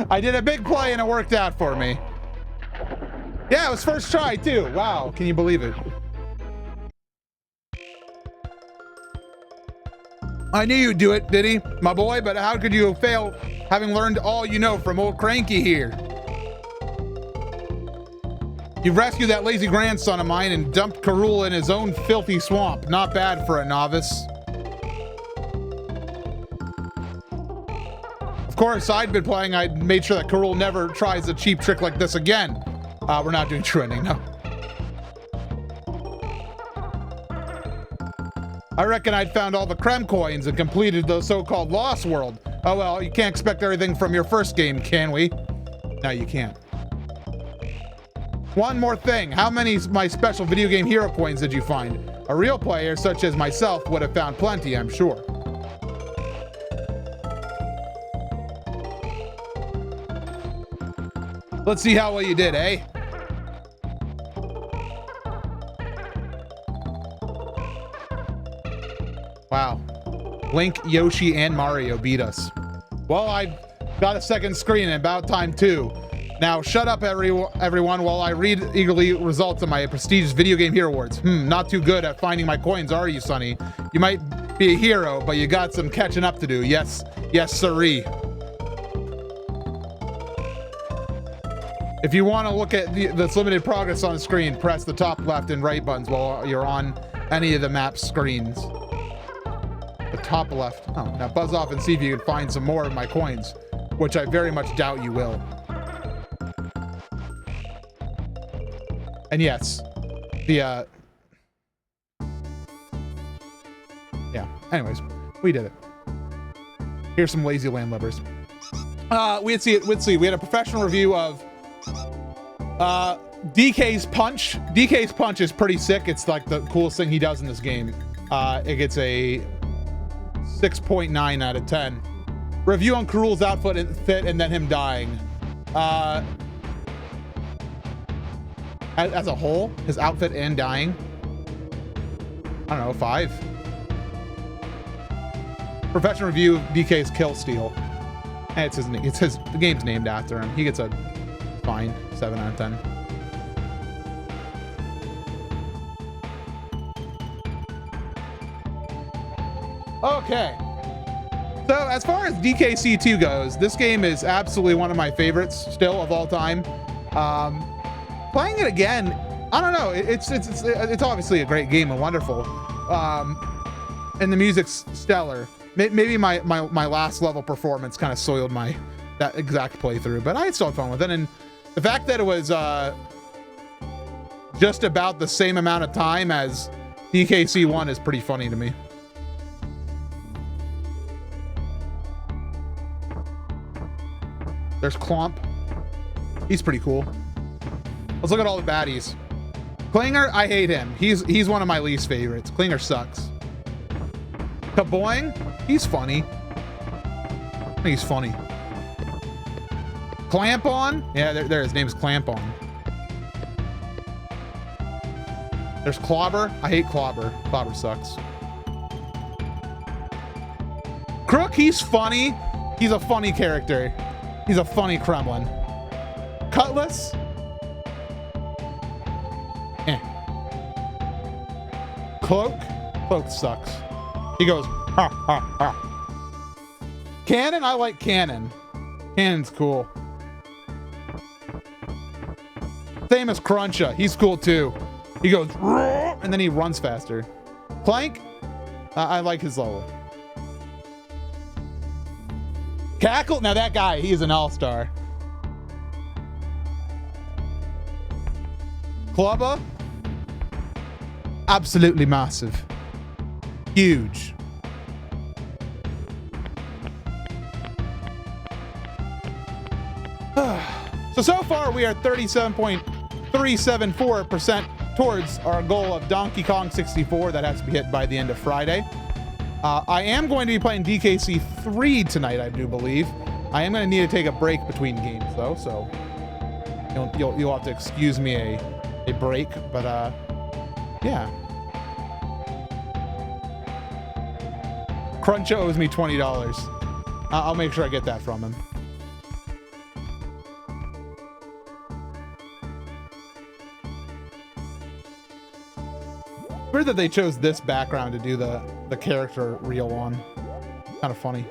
I did a big play and it worked out for me. Yeah, it was first try too. Wow, can you believe it? I knew you'd do it, Diddy, my boy, but how could you fail having learned all you know from old Cranky here? You've rescued that lazy grandson of mine and dumped Karul in his own filthy swamp. Not bad for a novice. Of course, I'd been playing. I made sure that Karul never tries a cheap trick like this again. We're not doing true ending, no. I reckon I'd found all the Krem coins and completed the so-called Lost World. Oh well, you can't expect everything from your first game, can we? No, you can't. One more thing, how many of my special video game hero coins did you find? A real player such as myself would have found plenty, I'm sure. Let's see how well you did, eh? Wow. Link, Yoshi, and Mario beat us. Well, I got a second screen, and about time too. Now, shut up, everyone, while I read eagerly results of my prestigious Video Game Hero Awards. Not too good at finding my coins, are you, Sonny? You might be a hero, but you got some catching up to do. Yes, sirree. If you want to look at this limited progress on the screen, press the top left and right buttons while you're on any of the map screens. The top left. Oh, now buzz off and see if you can find some more of my coins, which I very much doubt you will. And yes, yeah, anyways, we did it. Here's some lazy landlubbers. Let's see, we had a professional review of DK's Punch. DK's Punch is pretty sick. It's like the coolest thing he does in this game. It gets a 6.9 out of 10. Review on Karul's outfit and fit and then him dying. As a whole, his outfit and dying, I don't know, 5. Professional review of DK's Kill Steal. The game's named after him. He gets a fine 7 out of 10. Okay. So as far as DKC2 goes, this game is absolutely one of my favorites still of all time. Playing it again, I don't know. It's obviously a great game and wonderful, and the music's stellar. Maybe my last level performance kind of soiled that exact playthrough, but I still had fun with it. And the fact that it was just about the same amount of time as DKC1 is pretty funny to me. There's Clomp. He's pretty cool. Let's look at all the baddies. Klinger, I hate him. He's one of my least favorites. Klinger sucks. Kaboing, he's funny. I think he's funny. Clamp-On, yeah, there his name's Clamp-On. There's Clobber. I hate Clobber. Clobber sucks. Crook, he's funny. He's a funny character. He's a funny Kremlin. Cutlass. Cloak. Cloak sucks. He goes, ha, ha, ha. Cannon, I like Cannon. Cannon's cool. Same as Cruncha. He's cool too. He goes, and then he runs faster. Plank, I like his level. Cackle, now that guy, he's an all-star. Clubber, absolutely massive. Huge. So far we are 37.374% towards our goal of Donkey Kong 64 that has to be hit by the end of Friday. I am going to be playing DKC 3 tonight, I do believe. I am going to need to take a break between games though, so you'll have to excuse me a break, but yeah. Cruncha owes me $20. I'll make sure I get that from him. Weird that they chose this background to do the character reel on. Kind of funny.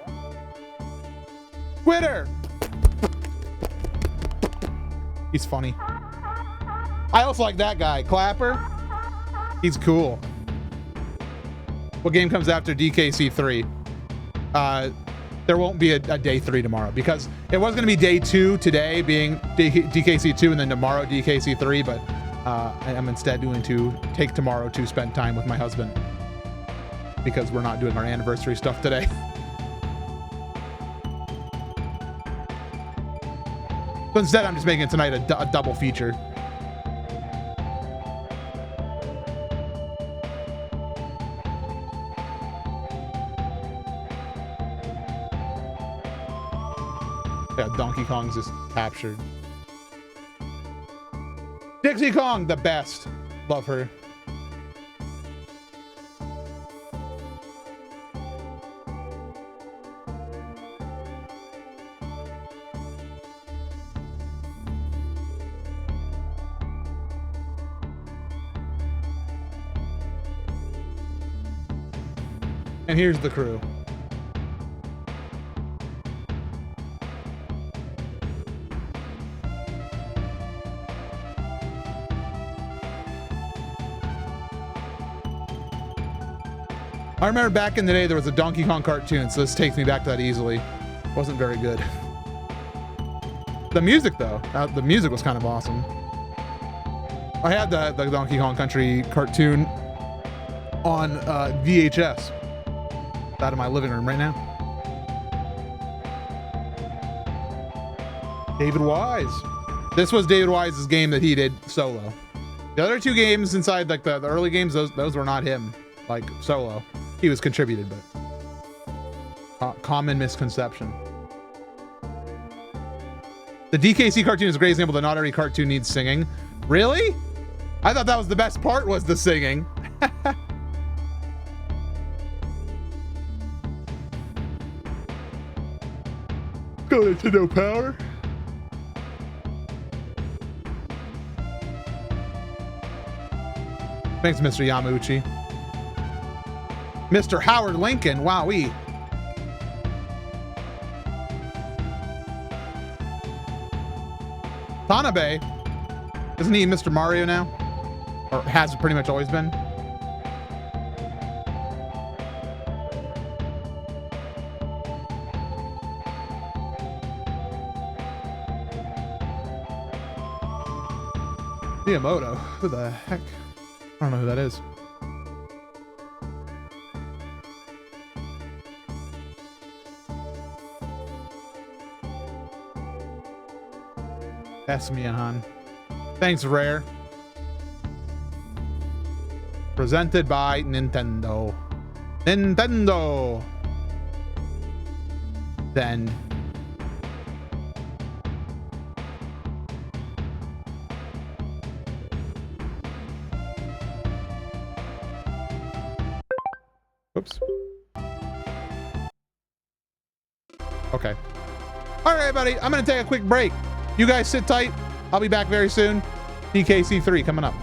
Twitter! He's funny. I also like that guy, Clapper. He's cool. What game comes after DKC 3? There won't be a day 3 tomorrow because it was going to be day 2 today, being DKC 2, and then tomorrow DKC 3, but I am instead going to take tomorrow to spend time with my husband because we're not doing our anniversary stuff today. So instead, I'm just making tonight a double feature. Yeah, Donkey Kong's just captured. Dixie Kong, the best. Love her. And here's the crew. I remember back in the day there was a Donkey Kong cartoon, so this takes me back to that easily. Wasn't very good. The music though, the music was kind of awesome. I had the Donkey Kong Country cartoon on VHS. It's out of my living room right now. David Wise. This was David Wise's game that he did solo. The other two games inside like the early games, those were not him, like solo. He was contributed, but common misconception. The DKC cartoon is a great example that not every cartoon needs singing. Really? I thought that was the best part, was the singing. Go to no power. Thanks, Mr. Yamauchi. Mr. Howard Lincoln, wowee. Tanabe, isn't he Mr. Mario now? Or has pretty much always been? Miyamoto, who the heck? I don't know who that is. Esmiahan. Thanks, Rare. Presented by Nintendo. Nintendo! Then. Oops. Okay. All right, everybody. I'm going to take a quick break. You guys sit tight. I'll be back very soon. DKC 3 coming up.